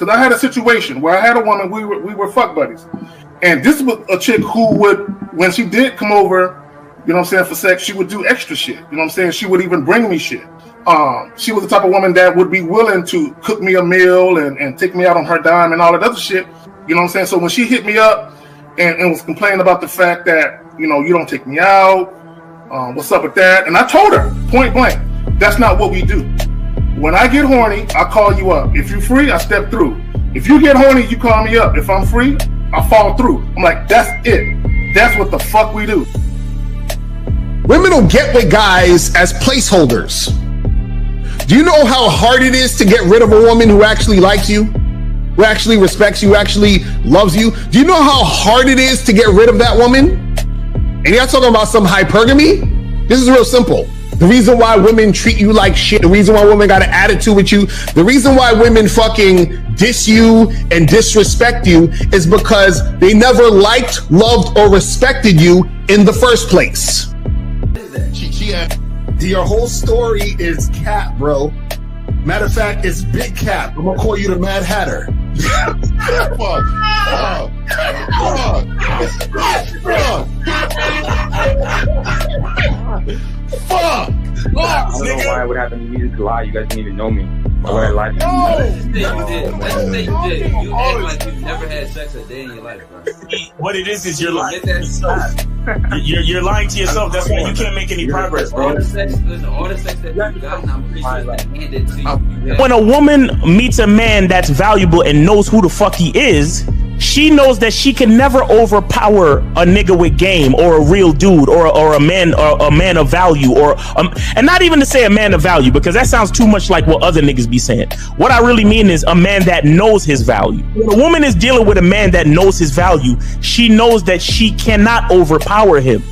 Because I had a situation where I had a woman, we were fuck buddies. And this was a chick who would, when she did come over, you know what I'm saying, for sex, she would do extra shit. You know what I'm saying? She would even bring me shit. She was the type of woman that would be willing to cook me a meal and take me out on her dime and all that other shit. You know what I'm saying? So when she hit me up and was complaining about the fact that, you know, you don't take me out, what's up with that? And I told her, point blank, that's not what we do. When I get horny, I call you up. If you're free, I step through. If you get horny, you call me up. If I'm free, I fall through. I'm like, that's it. That's what the fuck we do. Women don't get with guys as placeholders. Do you know how hard it is to get rid of a woman who actually likes you, who actually respects you, who actually loves you? Do you know how hard it is to get rid of that woman? And you're not talking about some hypergamy? This is real simple. The reason why women treat you like shit, the reason why women got an attitude with you, the reason why women fucking diss you and disrespect you is because they never liked, loved, or respected you in the first place. Your whole story is cap, bro. Matter of fact, it's big cap. I'm gonna call you the Mad Hatter. Fuck. I don't know why it would happen to me to lie. You guys didn't even know me. Why would I lie to you? Let's say you did. You act like you've never had sex a day in your life, bro. What it is you're lying to yourself. You're lying to yourself. That's why you can't make any progress, bro. All the sex that you've gotten, I'm pretty sure it's been handed to you. When a woman meets a man that's valuable and knows who the fuck he is, she knows that she can never overpower a nigga with game or a real dude or a man of value and not even to say a man of value, because that sounds too much like what other niggas be saying. What I really mean is a man that knows his value. When a woman is dealing with a man that knows his value, she knows that she cannot overpower him.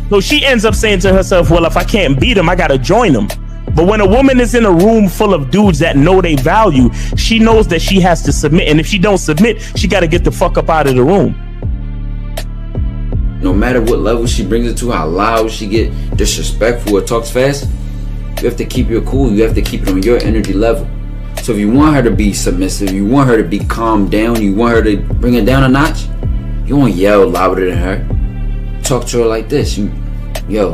So she ends up saying to herself, well, if I can't beat him, I gotta join him. But when a woman is in a room full of dudes that know they value, she knows that she has to submit. And if she don't submit, she got to get the fuck up out of the room. No matter what level she brings it to, how loud she get, disrespectful or talks fast, you have to keep your cool. You have to keep it on your energy level. So if you want her to be submissive, you want her to be calmed down, you want her to bring it down a notch, you won't yell louder than her. Talk to her like this. Yo,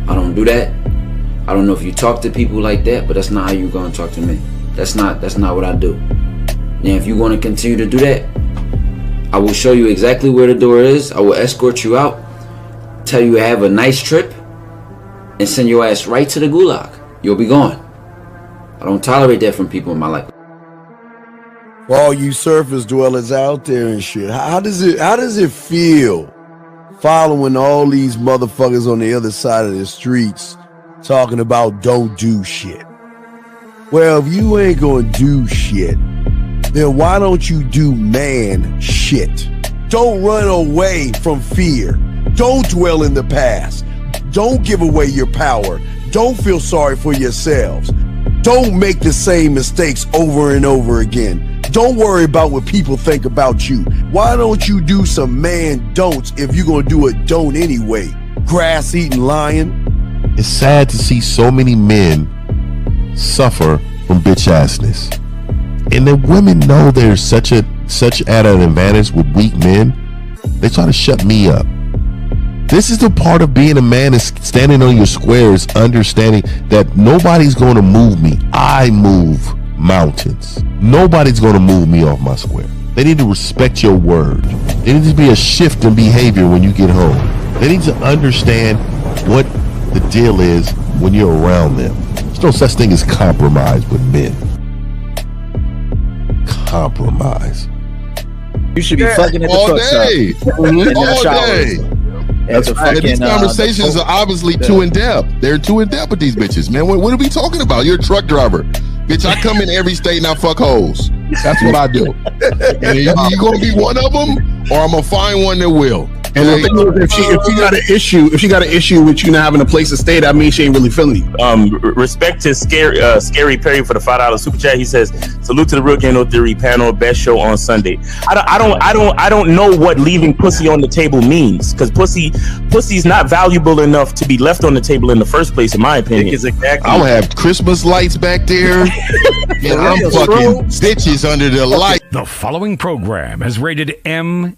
I don't do that. I don't know if you talk to people like that, but that's not how you gonna talk to me. That's not what I do. Now, if you want to continue to do that, I will show you exactly where the door is. I will escort you out, tell you have a nice trip, and send your ass right to the gulag. You'll be gone. I don't tolerate that from people in my life. For all you surface dwellers out there and shit, how does it feel following all these motherfuckers on the other side of the streets talking about don't do shit? Well, if you ain't gonna do shit, then why don't you do man shit? Don't run away from fear. Don't dwell in the past. Don't give away your power. Don't feel sorry for yourselves. Don't make the same mistakes over and over again. Don't worry about what people think about you. Why don't you do some man don'ts if you're gonna do a don't anyway? Grass-eating lion. It's sad to see so many men suffer from bitch assness, and the women know they're such at an advantage with weak men. They try to shut me up. This is the part of being a man, is standing on your squares, understanding that nobody's going to move me. I move mountains. Nobody's going to move me off my square. They need to respect your word. There needs to be a shift in behavior when you get home. They need to understand what the deal is when you're around them. There's no such thing as compromise with men. Compromise. You should be fucking at the all truck day. stop. All day. These conversations are obviously too in depth. They're too in depth with these bitches, man. What are we talking about? You're a truck driver, bitch. I come in every state and I fuck hoes. That's what I do. And you gonna be one of them, or I'm gonna find one that will. And the thing is, if she got an issue with you not having a place to stay, that means she ain't really feeling you. Respect to Scary Perry for the $5 super chat. He says, "Salute to the Real Game No Theory panel. Best show on Sunday." I don't know what leaving pussy on the table means, because pussy's not valuable enough to be left on the table in the first place, in my opinion. Exactly. I'll have Christmas lights back there, and I'm fucking bitches under the light. The following program is rated MAN.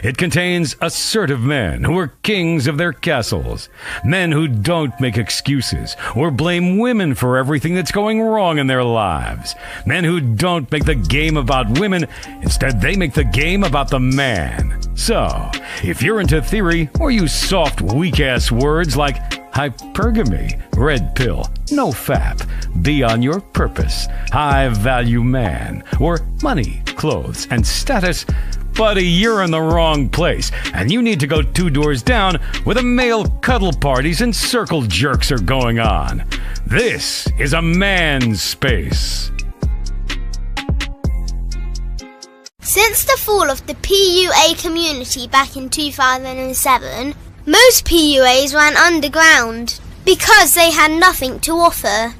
It contains assertive men who are kings of their castles, men who don't make excuses or blame women for everything that's going wrong in their lives, men who don't make the game about women, instead they make the game about the man. So, if you're into theory or use soft, weak-ass words like hypergamy, red pill, no fap, be on your purpose, high value man, or money, clothes, and status, buddy, you're in the wrong place, and you need to go 2 doors down where the male cuddle parties and circle jerks are going on. This is a man's space. Since the fall of the PUA community back in 2007, most PUAs ran underground because they had nothing to offer.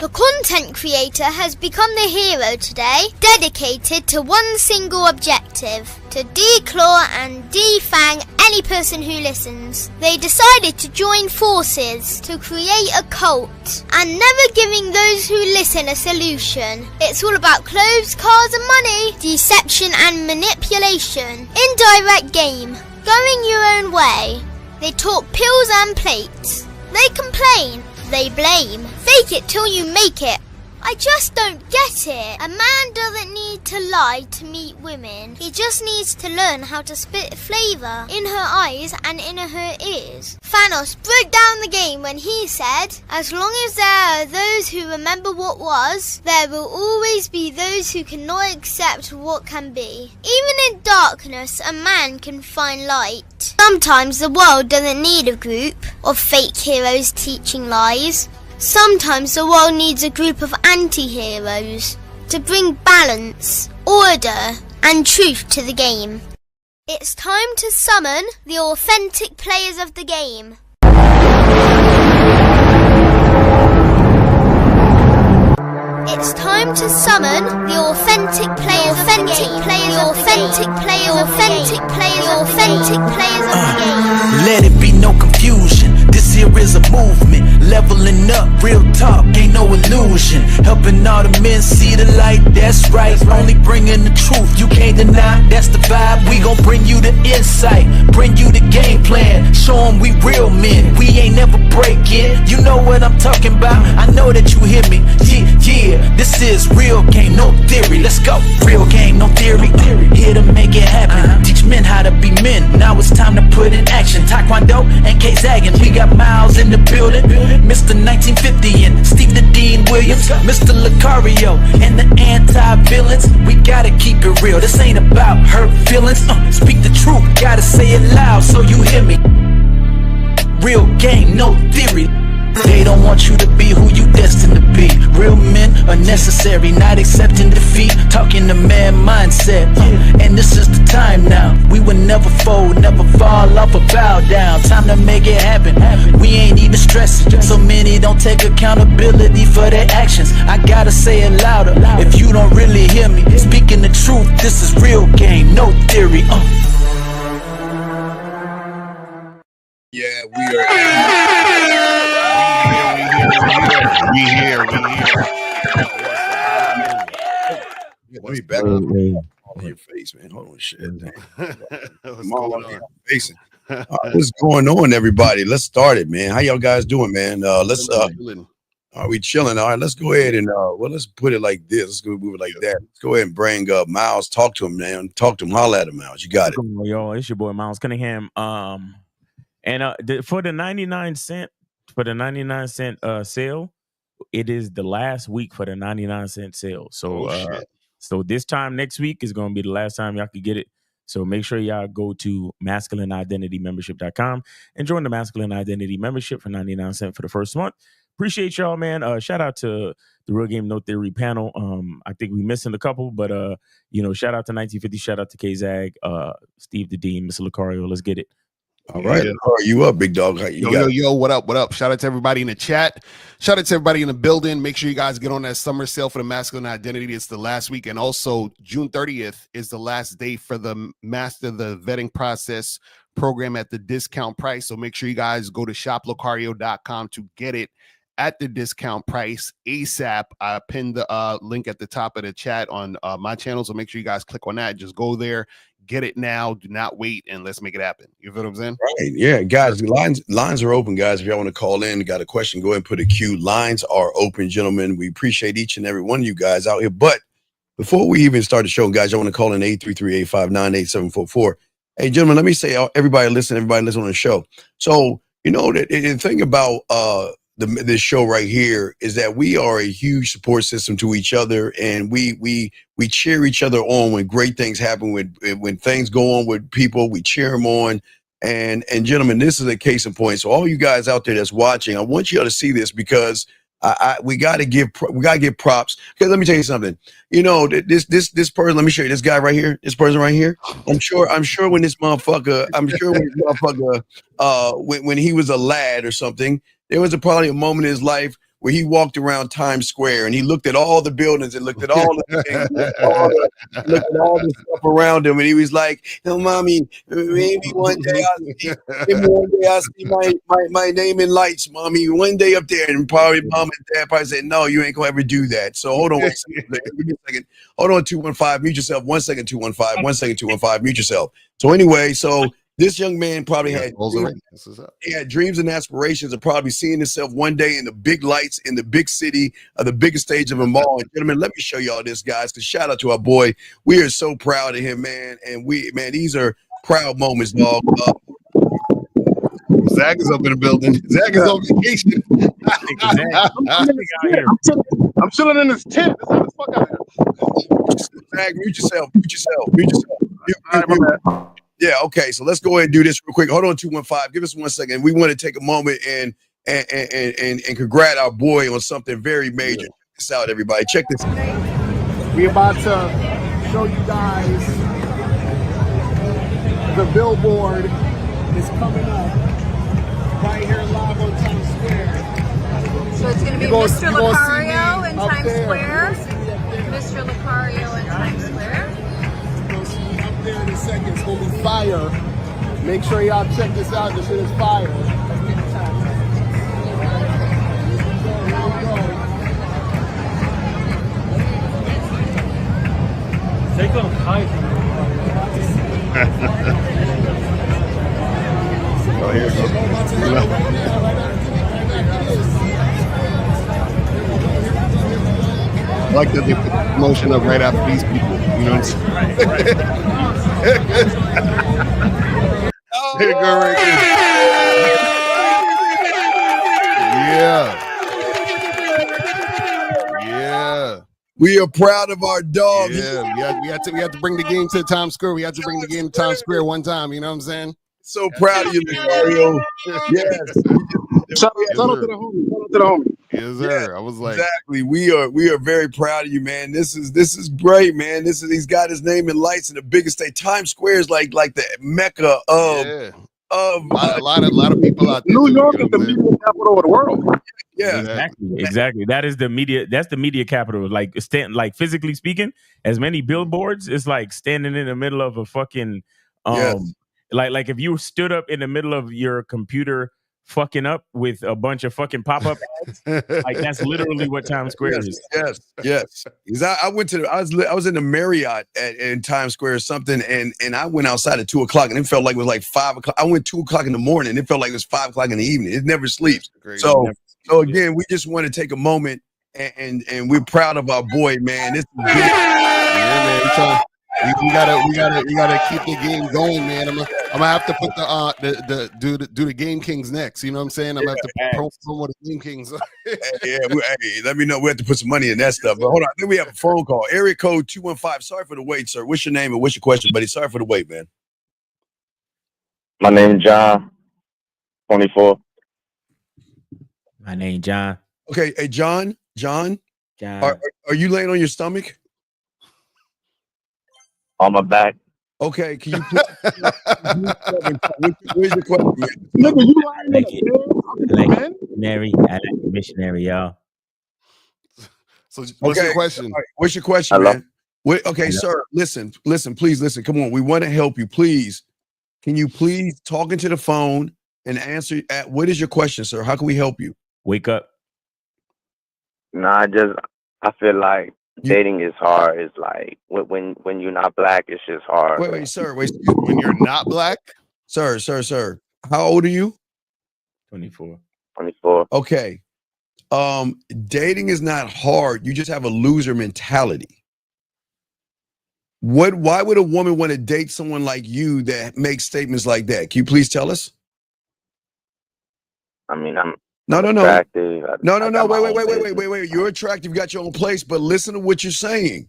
The content creator has become the hero today, dedicated to one single objective: to declaw and defang any person who listens. They decided to join forces to create a cult, and never giving those who listen a solution. It's all about clothes, cars and money, deception and manipulation, indirect game, going your own way. They talk pills and plates. They complain. They blame. Fake it till you make it. I just don't get it. A man doesn't need to lie to meet women. He just needs to learn how to spit flavour in her eyes and in her ears. Thanos broke down the game when he said, "As long as there are those who remember what was, there will always be those who cannot accept what can be." Even in darkness, a man can find light. Sometimes the world doesn't need a group of fake heroes teaching lies. Sometimes the world needs a group of anti-heroes to bring balance, order, and truth to the game. It's time to summon the authentic players of the game. It's time to summon the authentic players of the game. The authentic players of the game. Let it be no confusion. This here is a movement, leveling up, real talk, ain't no illusion. Helping all the men see the light, that's right. Only bringing the truth, you can't deny, that's the vibe. We gon' bring you the insight, bring you the game plan. Show them we real men, we ain't never breaking. You know what I'm talking about, I know that you hear me. Yeah, this is real game, no theory. Let's go, real game, no theory. Here to make it happen, teach men how to be men. Now it's time to put in action. Taekwondo and K-Zagging, we got Miles in the building, Mr. 1950 and Steve the Dean Williams, Mr. Lucario and the anti-villains. We gotta keep it real, this ain't about hurt feelings. Speak the truth, gotta say it loud so you hear me. Real game, no theory. They don't want you to be who you destined to be. Real men are necessary, not accepting defeat. Talking the man mindset, and this is the time now. We will never fold, never fall off or bow down. Time to make it happen. We ain't even stressing. So many don't take accountability for their actions. I gotta say it louder if you don't really hear me. Speaking the truth, this is real game, no theory. Yeah, we are. We here. Let me back up on your face, man. Hold on, shit. What's going on? Facing. What's going on, everybody? Let's start it, man. How y'all guys doing, man? Are we chilling? All right, let's go ahead and let's put it like this. Let's go move it like that. Let's go ahead and bring up Miles. Talk to him, man. Talk to him. Holla at him, Miles. You got it. Yo, it's your boy Miles Cunningham. For the 99 cent sale, it is the last week for the 99-cent sale. So so this time next week is going to be the last time y'all could get it. So make sure y'all go to masculineidentitymembership.com and join the Masculine Identity Membership for 99 cents for the first month. appreciate y'all, man. Shout out to the Real Game No Theory panel. I think we missing a couple, but shout out to 1950, shout out to K-Zag, Steve the Dean, Mr. Lucario. Let's get it. All right. Are you up, big dog? Yo, what up? What up? Shout out to everybody in the chat. Shout out to everybody in the building. Make sure you guys get on that summer sale for the masculine identity. It's the last week. And also June 30th is the last day for the Master the Vetting Process program at the discount price. So make sure you guys go to shoplocario.com to get it at the discount price ASAP. I pinned the link at the top of the chat on my channel. So make sure you guys click on that. Just go there. Get it now. Do not wait, and let's make it happen. You feel what I'm saying? Right. Yeah, guys. Lines are open, guys. If y'all want to call in, got a question, go ahead and put a queue. Lines are open, gentlemen. We appreciate each and every one of you guys out here. But before we even start the show, guys, I want to call in 833-859-8744. Hey, gentlemen, let me say, everybody listen on the show. So the thing about this show right here is that we are a huge support system to each other, and we cheer each other on when great things happen. When things go on with people, we cheer them on. And gentlemen, this is a case in point. So all you guys out there that's watching, I want you all to see this, because we got to give props. Because let me tell you something. This person. Let me show you this guy right here. This person right here. I'm sure when this motherfucker. When he was a lad or something, there was probably a moment in his life where he walked around Times Square and he looked at all the buildings and looked at all the things, looked at all the stuff around him, and he was like, "Oh, mommy, maybe one day I'll see my name in lights, mommy. One day up there." And probably mom and dad probably said, "No, you ain't gonna ever do that." So hold on one second. Give me a second. Hold on, 215. Mute yourself. 1 second, 215. 1 second, 215. Mute yourself. So anyway, this young man probably had dreams and aspirations of probably seeing himself one day in the big lights in the big city, the biggest stage of them all. And gentlemen, let me show y'all this, guys, because shout out to our boy. We are so proud of him, man. And these are proud moments, dog. Zach is up in the building. Zach is on vacation. I'm chilling in this tent. That's how the fuck out here. Zach, mute yourself. All right, my bad. Yeah, okay. So let's go ahead and do this real quick. Hold on, 215. Give us 1 second. We want to take a moment and congratulate our boy on something very major. Check this out, everybody. Check this out. We about to show you guys the billboard is coming up right here live on Times Square. So it's going to be Mr. Lucario in Times Square. Mr. Lucario in Times Square. There in a second, it's gonna be fire. Make sure y'all check this out. This shit is fire. Take on high. Oh, here you go. I like that they put the promotion up right after these people. You know what I'm saying? There you go, right there. Yeah. We are proud of our dog. Yeah, we had to bring the game to Times Square. We had to bring the game to Times Square one time. You know what I'm saying? So proud of you, Lucario. Yes. Shout out to the homie. Yes, sir. I was like, exactly. We are very proud of you, man. This is great, man. He's got his name in lights in the biggest state. Times Square is like the mecca of a lot of people out there. New York is the media capital of the world. Yeah, exactly. That is the media. That's the media capital. Like physically speaking, as many billboards, it's like standing in the middle of a fucking like if you stood up in the middle of your computer fucking up with a bunch of fucking pop-up ads, like that's literally what Times Square is. Yes. I was in the Marriott in Times Square or something, and I went outside at 2:00, and it felt like it was like 5 o'clock. I went 2:00 in the morning, and it felt like it was 5 o'clock in the evening. It never sleeps. So again, we just want to take a moment, and we're proud of our boy, man. This is big. Yeah, man. We gotta keep the game going, man. I'm gonna have to put do the Game Kings next. You know what I'm saying? I'm gonna have to promote the Game Kings. Let me know. We have to put some money in that stuff. But hold on, I think we have a phone call. Area code 215. Sorry for the wait, sir. What's your name and what's your question, buddy? Sorry for the wait, man. My name is John. 24. My name John. Okay, hey John, are you laying on your stomach? On my back. Okay, can you please? Where's your question, man? Nigga, you lying like in a bed? like Man? missionary. I like missionary, y'all. So what's your question? All right, what's your question, Hello? man? Okay, sir, listen, please listen. Come on, we want to help you. Please, can you please talk into the phone and answer? What is your question, sir? How can we help you? Wake up. Nah, I feel like dating is hard. It's like when you're not black, it's just hard. Wait, sir, wait. When you're not black, sir. How old are you? 24. 24. Okay. Dating is not hard. You just have a loser mentality. Why would a woman want to date someone like you that makes statements like that? Can you please tell us? I mean, I'm No. attractive. No. I got my own Wait. You're attractive. You got your own place, but listen to what you're saying.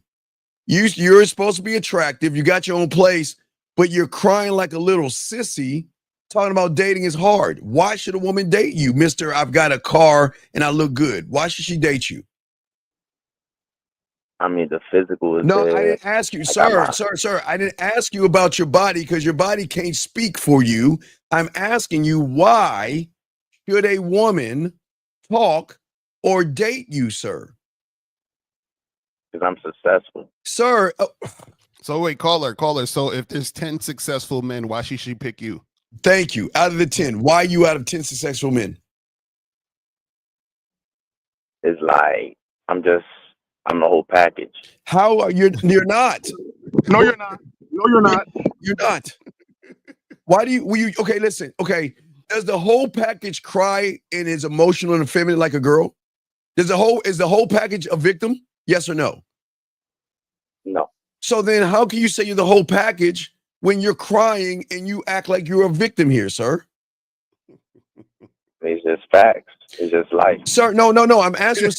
You're supposed to be attractive. You got your own place, but you're crying like a little sissy talking about dating is hard. Why should a woman date you, Mr. I've got a car and I look good? Why should she date you? I mean, the physical is No, there. I didn't ask you, sir. I didn't ask you about your body because your body can't speak for you. I'm asking you, why should a woman talk or date you, sir? Because I'm successful. Sir. So wait, caller. So if there's 10 successful men, why should she pick you? Thank you. Out of the 10, why are you out of 10 successful men? It's like I'm the whole package. How are you? You're not. No, you're not. No, you're not. You're not. Why do you? Okay, listen. Okay, does the whole package cry and is emotional and feminine like a girl? Is the whole package a victim? Yes or no? No. So then, how can you say you're the whole package when you're crying and you act like you're a victim here, sir? It's just facts. It's just life. Sir, no. I'm asking.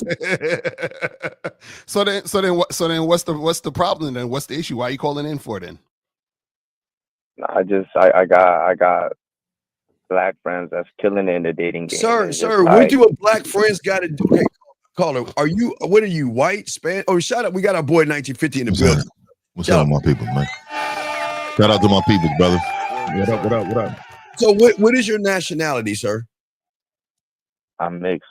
So then, what's the problem then? What's the issue? Why are you calling in for then? I got black friends that's killing it in the dating game. Sir, what do a black friends got to do? Okay, caller, what are you, white, Spanish? Oh, shout out, we got our boy 1950 in the building. What's up, my people, man? Shout out to my people, brother. What up? So what is your nationality, sir? I'm mixed,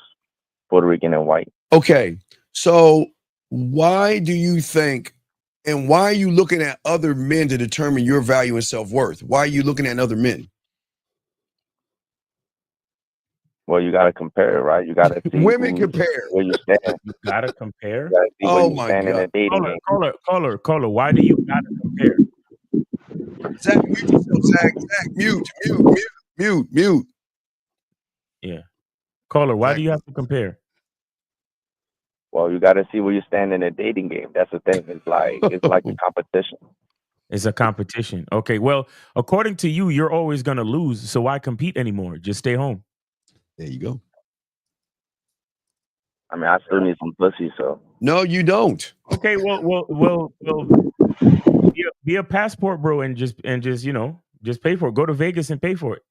Puerto Rican and white. Okay, so why do you think, and why are you looking at other men to determine your value and self-worth? Why are you looking at other men? Well, you got to compare, right? You got to see women compare where you stand. You gotta compare. Oh my God! Caller, why do you gotta compare? Zach, mute yourself, Zach, mute. Yeah, caller, why do you have to compare? Well, you got to see where you stand in the dating game. That's the thing. It's like a competition. It's a competition. Okay, well, according to you, you're always gonna lose. So why compete anymore? Just stay home. There you go. I mean, I still need some pussy, so. No, you don't. Okay, well, be a passport bro and just just pay for it. Go to Vegas and pay for it.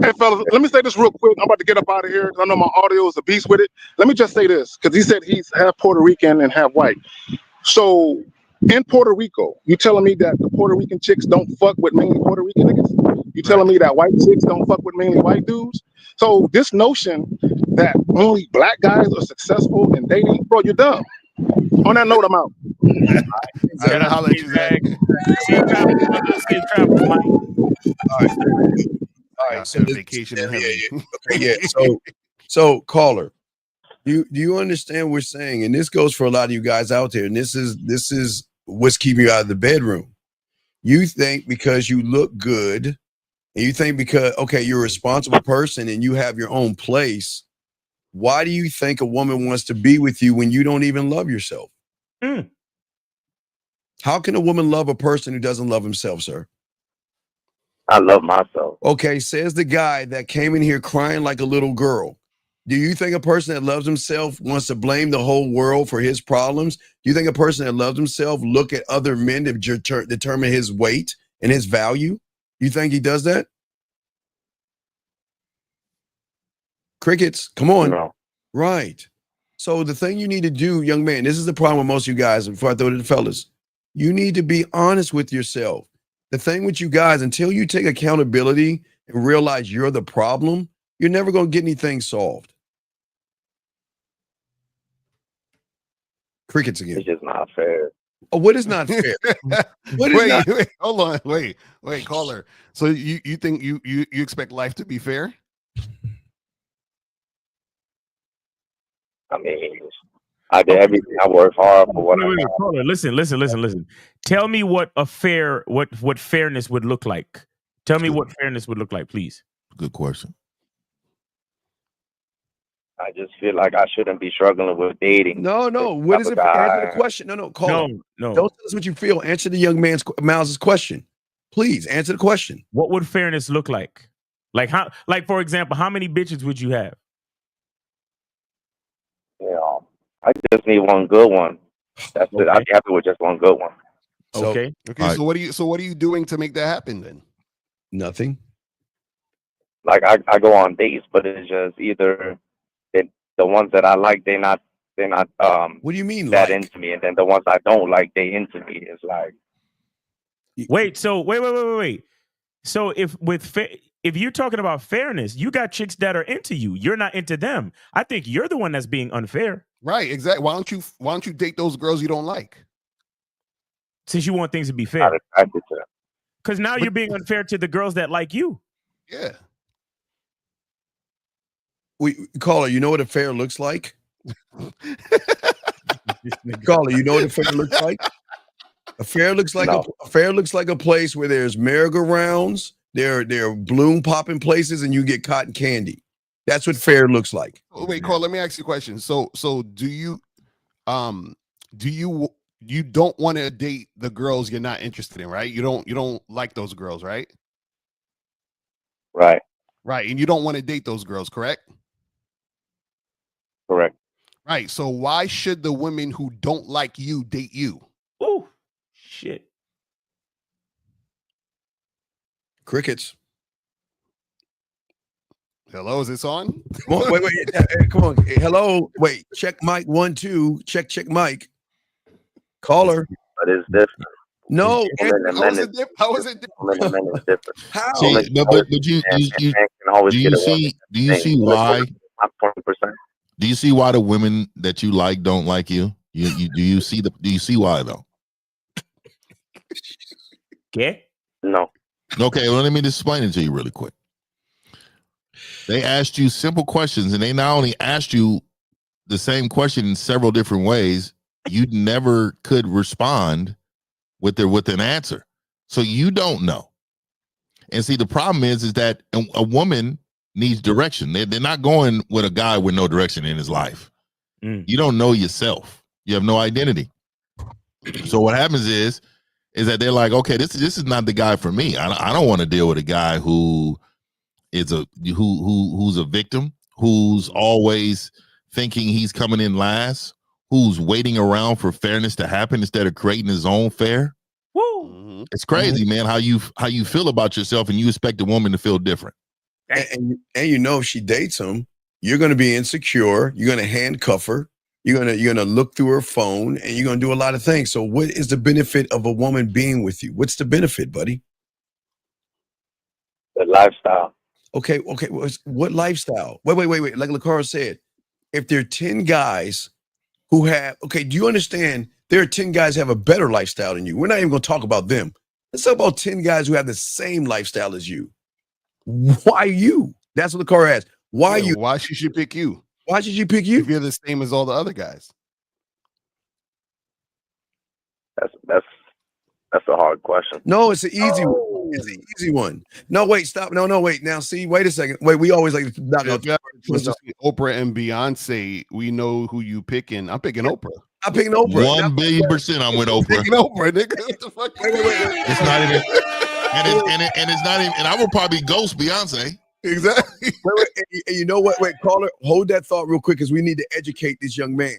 Hey, fellas, let me say this real quick. I'm about to get up out of here because I know my audio is a beast with it. Let me just say this because he said he's half Puerto Rican and half white. So in Puerto Rico, you telling me that the Puerto Rican chicks don't fuck with mainly Puerto Rican niggas? You telling me that white chicks don't fuck with mainly white dudes? So this notion that only black guys are successful in dating, bro, you're dumb. On that note, I'm out. I gotta holler at you, Zach. Safe travels, Mike. All right. So vacation in heaven. Okay, yeah. So caller, do you understand what we're saying? And this goes for a lot of you guys out there. And this is what's keeping you out of the bedroom. You think because you look good, and you think because you're a responsible person and you have your own place. Why do you think a woman wants to be with you when you don't even love yourself? How can a woman love a person who doesn't love himself, sir? I love myself. Okay, says the guy that came in here crying like a little girl. Do you think a person that loves himself wants to blame the whole world for his problems? Do you think a person that loves himself look at other men to determine his weight and his value? You think he does that? Crickets, come on. No. Right. So the thing you need to do, young man, this is the problem with most of you guys, before I throw it to the fellas. You need to be honest with yourself. The thing with you guys, until you take accountability and realize you're the problem, you're never going to get anything solved. Crickets again. It's just not fair. Oh, what is not fair? What is wait, not? wait, hold on, wait, caller. So you think you expect life to be fair? I mean, I did everything. I worked hard for what I got. Caller, listen. Tell me what a fair what fairness would look like. Tell me what fairness would look like, please. Good question. I just feel like I shouldn't be struggling with dating. No. What is it? Answer the question. No. Call. No. Don't tell us what you feel. Answer the young man's Miles's question. Please answer the question. What would fairness look like? Like how? Like for example, how many bitches would you have? I just need one good one. That's it. I'd be happy with just one good one. Okay. So what are you doing to make that happen then? Nothing. Like I go on dates, but it's just either the ones that I like, they're not what do you mean that like? into me, and then the ones I don't like, they into me. It's like Wait. So if you're talking about fairness, you got chicks that are into you. You're not into them. I think you're the one that's being unfair. Right, exactly. Why don't you date those girls you don't like? Since you want things to be fair. Because now But- you're being unfair to the girls that like you. Yeah. Caller, you know what a fair looks like? Caller, you know what a fair looks like? A fair looks like a fair looks like a place where there's merry-go-rounds, there are balloon popping places, and you get cotton candy. That's what fair looks like. Oh, wait, Carl, let me ask you a question. So do you don't want to date the girls you're not interested in, right? You don't like those girls, right? Right. Right. And you don't want to date those girls, correct? Correct. Right. So why should the women who don't like you date you? Ooh, shit. Crickets. Hello, is this on? Wait, come on. Hello. Wait, check mic 1, 2. Check mic. Caller. But it's different. No. How is it different? How? See, but do you see why? 20%. Do you see why the women that you like don't like you? Do you see why though? Okay. No. Okay, well, let me just explain it to you really quick. They asked you simple questions, and they not only asked you the same question in several different ways, you never could respond with an answer. So you don't know. And see, the problem is that a woman needs direction. They're not going with a guy with no direction in his life. You don't know yourself. You have no identity. So what happens is that they're like, okay, this is not the guy for me. I don't want to deal with a guy who is who's a victim, who's always thinking he's coming in last, who's waiting around for fairness to happen instead of creating his own fair. Woo! It's crazy, man, how you feel about yourself, and you expect a woman to feel different. And you know, if she dates him, you're going to be insecure. You're going to handcuff her. You're gonna look through her phone, and you're gonna do a lot of things. So, what is the benefit of a woman being with you? What's the benefit, buddy? The lifestyle. Okay. What lifestyle? Wait. Like Lacara said, if there are 10 guys who have, do you understand? There are 10 guys who have a better lifestyle than you. We're not even going to talk about them. Let's talk about 10 guys who have the same lifestyle as you. Why you? That's what Lacara asked. Why you? Why she should pick you? Why should she pick you? If you're the same as all the other guys. That's a hard question. No, it's an easy one. It's an easy one. No, wait, stop. No, wait. Now, see, wait a second. Wait, we always like to knock out. Oprah and Beyonce, we know who you picking. I'm picking Oprah. I'm picking Oprah. 1,000,000,000% I'm with Oprah. Picking Oprah, nigga. What the fuck? Wait. It's not even, and it's not even, and I would probably ghost Beyonce. Exactly. Wait, and you know what? Wait, caller, hold that thought real quick because we need to educate this young man.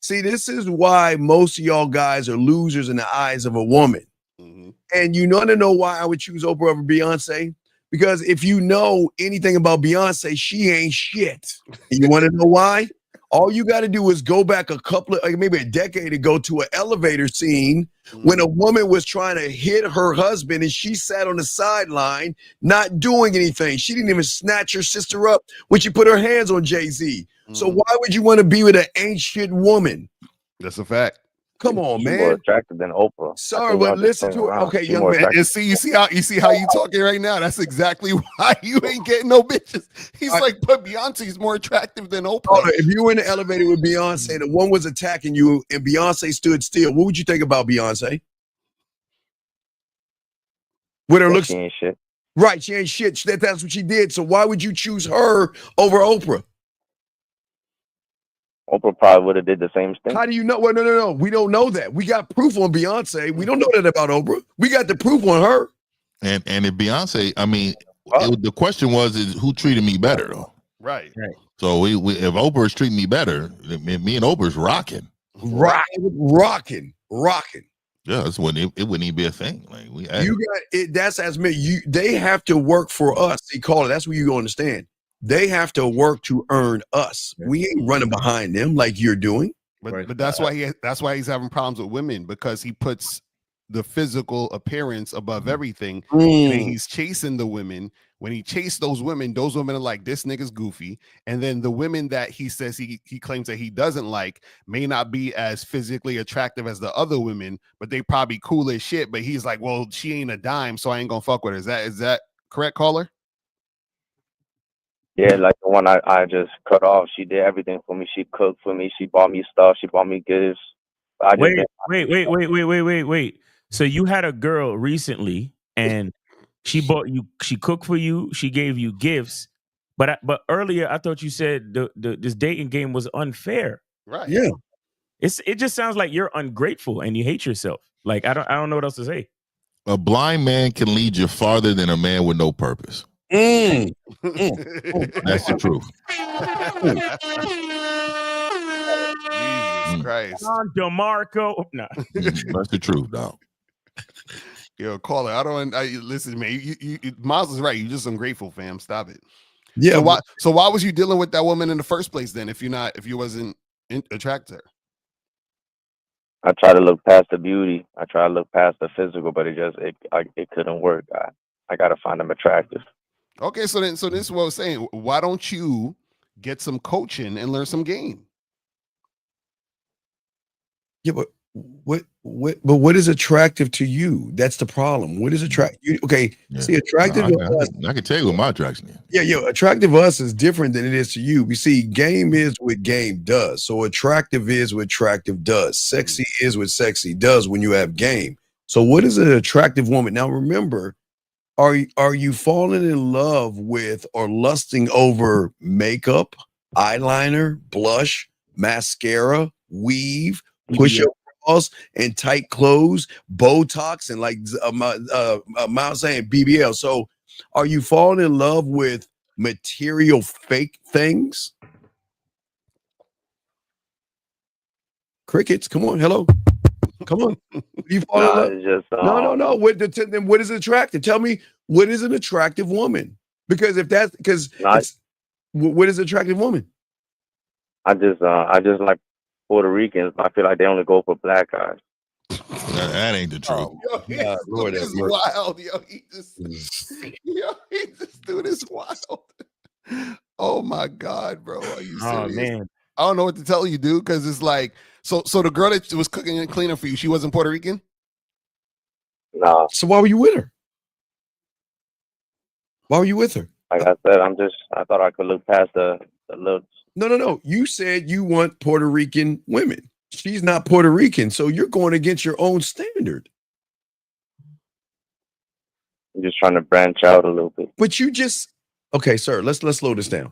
See, this is why most of y'all guys are losers in the eyes of a woman. Mm-hmm. And you want to know why I would choose Oprah over Beyonce? Because if you know anything about Beyonce, she ain't shit. And you want to know why? All you got to do is go back a couple of, like maybe a decade ago, to an elevator scene when a woman was trying to hit her husband and she sat on the sideline not doing anything. She didn't even snatch her sister up when she put her hands on Jay-Z. So why would you want to be with an ancient woman? That's a fact. Come on, She's man. more attractive than Oprah. Sorry, but listen to it. Okay, young man. And see, you see how you talking right now. That's exactly why you ain't getting no bitches. He's like, but Beyonce's more attractive than Oprah. Hold on, if you were in the elevator with Beyonce, the one was attacking you, and Beyonce stood still, what would you think about Beyonce? With her looks, she ain't shit. Right, she ain't shit. That's what she did. So why would you choose her over Oprah? Oprah probably would have did the same thing. How do you know? Well, no. We don't know that. We got proof on Beyonce. We don't know that about Oprah. We got the proof on her. And if Beyonce, I mean, the question is who treated me better though? Right. So we if Oprah's treating me better, me and Oprah's rocking. Rocking. Yeah, it wouldn't even be a thing. Like we, You got it. That's as me. They have to work for us. They call it. That's what you understand. They have to work to earn us. We ain't running behind them like you're doing. But that's why he's having problems with women, because he puts the physical appearance above everything. And then he's chasing the women. When he chased those women are like, this nigga's goofy. And then the women that he says he claims that he doesn't like may not be as physically attractive as the other women, but they probably cool as shit. But he's like, well, she ain't a dime, so I ain't gonna fuck with her. Is that correct, caller? Yeah, like the one I just cut off. She did everything for me. She cooked for me. She bought me stuff. She bought me gifts. Wait. So you had a girl recently, and she cooked for you. She gave you gifts, but earlier I thought you said this dating game was unfair. Right. Yeah. It just sounds like you're ungrateful and you hate yourself. Like I don't know what else to say. A blind man can lead you farther than a man with no purpose. Mm. That's the truth. Jesus Christ. Don DeMarco. No. That's the truth, dog. Yo, caller, listen, man. You Miles is right. You're just ungrateful, fam. Stop it. Yeah. So why was you dealing with that woman in the first place then? If you wasn't attracted to her? I try to look past the beauty. I try to look past the physical, but it couldn't work. I gotta find them attractive. Okay, so this is what I was saying. Why don't you get some coaching and learn some game? Yeah, but what is attractive to you? That's the problem. What is attractive? Okay, see, attractive to us. I can tell you what my attraction is. Yeah, attractive to us is different than it is to you. We see game is what game does. So attractive is what attractive does. Sexy is what sexy does when you have game. So what is an attractive woman? Now remember, are you falling in love with or lusting over makeup, eyeliner, blush, mascara, weave, push-up bras, and tight clothes, Botox, and like Miles saying BBL? So are you falling in love with material fake things? Crickets, come on, hello. Come on. You fall in love? Just, No. Then what is attractive? Tell me, what is an attractive woman? Because what is an attractive woman? I just like Puerto Ricans. I feel like they only go for black guys. That ain't the truth. Yo, Lord, this is wild. Yo, he just doing this wild. Oh my God, bro. Are you serious? Oh man. I don't know what to tell you, dude, because it's like, so the girl that was cooking and cleaning for you, she wasn't Puerto Rican? No. So why were you with her? Why were you with her? Like I said, I thought I could look past the looks. No. You said you want Puerto Rican women. She's not Puerto Rican, so you're going against your own standard. I'm just trying to branch out a little bit. But okay, sir, let's slow this down.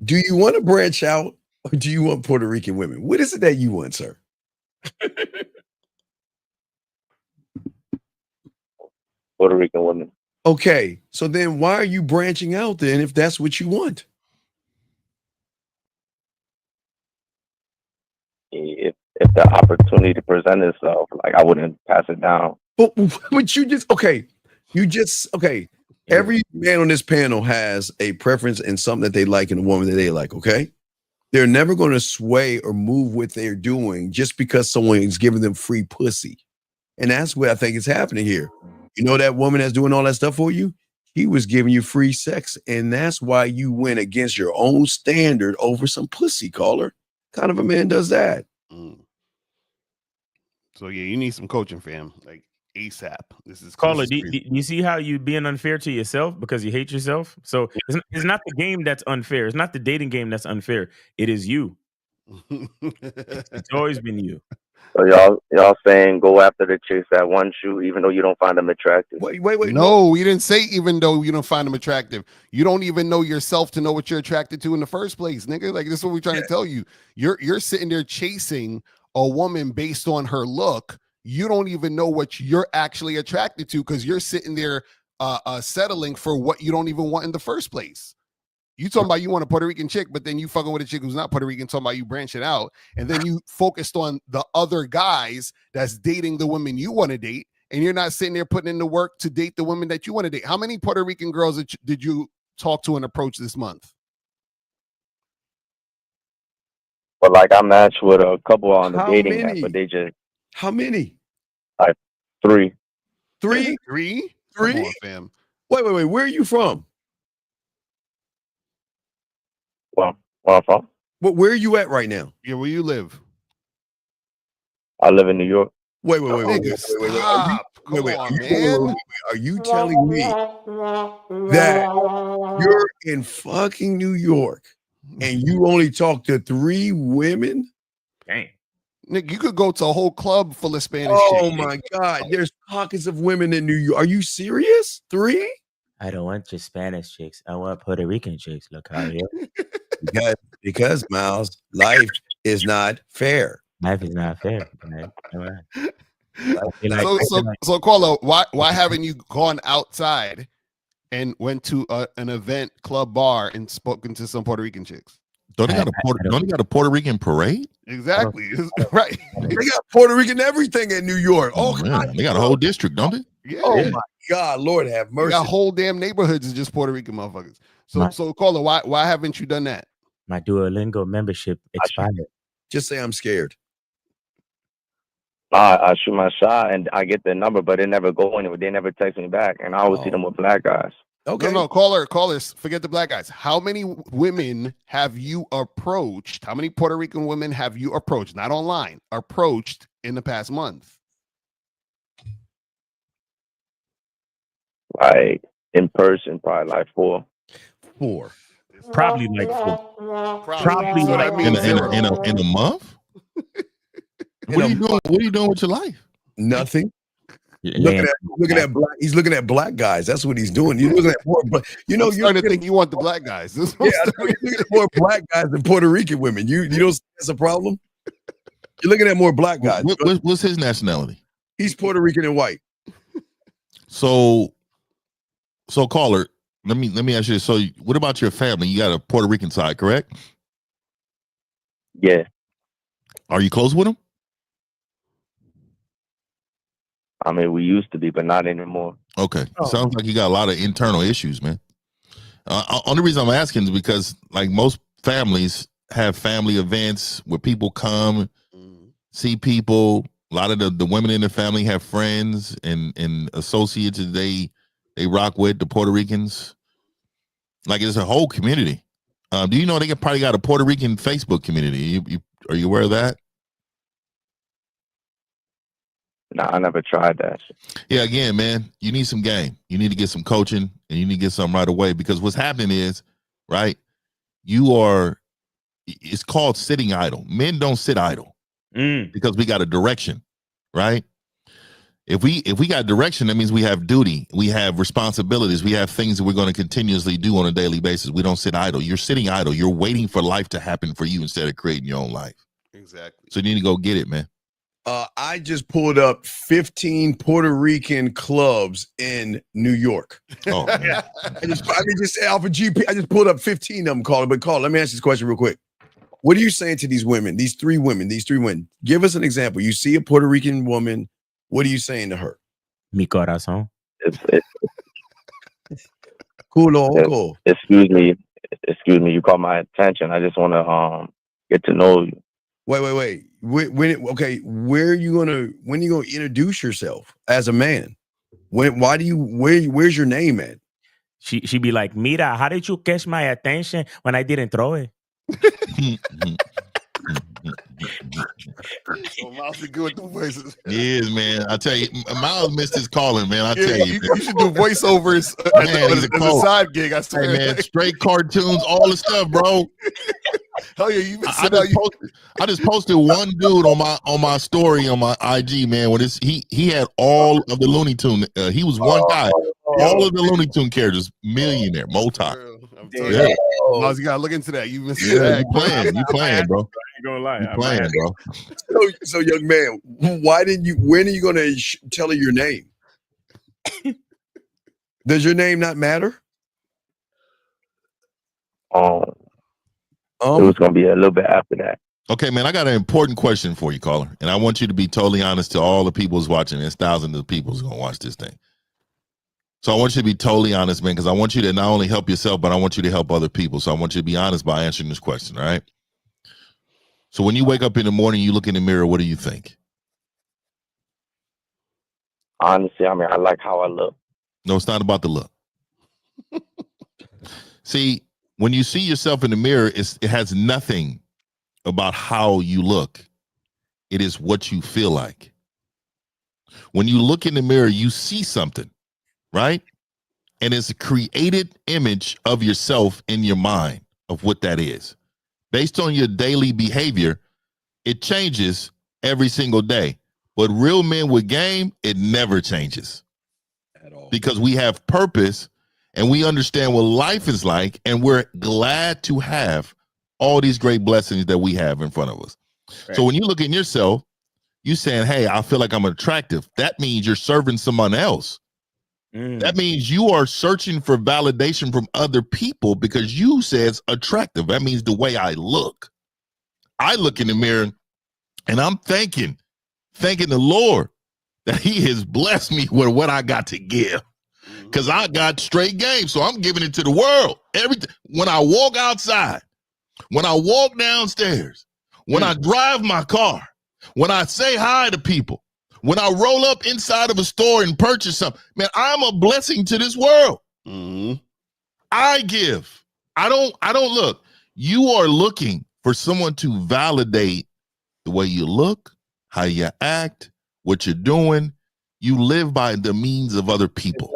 Do you want to branch out, or do you want Puerto Rican women? What is it that you want, sir? Puerto Rican women. Okay, so then why are you branching out then if that's what you want? If the opportunity presented itself, like I wouldn't pass it down. But you just okay. Every man on this panel has a preference in something that they like in a woman that they like, okay? They're never going to sway or move what they're doing just because someone is giving them free pussy. And that's what I think is happening here. You know that woman that's doing all that stuff for you? He was giving you free sex, and that's why you went against your own standard over some pussy, caller. Kind of a man does that? So yeah, you need some coaching, fam. Like ASAP. This is Caller, this do is you see how you being unfair to yourself because you hate yourself? So it's not the game that's unfair. It's not the dating game that's unfair. It is you. It's always been you. So y'all saying go after the chicks that want you, even though you don't find them attractive. Wait. No, we didn't say even though you don't find them attractive. You don't even know yourself to know what you're attracted to in the first place, nigga. Like this is what we're trying to tell you. You're sitting there chasing a woman based on her look. You don't even know what you're actually attracted to because you're sitting there settling for what you don't even want in the first place. You talking about you want a Puerto Rican chick, but then you fucking with a chick who's not Puerto Rican, talking about you branching out, and then you focused on the other guys that's dating the women you want to date, and you're not sitting there putting in the work to date the women that you want to date. How many Puerto Rican girls did you talk to and approach this month? But like I matched with a couple on the How dating many? app, but they just How many? like 3. Three? Come on, fam. Wait. Where are you from? Well, where I'm from? Where are you at right now? Yeah, where you live? I live in New York. Wait. Stop. Come on, man. Are you telling me that you're in fucking New York and you only talk to 3 women? Dang. Nick, you could go to a whole club full of Spanish Oh chicks. my God. There's pockets of women in New York. Are you serious? 3? I don't want just Spanish chicks. I want Puerto Rican chicks, Lucario. because Miles, life is not fair. Life is not fair. Man. All right. So Carlo, why haven't you gone outside and went to an event, club, bar, and spoken to some Puerto Rican chicks? Don't they got a Puerto Rican parade? Exactly. Right. They got Puerto Rican everything in New York. Oh, man. They got a whole district, don't they? Yeah. Oh my God, Lord have You mercy. got whole damn neighborhoods is just Puerto Rican motherfuckers. So Carlo, why haven't you done that? My Duolingo membership expired. Just say I'm scared. I shoot my shot and I get their number, but they never go anywhere. They never text me back, and I always see them with black guys. Okay. No, callers, forget the black guys. How many women have you approached? How many Puerto Rican women have you approached? Not online, approached in the past month? Like in person, probably like 4. Probably like 4. Probably So like that means in a month? What are you doing? What are you doing with your life? Nothing. Looking at black. He's looking at black guys. That's what he's doing. You're looking at more, but you're starting to think you want the black guys. Yeah, you're looking at more black guys than Puerto Rican women. You don't see that's a problem. You're looking at more black guys. What's his nationality? He's Puerto Rican and white. So caller, let me ask you this. So what about your family? You got a Puerto Rican side, correct? Yeah. Are you close with them? I mean, we used to be, but not anymore. Okay. Sounds like you got a lot of internal issues, man. Only reason I'm asking is because like most families have family events where people come, see people. A lot of the women in the family have friends and associates that they rock with, the Puerto Ricans. Like it's a whole community. Do you know they probably got a Puerto Rican Facebook community? Are you aware of that? No, I never tried that. Yeah, again, man, you need some game. You need to get some coaching and you need to get something right away because what's happening is, right, it's called sitting idle. Men don't sit idle because we got a direction, right? If we got direction, that means we have duty, we have responsibilities, we have things that we're going to continuously do on a daily basis. We don't sit idle. You're sitting idle. You're waiting for life to happen for you instead of creating your own life. Exactly. So you need to go get it, man. I just pulled up 15 Puerto Rican clubs in New York. Oh, I just say Alpha GP. I just pulled up 15 of them. Let me ask this question real quick. What are you saying to these women? These three women. Give us an example. You see a Puerto Rican woman. What are you saying to her? Mi corazón. Cool, cool. Excuse me. You caught my attention. I just want to get to know you. Wait. When are you gonna introduce yourself as a man? Where's your name at? She be like, Mira, how did you catch my attention when I didn't throw it? Miles is good with the voices. He is, man. I tell you, Miles missed his calling, man. I tell you, you should do voiceovers as a side gig. I swear, hey, man. Straight cartoons, all the stuff, bro. Hell yeah, you I just posted one dude on my story on my IG, man. When he had all of the Looney Tune. He was one guy. All of the Looney Tune characters, millionaire, multi. Yeah. Miles, you gotta look into that. You missed You playing, bro. I ain't gonna lie. You playing, bro. So young man, when are you gonna tell her your name? Does your name not matter? It was gonna be a little bit after that. Okay, man, I got an important question for you, caller, and I want you to be totally honest to all the people who's watching. There's thousands of people who's gonna watch this thing. So I want you to be totally honest, man, because I want you to not only help yourself, but I want you to help other people. So I want you to be honest by answering this question, all right? So when you wake up in the morning, you look in the mirror, what do you think? Honestly, I mean, I like how I look. No, it's not about the look. See, when you see yourself in the mirror, it has nothing about how you look. It is what you feel like. When you look in the mirror, you see something, right? And it's a created image of yourself in your mind of what that is. Based on your daily behavior, it changes every single day. But real men with game, it never changes. At all. Because we have purpose and we understand what life is like, and we're glad to have all these great blessings that we have in front of us. Right. So when you look in yourself, you saying, hey, I feel like I'm attractive. That means you're serving someone else. That means you are searching for validation from other people because you says attractive. That means the way I look. I look in the mirror and I'm thanking the Lord that he has blessed me with what I got to give. Because I got straight game. So I'm giving it to the world. Everything. When I walk outside, when I walk downstairs, when I drive my car, when I say hi to people, when I roll up inside of a store and purchase something, man, I'm a blessing to this world. I give. I don't look. You are looking for someone to validate the way you look, how you act, what you're doing. You live by the means of other people.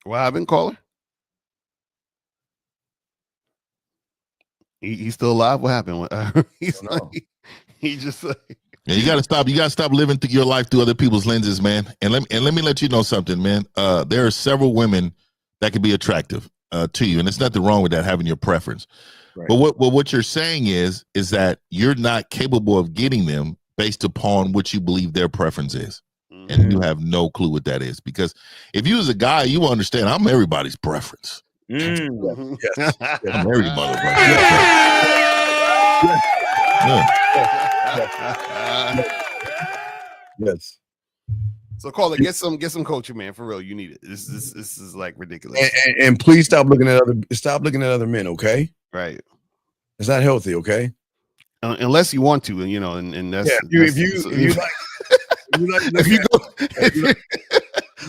What happened, caller? He's still alive. What happened? He just yeah, you gotta stop living through your life through other people's lenses, man. And let me let you know something, man. There are several women that can be attractive to you, and there's nothing wrong with that, having your preference. Right. But what you're saying is that you're not capable of getting them based upon what you believe their preference is. And you have no clue what that is. Because if you as a guy, you will understand I'm everybody's preference. Yes. I'm every motherfucker. Yes. So call it. Get some coaching, man. For real, you need it. This is like ridiculous. And please stop looking at other men. Okay. Right. It's not healthy. Okay. Unless you want to, and that's if you go.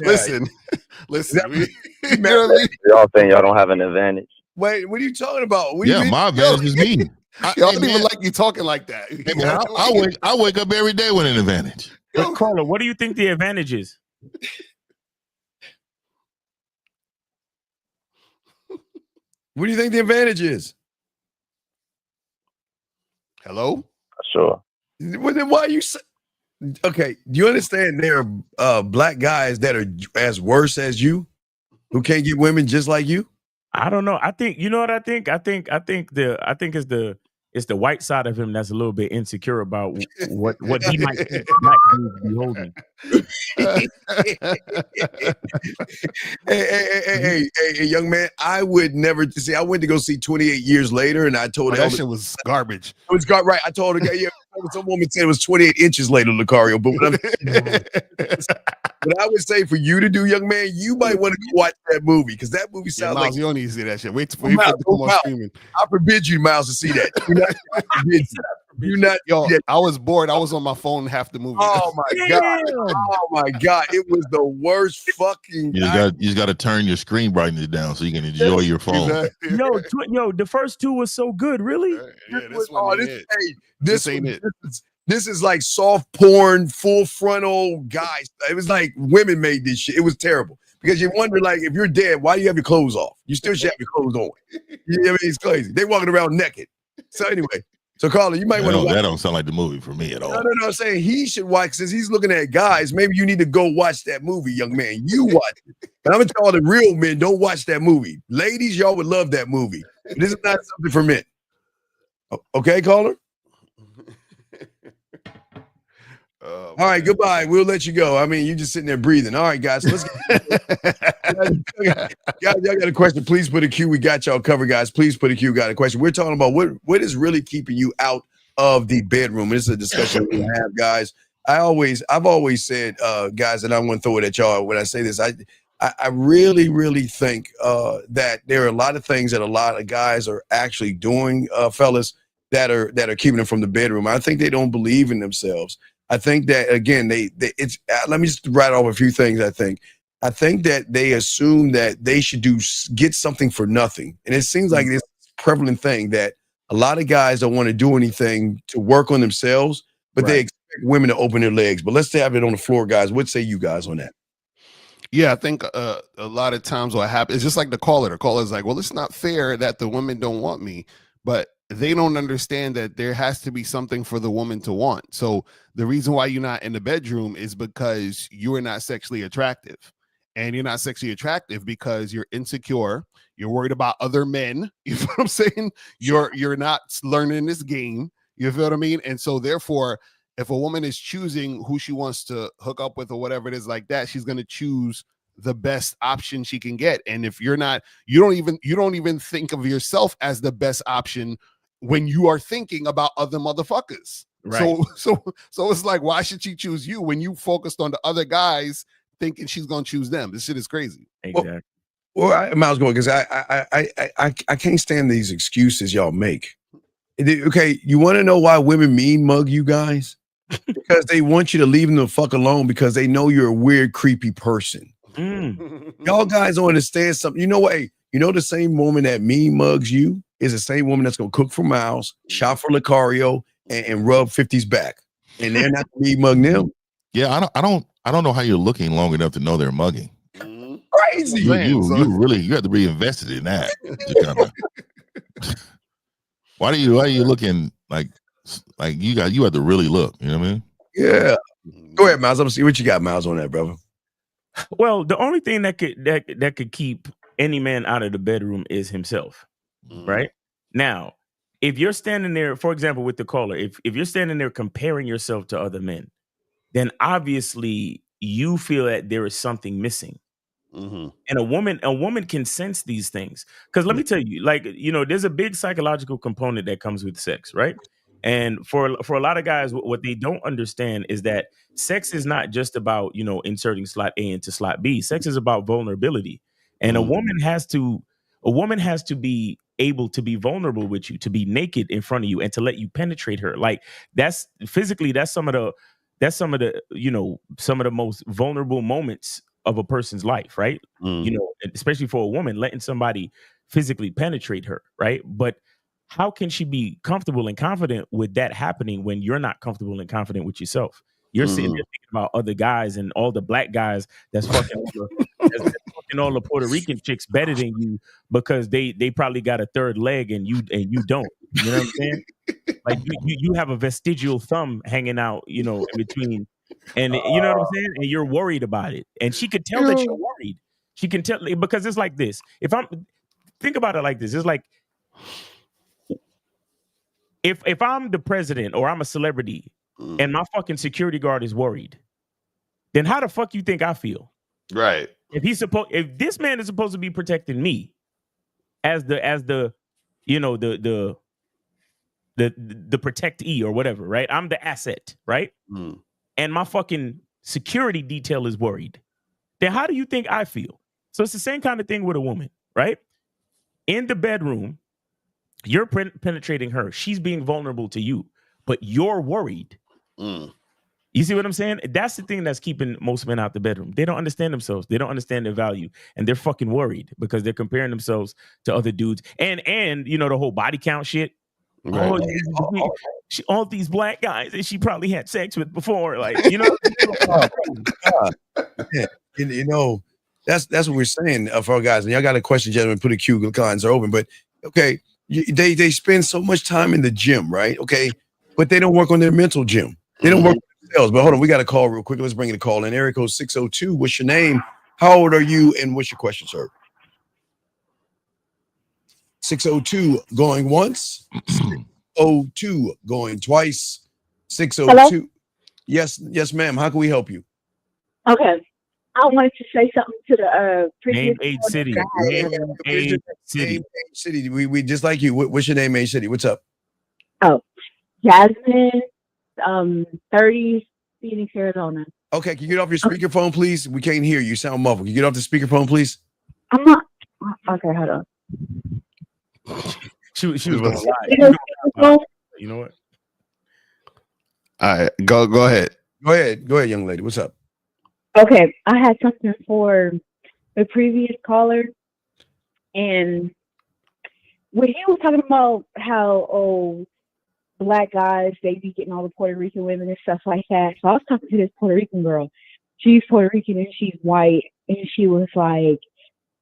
Listen. You know what I mean? Y'all saying y'all don't have an advantage. Wait, what are you talking about? My advantage is me. I don't even like you talking like that. Hey, man, I wake up every day with an advantage. But Carla, what do you think the advantage is? What do you think the advantage is? Hello? Sure. Well, then why you say? Okay, do you understand there are black guys that are as worse as you who can't get women just like you? I don't know. I think you know what I think. I think it's the white side of him that's a little bit insecure about what he might think black dudes be holding. Hey, young man, I would never see. I went to go see 28 Years Later, and I told that shit was garbage. It was garbage, right? I told her, yeah, some woman said it was 28 inches later, Lucario. But what I would say for you to do, young man, you might want to go watch that movie because that movie sounds Miles, like you don't need to see that shit. Wait for it to come on streaming. I forbid you, Miles, to see that. Do not. Yo, I was bored. I was on my phone half the movie. Oh my god! Oh my god! It was the worst fucking. You just got to turn your screen brightness down so you can enjoy your phone. Yo, the first two was so good. Really? This ain't it. This is like soft porn, full frontal guys. It was like women made this shit. It was terrible because you wonder, like, if you're dead, why do you have your clothes off? You still should have your clothes on. You know what I mean? It's crazy. They walking around naked. So anyway, so Carla, you might want to. That don't sound like the movie for me at all. No. I'm saying he should watch since he's looking at guys. Maybe you need to go watch that movie, young man. You watch it. And I'm gonna tell all the real men, don't watch that movie. Ladies, y'all would love that movie. But this is not something for men. Okay, caller. All right, goodbye. We'll let you go. I mean, you just sitting there breathing. All right, guys. Let's y'all got a question. Please put a Q. We got y'all covered, guys. Please put a Q. Got a question. We're talking about what is really keeping you out of the bedroom. This is a discussion we have, guys. I've always said, guys, and I want to throw it at y'all when I say this. I really, really think that there are a lot of things that a lot of guys are actually doing, fellas, that are keeping them from the bedroom. I think they don't believe in themselves. I think that again, it's. Let me just write off a few things. I think that they assume that they should get something for nothing, and it seems like this prevalent thing that a lot of guys don't want to do anything to work on themselves, but they expect women to open their legs. But let's have it on the floor, guys. What say you guys on that? Yeah, I think a lot of times what happens is just like the caller. The caller's like, well, it's not fair that the women don't want me, but they don't understand that there has to be something for the woman to want. So the reason why you're not in the bedroom is because you are not sexually attractive. And you're not sexually attractive because you're insecure. You're worried about other men. You know what I'm saying? You're not learning this game. You feel what I mean? And so therefore, if a woman is choosing who she wants to hook up with or whatever it is like that, she's going to choose the best option she can get. And if you're not, you don't even think of yourself as the best option when you are thinking about other motherfuckers. Right. So it's like, why should she choose you when you focused on the other guys thinking she's going to choose them? This shit is crazy. Exactly. Well, Miles, going because I can't stand these excuses y'all make. Okay, you want to know why women mean mug you guys? Because they want you to leave them the fuck alone because they know you're a weird, creepy person. Y'all guys don't understand something. You know what? Hey, you know the same woman that mean mugs you is the same woman that's gonna cook for Miles, shop for Lucario, and rub 50's back. And they're not mean mug them. Yeah, I don't know how you're looking long enough to know they're mugging. Crazy. You have to be invested in that. Why are you looking like you have to really look? You know what I mean? Yeah. Go ahead, Miles. I'm gonna see what you got, Miles, on that, brother. Well, the only thing that could keep any man out of the bedroom is himself. Right? Now, if you're standing there, for example, with the caller, if you're standing there comparing yourself to other men, then obviously you feel that there is something missing. And a woman can sense these things. Because let me tell you, like, there's a big psychological component that comes with sex, right? And for a lot of guys, what they don't understand is that sex is not just about, inserting slot A into slot B. Sex is about vulnerability. And a woman has to be able to be vulnerable with you, to be naked in front of you and to let you penetrate her. Like that's some of the most vulnerable moments of a person's life, right? Especially for a woman, letting somebody physically penetrate her, right? But how can she be comfortable and confident with that happening when you're not comfortable and confident with yourself? You're sitting there thinking about other guys and all the black guys that's fucking all the Puerto Rican chicks better than you because they probably got a third leg and you don't. You know what I'm saying? Like you have a vestigial thumb hanging out, in between. And you know what I'm saying? And you're worried about it. And she could tell that you're worried. She can tell because it's like this. Think about it like this. It's like if I'm the president or I'm a celebrity and my fucking security guard is worried, then how the fuck you think I feel? Right. If this man is supposed to be protecting me as the the protectee or whatever, right? I'm the asset, right? And my fucking security detail is worried. Then how do you think I feel? So it's the same kind of thing with a woman, right? In the bedroom, you're penetrating her. She's being vulnerable to you, but you're worried. You see what I'm saying? That's the thing that's keeping most men out the bedroom. They don't understand themselves. They don't understand their value, and they're fucking worried because they're comparing themselves to other dudes. And you know the whole body count shit. Right. All these black guys that she probably had sex with before, like you know. You know, that's what we're saying for our guys. And y'all got a question, gentlemen. Put a queue. The lines are open. But okay, they spend so much time in the gym, right? Okay, but they don't work on their mental gym. They don't work on themselves. But hold on, we got a call real quick. Let's bring in a call in. Area code 602. What's your name? How old are you? And what's your question, sir? 602 going once. 602 going twice. 602. Hello? Yes, ma'am. How can we help you? Okay. I wanted to say something to the previous name age city. Name age city. We just like you. What's your name, age city? What's up? Oh, Jasmine, 30, Phoenix, Arizona. Okay, can you get off your speakerphone, please? We can't hear you. You sound muffled. Can you get off the speakerphone, please? I'm not. Okay, hold on. She was gonna lie. You know what? All right, go ahead. Go ahead, young lady. What's up? Okay, I had something for the previous caller, and when he was talking about how black guys, they be getting all the Puerto Rican women and stuff like that. So I was talking to this Puerto Rican girl. She's Puerto Rican and she's white, and she was like,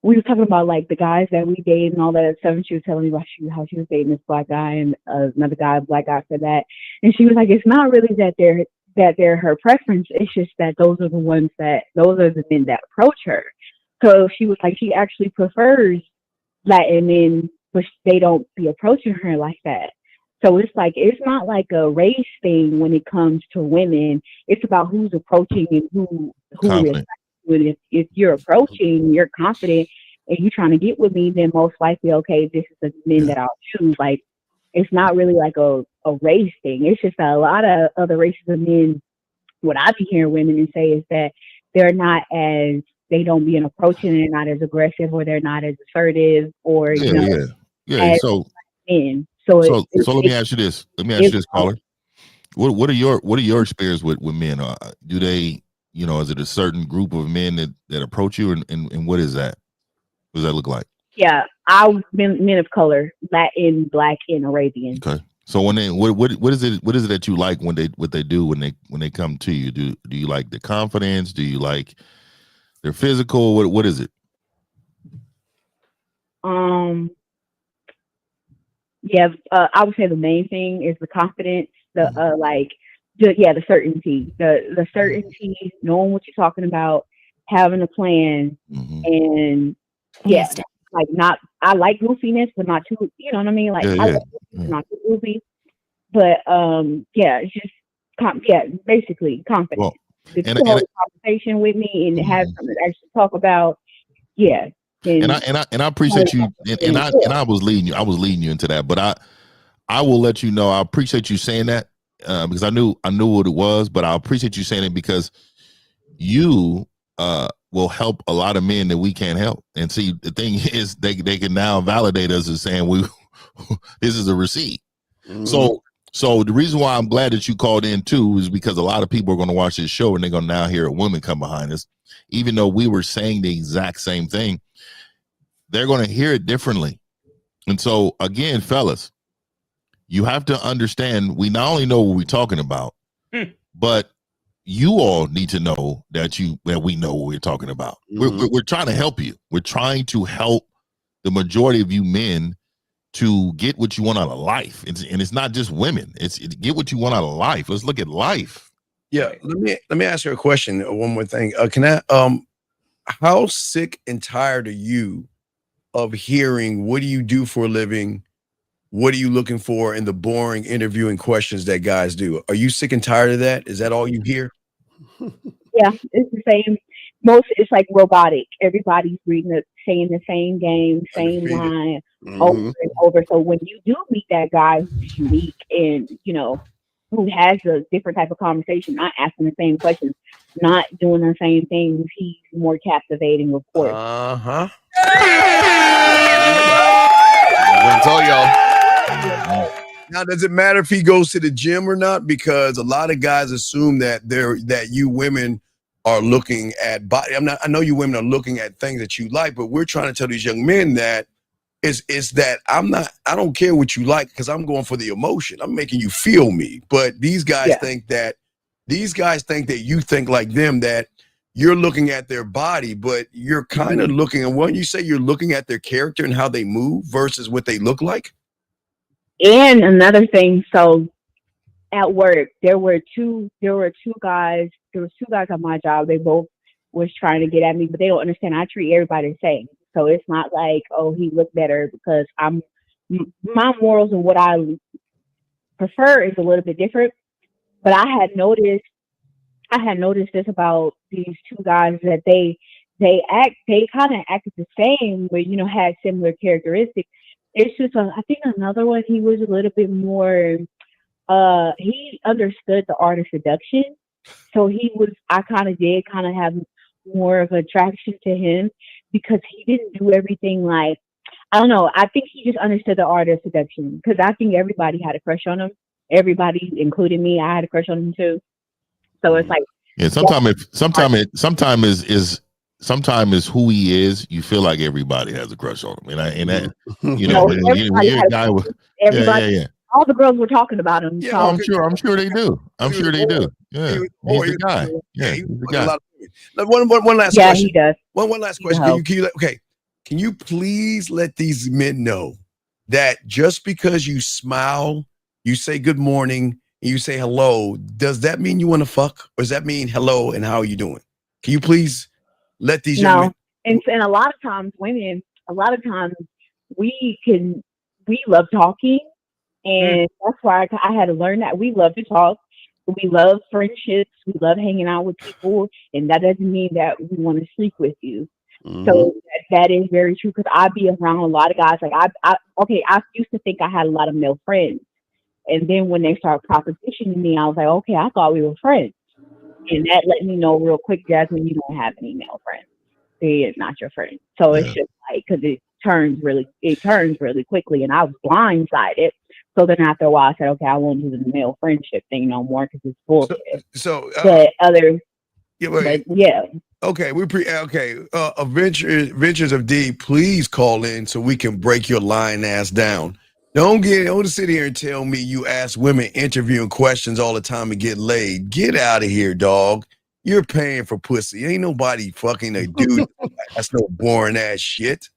we were talking about like the guys that we date and all that stuff, and she was telling me about how she was dating this black guy and another guy, black guy for that. And she was like, it's not really that they're her preference. It's just that those are the men that approach her. So she was like, she actually prefers Latin men, but they don't be approaching her like that. So it's like, it's not like a race thing when it comes to women. It's about who's approaching and who is. If you're approaching, you're confident, and you're trying to get with me, then most likely, okay, this is the men that I'll choose. Like, it's not really like a race thing. It's just a lot of other races of men. What I be hearing women say is that they don't be approaching, they're not as aggressive, or they're not as assertive, or So men. So let me ask you this. Caller. What are your experience with men? Do they, is it a certain group of men that approach you, and what is that? What does that look like? Yeah, I've been men of color, Latin, Black, and Arabian. Okay. So when they what is it that you like what they do when they come to you? Do you like the confidence? Do you like their physical? What is it? Yeah, I would say the main thing is the confidence, the certainty, the certainty, knowing what you're talking about, having a plan, and I like goofiness, but not too. You know what I mean? Like I like not too goofy, but it's just basically confidence. Well, to hold a conversation with me and have something to actually talk about. Yeah. And I appreciate you, and I was leading you into that, but I will let you know I appreciate you saying that because I knew what it was, but I appreciate you saying it because you will help a lot of men that we can't help. And see, the thing is, they can now validate us as saying this is a receipt. So the reason why I'm glad that you called in too is because a lot of people are going to watch this show and they're going to now hear a woman come behind us, even though we were saying the exact same thing. They're going to hear it differently. And so again, fellas, you have to understand, we not only know what we're talking about, but you all need to know that we know what we're talking about. We're trying to help you. We're trying to help the majority of you men to get what you want out of life. And it's not just women. It's get what you want out of life. Let's look at life. Yeah. Let me ask you a question. One more thing. How sick and tired are you of hearing, what do you do for a living? What are you looking for in the boring interviewing questions that guys do? Are you sick and tired of that? Is that all you hear? Yeah, it's the same. most it's like robotic. Everybody's saying the same game, same line over and over. So when you do meet that guy who's unique and who has a different type of conversation, not asking the same questions, not doing the same things, he's more captivating, of course. Uh-huh. I told y'all. Now, does it matter if he goes to the gym or not? Because a lot of guys assume that you women are looking at body. I know you women are looking at things that you like, but we're trying to tell these young men that it's that I don't care what you like because I'm going for the emotion. I'm making you feel me. But these guys think that you think like them, that you're looking at their body, but you're kind of looking at what you say, you're looking at their character and how they move versus what they look like. And another thing, so at work, there were two guys on my job. They both was trying to get at me, but they don't understand. I treat everybody the same. So it's not like, oh, he looked better because my morals and what I prefer is a little bit different. But I had noticed this about these two guys, that they kind of acted the same, but had similar characteristics. It's just I think another one, he was a little bit more he understood the art of seduction. So I kind of have more of attraction to him because he didn't do everything like, I don't know. I think he just understood the art of seduction because I think everybody had a crush on him. Everybody, including me, I had a crush on him too. So it's like, sometimes is who he is. You feel like everybody has a crush on him, and that when you're a guy with everybody. All the girls were talking about him. Yeah, I'm sure they do. Yeah, he's the guy. Yeah, he's the guy. One last question. He does. One last question. Can you please let these men know that just because you smile, you say good morning, and you say hello, does that mean you want to fuck, or does that mean hello and how are you doing? Can you please let these young men? And a lot of times, women, we love talking. And that's why I had to learn that we love to talk. We love friendships. We love hanging out with people. And that doesn't mean that we want to sleep with you. So that is very true because I be around a lot of guys. Like I used to think I had a lot of male friends. And then when they started propositioning me, I was like, okay, I thought we were friends. And that let me know real quick, Jasmine, you don't have any male friends. They're not your friend. So it's just like, because it turns really quickly. And I was blindsided. So then after a while, I said, okay, I won't do the male friendship thing no more because it's bullshit. Adventures of D, please call in so we can break your lying ass down. Don't sit here and tell me you ask women interviewing questions all the time and get laid. Get out of here, dog. You're paying for pussy. Ain't nobody fucking a dude. That's no boring ass shit.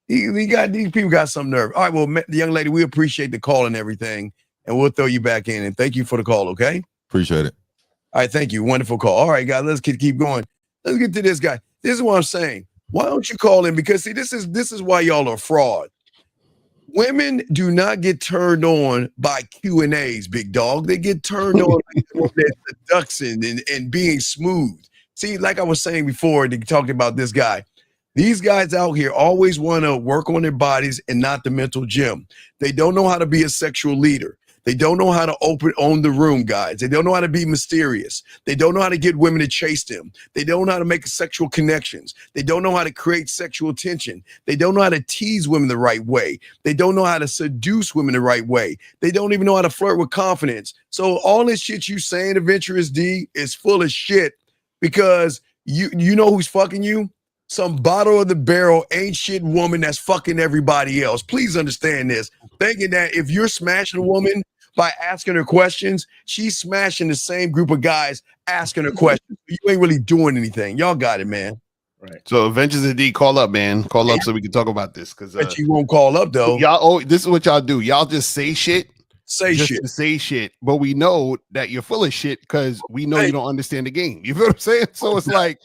These people got some nerve. All right, well, the young lady, we appreciate the call and everything, and we'll throw you back in. And thank you for the call, okay? Appreciate it. All right, thank you. Wonderful call. All right, guys, let's keep going. Let's get to this guy. This is what I'm saying. Why don't you call in? Because see, this is why y'all are fraud. Women do not get turned on by Q&As, big dog. They get turned on by their seduction and being smooth. See, like I was saying before, they talked about this guy. These guys out here always want to work on their bodies and not the mental gym. They don't know how to be a sexual leader. They don't know how to own the room, guys. They don't know how to be mysterious. They don't know how to get women to chase them. They don't know how to make sexual connections. They don't know how to create sexual tension. They don't know how to tease women the right way. They don't know how to seduce women the right way. They don't even know how to flirt with confidence. So all this shit you saying, Adventurous D, is full of shit because you know who's fucking you? Some bottom of the barrel ain't shit woman that's fucking everybody else. Please understand this. Thinking that if you're smashing a woman by asking her questions, she's smashing the same group of guys asking her questions. You ain't really doing anything. Y'all got it, man. Right. So Adventures of D, call up, man. Call up so we can talk about this. But you won't call up though. Y'all, this is what y'all do. Y'all just say shit. To say shit, but we know that you're full of shit because we know you don't understand the game. You feel what I'm saying? So it's like,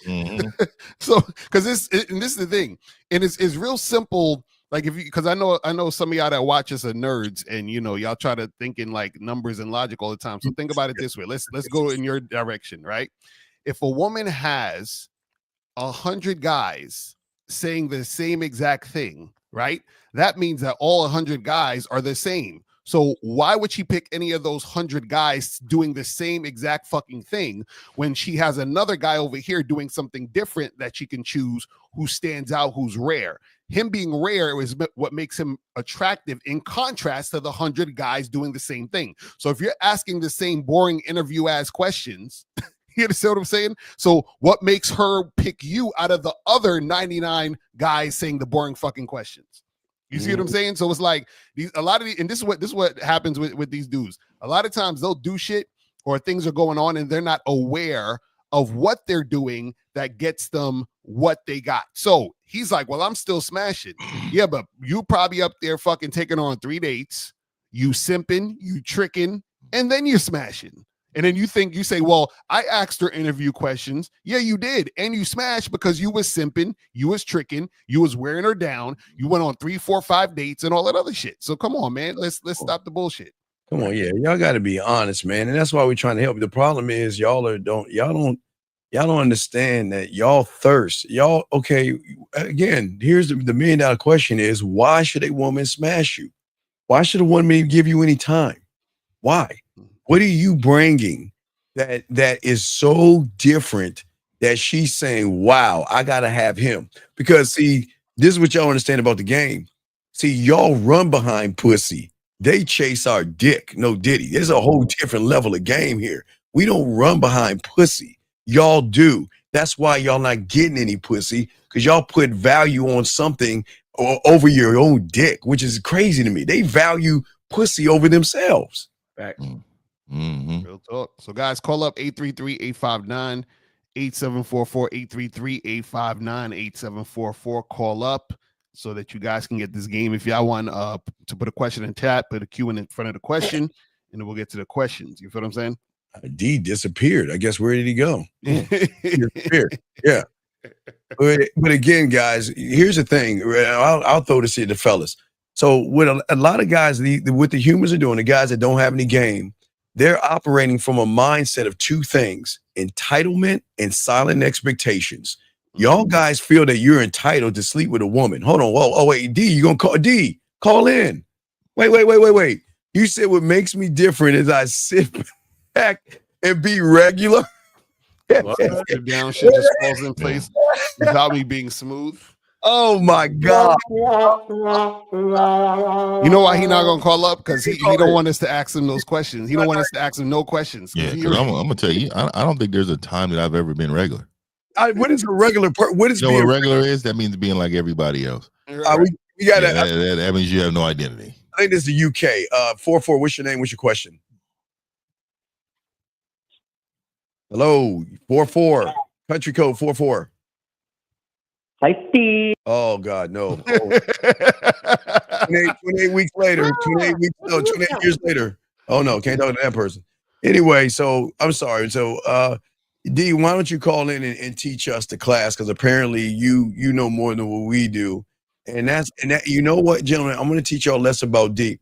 so because this is the thing, and it's real simple. Like because I know some of y'all that watch us are nerds, and y'all try to think in like numbers and logic all the time. So think about it this way. Let's go in your direction, right? If a woman has 100 guys saying the same exact thing, right? That means that all 100 guys are the same. So why would she pick any of those 100 guys doing the same exact fucking thing when she has another guy over here doing something different that she can choose, who stands out, who's rare? Him being rare is what makes him attractive in contrast to the 100 guys doing the same thing. So if you're asking the same boring interview ass questions, you understand what I'm saying? So what makes her pick you out of the other 99 guys saying the boring fucking questions? You see what I'm saying? So it's like a lot of these, and this is what happens with these dudes. A lot of times they'll do shit or things are going on and they're not aware of what they're doing that gets them what they got. So he's like, well, I'm still smashing. Yeah, but you probably up there fucking taking on 3 dates, you simping, you tricking, and then you're smashing. And then you say, well, I asked her interview questions. Yeah, you did. And you smashed because you was simping, you was tricking, you was wearing her down, you went on 3, 4, 5 dates and all that other shit. So come on, man. Let's stop the bullshit. Come on, yeah. Y'all got to be honest, man. And that's why we're trying to help you. The problem is y'all don't understand that y'all thirst. Y'all, okay, again, here's the $1 million question is, why should a woman smash you? Why should a woman give you any time? Why? What are you bringing that is so different that she's saying, wow, I got to have him? Because, see, this is what y'all understand about the game. See, y'all run behind pussy. They chase our dick. No diddy. There's a whole different level of game here. We don't run behind pussy. Y'all do. That's why y'all not getting any pussy, because y'all put value on something over your own dick, which is crazy to me. They value pussy over themselves. Fact. Real talk. So guys, call up 833-859-8744, 833-859-8744. Call up so that you guys can get this game. If y'all want to put a question in chat, put a Q in front of the question, and then we'll get to the questions. You feel what I'm saying? D disappeared. I guess, where did he go? Disappeared. Yeah. But again, guys, here's the thing. I'll throw this at the fellas. So what a lot of guys, what the humans are doing, the guys that don't have any game, they're operating from a mindset of 2 things: entitlement and silent expectations. Y'all guys feel that you're entitled to sleep with a woman. Hold on. Whoa, wait, D, you gonna call D? Call in. Wait. You said what makes me different is I sit back and be regular. The down shit just falls in place without me being smooth. Oh my God. You know why he not gonna call up? Because he don't want us to ask him those questions. He don't want us to ask him no questions. Yeah, because I'm gonna tell you, I don't think there's a time that I've ever been regular. What is a regular? What is being regular is? That means being like everybody else. We got that means you have no identity. I think this is the UK. 44. What's your name? What's your question? Hello, 44. Country code 44. Hi, Steve. Oh God, no. 28 weeks later. 28 years later. Oh no, can't talk to that person. Anyway, so I'm sorry. So D, why don't you call in and teach us the class? Because apparently you know more than what we do. And that you know what, gentlemen, I'm gonna teach y'all less about D.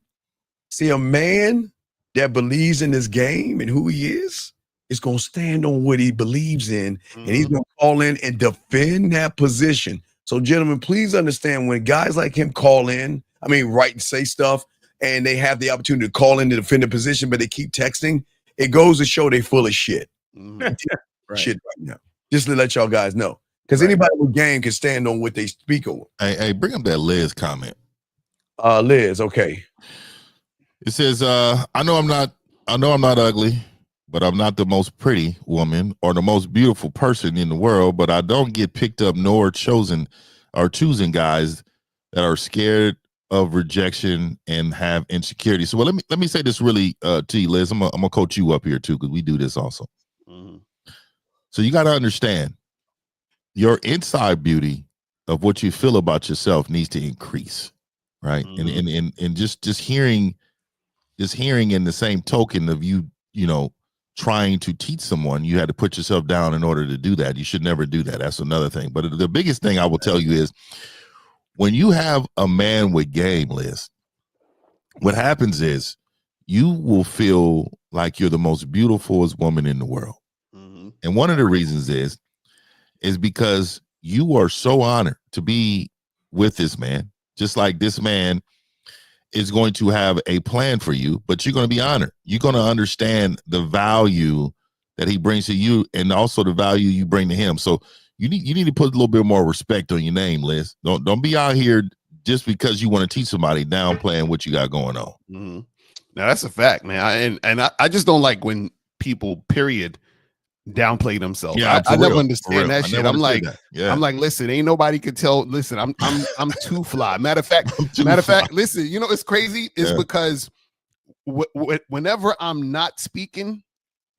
See, a man that believes in this game and who he is going to stand on what he believes in, and he's going to call in and defend that position. So, gentlemen, please understand, when guys like him call in, write and say stuff, and they have the opportunity to call in to defend the position, but they keep texting, it goes to show they full of shit. Right. Shit right now. Just to let y'all guys know. Because anybody with game can stand on what they speak on. Hey, bring up that Liz comment. Liz, okay. It says, I know I'm not ugly, but I'm not the most pretty woman or the most beautiful person in the world, but I don't get picked up nor choosing guys that are scared of rejection and have insecurity. So let me say this really to you, Liz. I'm gonna coach you up here too, because we do this also. So you got to understand, your inside beauty of what you feel about yourself needs to increase, right? And just hearing in the same token of you trying to teach someone, you had to put yourself down in order to do that. You should never do that. That's another thing. But the biggest thing I will tell you is, when you have a man with game, Liz, what happens is you will feel like you're the most beautiful woman in the world. And one of the reasons is because you are so honored to be with this man, just like this man is going to have a plan for you, but you're going to be honored. You're going to understand the value that he brings to you and also the value you bring to him. So you need to put a little bit more respect on your name, Liz. Don't be out here just because you want to teach somebody downplaying what you got going on. Mm-hmm. Now that's a fact, man. I just don't like when people, period, downplay themselves. Yeah, I never real, understand that shit. I'm like, yeah. I'm like, listen, ain't nobody could tell. Listen, I'm too fly. Matter of fact, listen, you know it's crazy. It's because whenever I'm not speaking,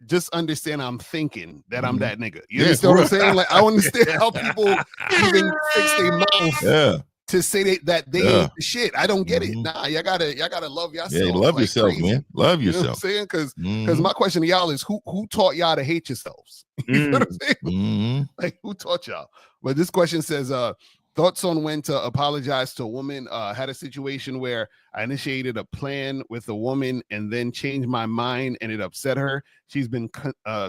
just understand I'm thinking that I'm that nigga. You understand what I'm saying? Like I understand how people even fix their mouth to say that they ain't the shit. I don't get it. Nah, y'all gotta love yourself. Yeah, love like yourself, crazy. man. Love You know yourself. what I'm saying? Because my question to y'all is who taught y'all to hate yourselves? You know what I'm saying? Like who taught y'all? But this question says, thoughts on when to apologize to a woman. Had a situation where I initiated a plan with a woman and then changed my mind and it upset her. She's been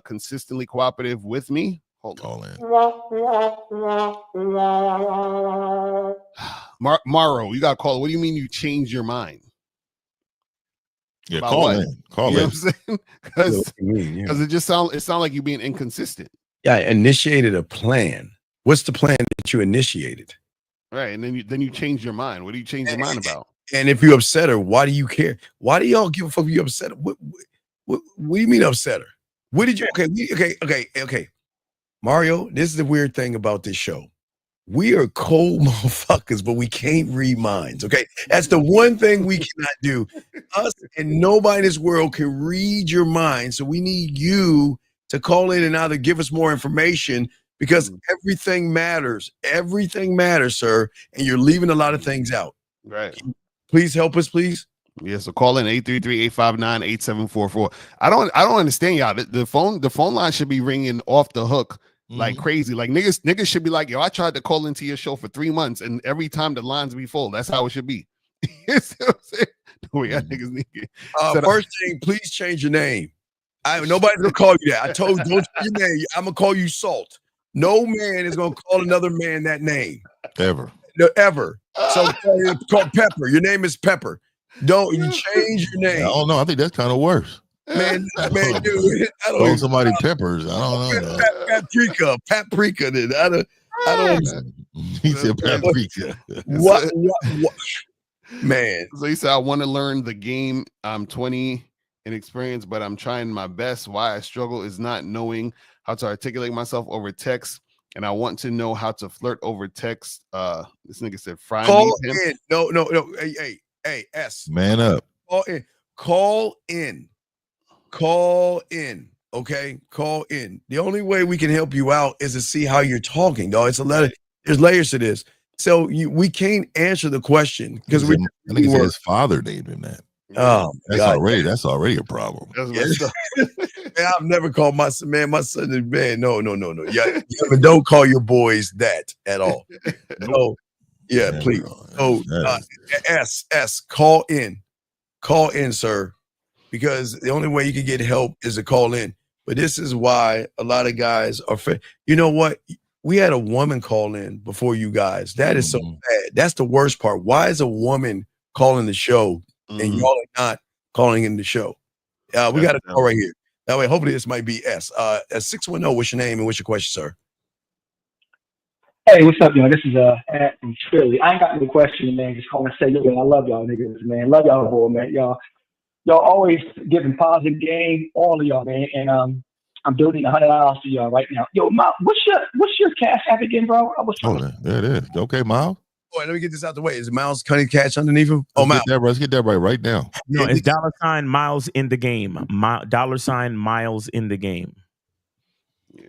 consistently cooperative with me. Hold on. Morrow, you got to call. What do you mean you changed your mind? Yeah, About call what? in. Call You know in. what I'm saying? Because it just sound like you being inconsistent. Yeah, I initiated a plan. What's the plan that you initiated? Right, and then you change your mind. What do you change your mind about? And if you upset her, why do you care? Why do y'all give a fuck if you upset her? What do you mean upset her? What did you? Okay. Mario, this is the weird thing about this show. We are cold motherfuckers, but we can't read minds. Okay, that's the one thing we cannot do. Us and nobody in this world can read your mind. So we need you to call in and either give us more information because everything matters. Everything matters, sir. And you're leaving a lot of things out. Right. Please help us, please. Yeah, so call in 833-859-8744. I don't understand y'all. The phone line should be ringing off the hook like crazy. Like niggas should be like, yo, I tried to call into your show for 3 months and every time the lines be full. That's how it should be. You see what I'm saying? We got niggas need First thing, please change your name. Nobody's gonna call you that. I told you, don't change your name. I'm gonna call you Salt. No man is gonna call another man that name ever. No, ever. So call Pepper. Your name is Pepper. Don't you change your name? I don't know. I think that's kind of worse. Man, dude, I don't Call even, somebody Peppers. I don't know. Paprika. Did I don't. He said paprika. What? Man. So he said, I want to learn the game. I'm 20 in experience, but I'm trying my best. Why I struggle is not knowing how to articulate myself over text. And I want to know how to flirt over text. This nigga said, "Fry Call me, in." No. Hey, S. Man up. Call in. Okay, call in. The only way we can help you out is to see how you're talking, dog. It's a lot of there's layers to this. So we can't answer the question because I think he said his father named him that. Oh, that's already a problem. Man, I've never called my son, man. My son is man. No. Yeah, don't call your boys that at all. No, yeah, please. So S, call in, sir, because the only way you can get help is to call in. But this is why a lot of guys are. You know what? We had a woman call in before you guys. That is so bad. That's the worst part. Why is a woman calling the show and y'all are not calling in the show? We got a call right here. That way, hopefully this might be S. 610, what's your name and what's your question, sir? Hey, what's up, y'all? This is Ed from Philly. I ain't got no question, man. Just calling to say, yo, I love y'all niggas, man. Love y'all, boy, man. Y'all always giving positive game, all of y'all, man. And I'm building $100 to y'all right now. Yo, Miles, what's your cash app again, bro? There it is. Okay, Miles. Oh, let me get this out the way. Is Miles Cunning Cash underneath him? Oh, Miles. Let's get that right now. No, it's $ Miles in the game. $ Miles in the game. Yeah.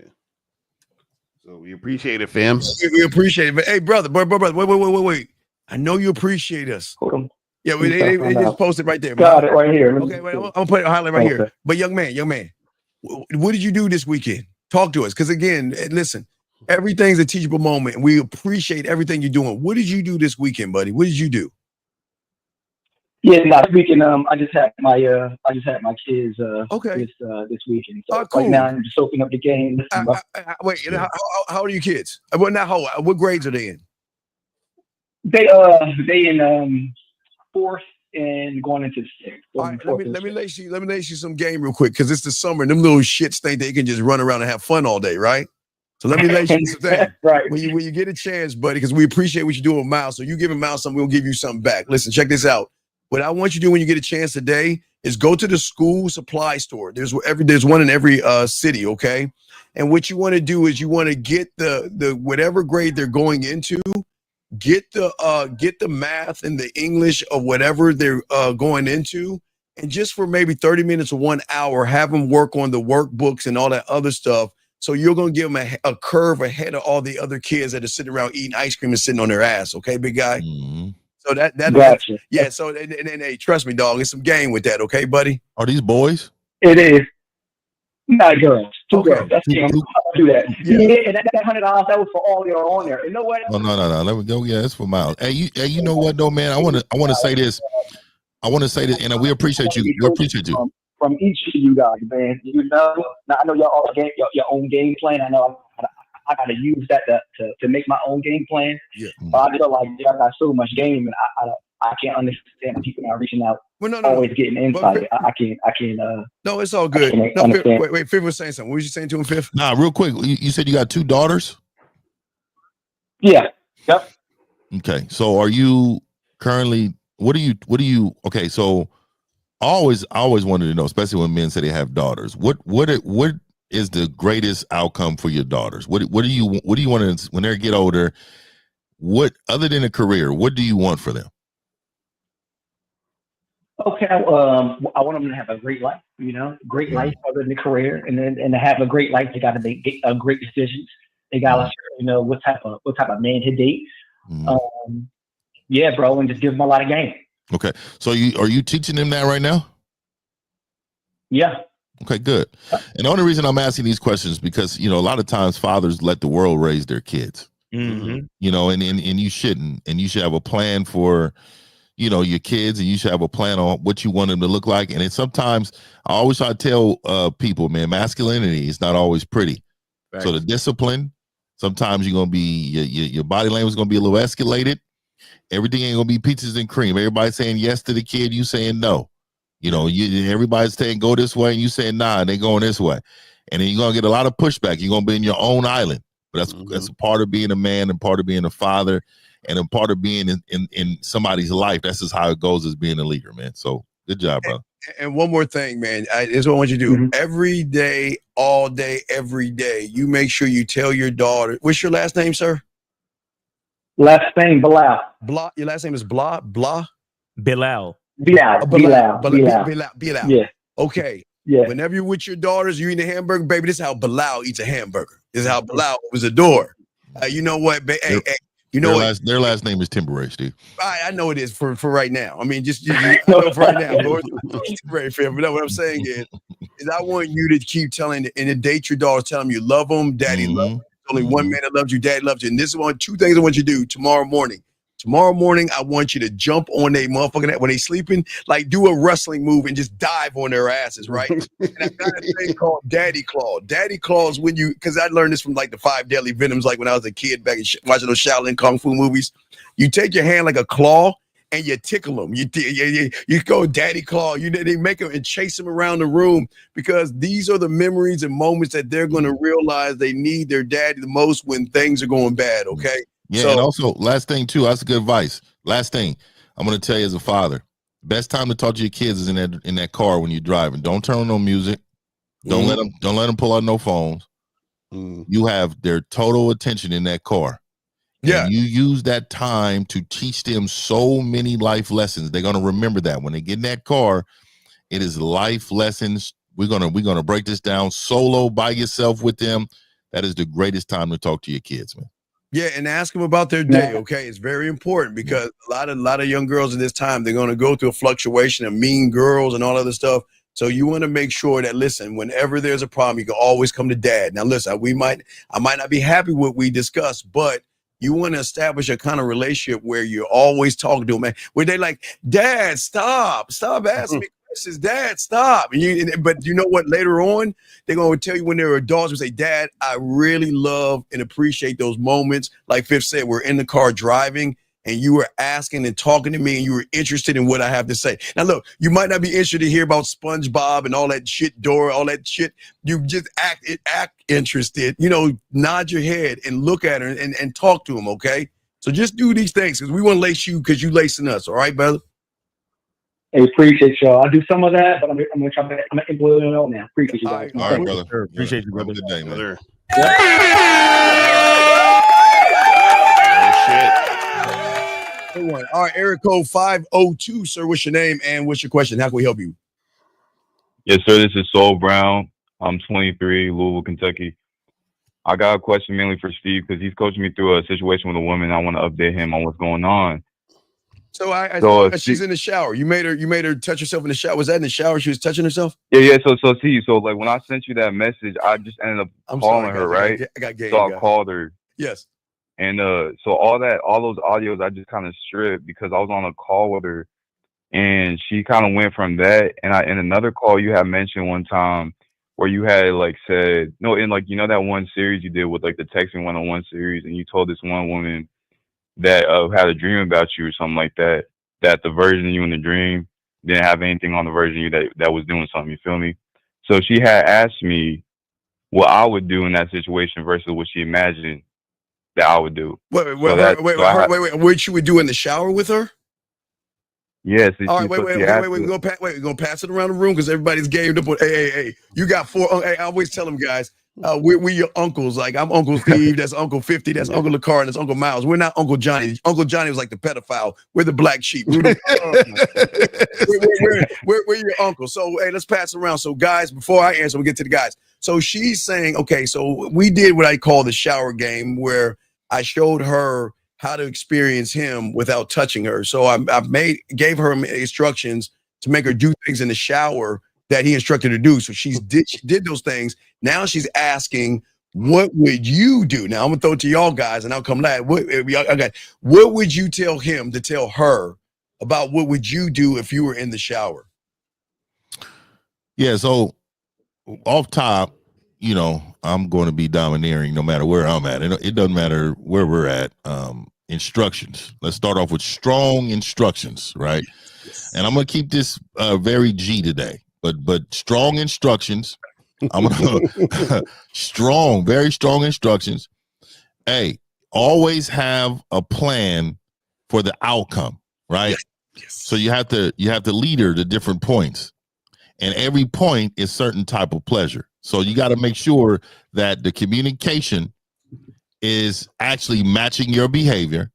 So we appreciate it, fam. We appreciate it. But hey, brother, wait. I know you appreciate us. Hold on. Yeah, they just posted right there. Got it right here. Okay, wait, I'm gonna put a highlight right here. But young man, what did you do this weekend? Talk to us, because again, listen, everything's a teachable moment, and we appreciate everything you're doing. What did you do this weekend, buddy? What did you do? Yeah, no, this weekend. I just had my kids. Okay. This weekend. So Cool. right now I'm just opening up the game. Listen, Wait, how old are your kids? Well, not how. What grades are they in? they in fourth and going into sixth. All right, let me lace you some game real quick because it's the summer and them little shits think they can just run around and have fun all day, right? So let me lace you some things. Right. When you get a chance, buddy, because we appreciate what you're doing with Miles. So you giving Miles something, we'll give you something back. Listen, check this out. What I want you to do when you get a chance today is go to the school supply store. There's one in every city, okay? And what you want to do is you want to get the whatever grade they're going into, get the math and the English of whatever they're going into, and just for maybe 30 minutes or 1 hour, have them work on the workbooks and all that other stuff. So you're going to give them a curve ahead of all the other kids that are sitting around eating ice cream and sitting on their ass. Okay, big guy? So that Gotcha. yeah. So and hey, trust me, dog, it's some game with that. Okay, buddy? Are these boys? It is. Not girls. Two girls. That's it. I'll do that. Yeah. And that $100, that was for all y'all on there. You know what? No. Let me go. Yeah, it's for Miles. Hey, you know what though, man? I want to say this. And we appreciate you. We appreciate you. From each of you guys, man. You know, now I know y'all all game your own game plan. I know I gotta use that to make my own game plan. Yeah. But I feel like y'all got so much game, and I can't understand people not reaching out. Well, no, always getting insight. I can't. No, it's all good. No, wait, Fifth was saying something. What was you saying to him, Fifth? Nah, real quick. You said you got 2 daughters? Yeah. Yep. Okay. So are you currently? What do you? Okay. So I always wanted to know, especially when men say they have daughters. What is the greatest outcome for your daughters? What do you want to, when they get older? What, other than a career, what do you want for them? Okay, I want them to have a great life, great life other than a career, and to have a great life, they got to make great decisions. They got to, what type of man to date. Yeah, bro, and just give them a lot of game. Okay, so are you teaching them that right now? Yeah. Okay, good. And the only reason I'm asking these questions is because, a lot of times fathers let the world raise their kids. And you shouldn't. And you should have a plan for, your kids, and you should have a plan on what you want them to look like. And sometimes I always try to tell people, man, masculinity is not always pretty. Right. So the discipline, sometimes you're going to be, your body language is going to be a little escalated. Everything ain't going to be peaches and cream. Everybody's saying yes to the kid, you saying no. Everybody's saying go this way, and you saying nah, and they going this way. And then you're going to get a lot of pushback. You're going to be in your own island. But that's a part of being a man, and part of being a father, and a part of being in somebody's life. That's just how it goes as being a leader, man. So good job, brother. And one more thing, man. This is what I want you to do. Every day, all day, every day, you make sure you tell your daughter. What's your last name, sir? Last name, Bilal. Your last name is Bilal? Bilal. Bilal. Yeah. Okay. Yeah. Whenever you're with your daughters, you eat a hamburger, baby. This is how Bilal eats a hamburger. This is how Bilal opens the door. You know what? Their last name is Timberray, Steve. I know it is for right now. I mean, I know for right now. Lord, Timberray fan. But what I'm saying is I want you to keep telling and to date your daughters, tell them you love them, daddy loves them. Only one man that loves you, daddy loves you. And this is two things I want you to do tomorrow morning. Tomorrow morning, I want you to jump on their motherfucking when they sleeping, like do a wrestling move and just dive on their asses, right? And I got a thing called Daddy Claw. Daddy Claw is when because I learned this from like the 5 Deadly Venoms, like when I was a kid back in watching those Shaolin Kung Fu movies. You take your hand like a claw and you tickle them. You go Daddy Claw. They make them and chase them around the room because these are the memories and moments that they're going to realize they need their daddy the most when things are going bad, okay? Yeah, and also, last thing, too, that's good advice. Last thing, I'm going to tell you as a father, best time to talk to your kids is in that car when you're driving. Don't turn on no music. Don't let them pull out no phones. You have their total attention in that car. Yeah. And you use that time to teach them so many life lessons. They're going to remember that. When they get in that car, it is life lessons. We're gonna break this down solo by yourself with them. That is the greatest time to talk to your kids, man. Yeah, and ask them about their day, okay? It's very important because a lot of young girls at this time, they're going to go through a fluctuation of mean girls and all other stuff. So you want to make sure that, listen, whenever there's a problem, you can always come to dad. Now, listen, I might not be happy with what we discussed, but You want to establish a kind of relationship where you're always talking to them, man. Where they like, Dad, stop asking me questions. Dad, stop. But you know what? Later on, they're going to tell you when they're adults and say, Dad, I really love and appreciate those moments. Like Fifth said, we're in the car driving, and you were asking and talking to me, and you were interested in what I have to say. Now, look, you might not be interested to hear about SpongeBob and all that shit, Dora, all that shit. You just act interested, nod your head and look at her and talk to him, okay? So just do these things because we want to lace you because you lacing us, all right, brother? Hey, appreciate y'all. I'll do some of that, but I'm gonna try to implement it all now. Appreciate you guys. All right, brother. Sure. Appreciate you, brother. Good day, man. Good one. All right, Eric code 502, sir. What's your name and what's your question? How can we help you? Yes, sir. This is Soul Brown. I'm 23, Louisville, Kentucky. I got a question mainly for Steve because he's coaching me through a situation with a woman. I want to update him on what's going on. So she's in the shower. You made her touch herself in the shower. Was that in the shower? She was touching herself? Yeah. So like when I sent you that message, I just ended up calling her, right? I got gay. So I called her. Yes. And so all those audios I just kind of stripped because I was on a call with her, and she kind of went from that. And in another call you had mentioned one time where you had like said no, in like that one series you did with like the texting 101 series, and you told this one woman that had a dream about you or something like that, that the version of you in the dream didn't have anything on the version of you that was doing something. You feel me? So she had asked me what I would do in that situation versus what she imagined that I would do. Wait. What you would do in the shower with her? Yes. All right, wait. We're gonna pass it around the room because everybody's gamed up with. Hey. You got four. Hey, I always tell them guys, we're your uncles. Like I'm Uncle Steve, that's Uncle 50, that's Uncle LaCar, and that's Uncle Miles. We're not Uncle Johnny. Uncle Johnny was like the pedophile. We're the black sheep. We're your uncle. So hey, let's pass it around. So guys, before I answer, we'll get to the guys. So she's saying, okay, so we did what I call the shower game where I showed her how to experience him without touching her. So I gave her instructions to make her do things in the shower that he instructed her to do. So she did those things. Now she's asking, what would you do? Now I'm gonna throw it to y'all guys and I'll come back. What would you tell him to tell her about what would you do if you were in the shower? Yeah, so off top, I'm going to be domineering no matter where I'm at. It doesn't matter where we're at. Instructions. Let's start off with strong instructions, right? And I'm going to keep this very G today, but strong instructions. I'm going to very strong instructions. Hey, always have a plan for the outcome, right? Yes. So you have to lead her to different points. And every point is certain type of pleasure. So you got to make sure that the communication is actually matching your behavior,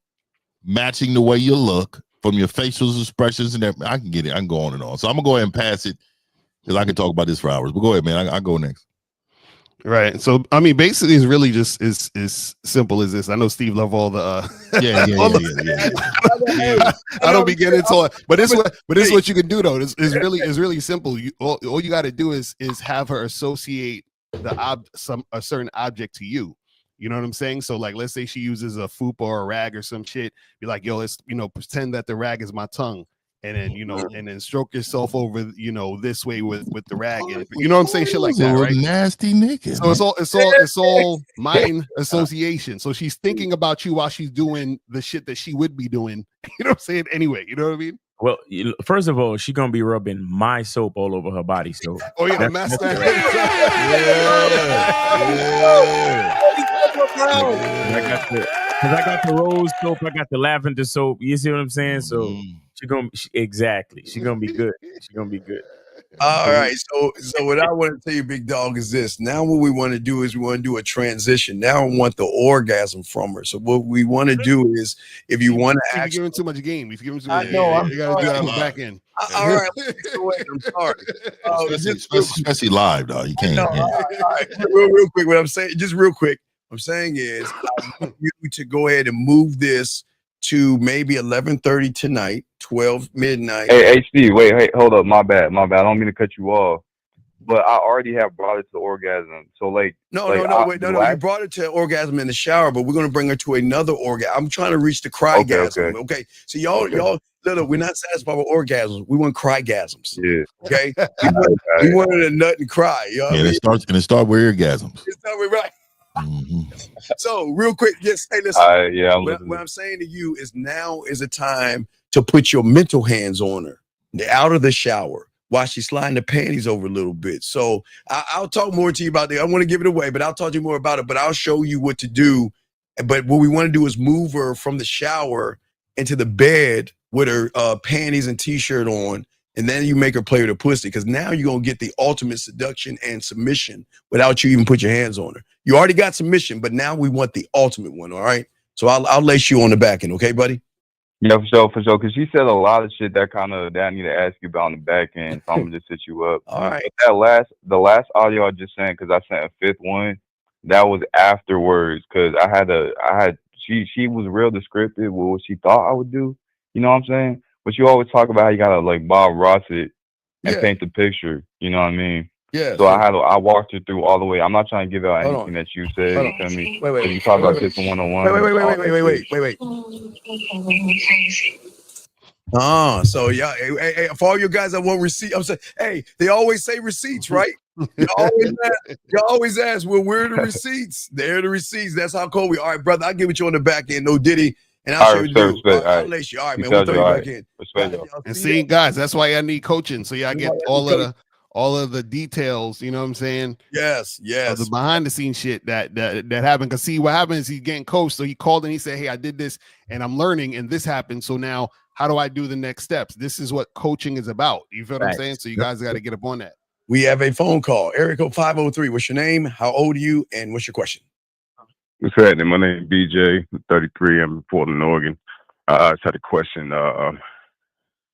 matching the way you look from your facial expressions and everything. I can get it. I can go on and on. So I'm going to go ahead and pass it because I can talk about this for hours. But go ahead, man. I'll go next. Right. So I mean, basically, it's really just as simple as this. I know Steve love all the I don't be getting into it, but this is what you can do though. It's really simple. All you got to do is have her associate a certain object to you. You know what I'm saying? So like, let's say she uses a fupa or a rag or some shit. Be like, yo, let's pretend that the rag is my tongue. And then, and then stroke yourself over, this way with the rag. And, you know what I'm saying? Shit like that, right? Nasty nigga. So it's all mind association. So she's thinking about you while she's doing the shit that she would be doing. You know what I'm saying? Anyway, you know what I mean? Well, first of all, she's gonna be rubbing my soap all over her body. So oh yeah, the master. I got the rose soap, I got the lavender soap. You see what I'm saying? So she's gonna be good. She's gonna be good. All right. So what I want to tell you, big dog, is this. Now what we want to do is we want to do a transition. Now I want the orgasm from her. So what we want to do is, if you want to actually give him too much game, if you give him too much, you got to do that on the back end. All right. I'm sorry. Especially live, dog. You can't. No, all right. Real quick. What I'm saying, just real quick. What I'm saying is, I want you to go ahead and move this to maybe 11:30 tonight, 12 midnight. Hey, Steve, wait, hold up. My bad. I don't mean to cut you off. but I already have brought it to orgasm. So like, No, like no, no, I, wait, the no. You last, brought it to orgasm in the shower, but we're gonna bring her to another orgasm. I'm trying to reach the okay, crygasm. okay, Okay, so y'all, okay, little, we're not satisfied with orgasms. We want crygasms. yeah, Okay, all right, all we right. wanted a nut and cry. You know what I And mean? it starts with orgasms. It's not right. Mhm. So real quick, yes. Hey, listen. All right, yeah, I'm What listening. I'm saying to you is now is a time to put your mental hands on her, out of the shower, while she's sliding the panties over a little bit. So I'll talk more to you about that. I want to give it away, but I'll talk to you more about it. But I'll show you what to do. But what we want to do is move her from the shower into the bed with her panties and t-shirt on. And then you make her play with her pussy, because now you're going to get the ultimate seduction and submission without you even put your hands on her. You already got submission, but now we want the ultimate one, all right? So I'll lace you on the back end, okay, buddy? Yeah, for sure, for sure. Because she said a lot of shit that I need to ask you about on the back end. So I'm gonna just hit you up. All right. But the last audio I just sent, because I sent a fifth one, that was afterwards. Because she was real descriptive with what she thought I would do. You know what I'm saying? But you always talk about how you gotta like Bob Ross it and Yeah. paint the picture. You know what I mean? Yeah. So I walked her through all the way. I'm not trying to give out Hold anything on. that you said. Hold You on. feel me? Wait, Because you talk about kissing one on one, all that shit. So yeah, hey, for all you guys that want receipt, I'm saying, hey, they always say receipts, right? You always ask, well, where are the receipts? There are the receipts. That's how cold we are. All right, brother, I'll give it you on the back end. No Diddy, and I'll All show right, you what to respect, do. respect. All I'll right. lace you. All right, man, Peace we'll out, throw y'all. you All back right. in. Respect, y'all. And see, guys, that's why I need coaching. So y'all get all of the details, you know what I'm saying? Yes, Of the behind the scenes shit that happened. Cause see what happens is he's getting coached. So he called and he said, hey, I did this and I'm learning and this happened. So now how do I do the next steps? This is what coaching is about. You feel what I'm Right. saying? So you guys got to get up on that. We have a phone call. Area code 503. What's your name? How old are you? And what's your question? What's happening? My name is BJ. I'm 33. I'm in Portland, Oregon. I just had a question. I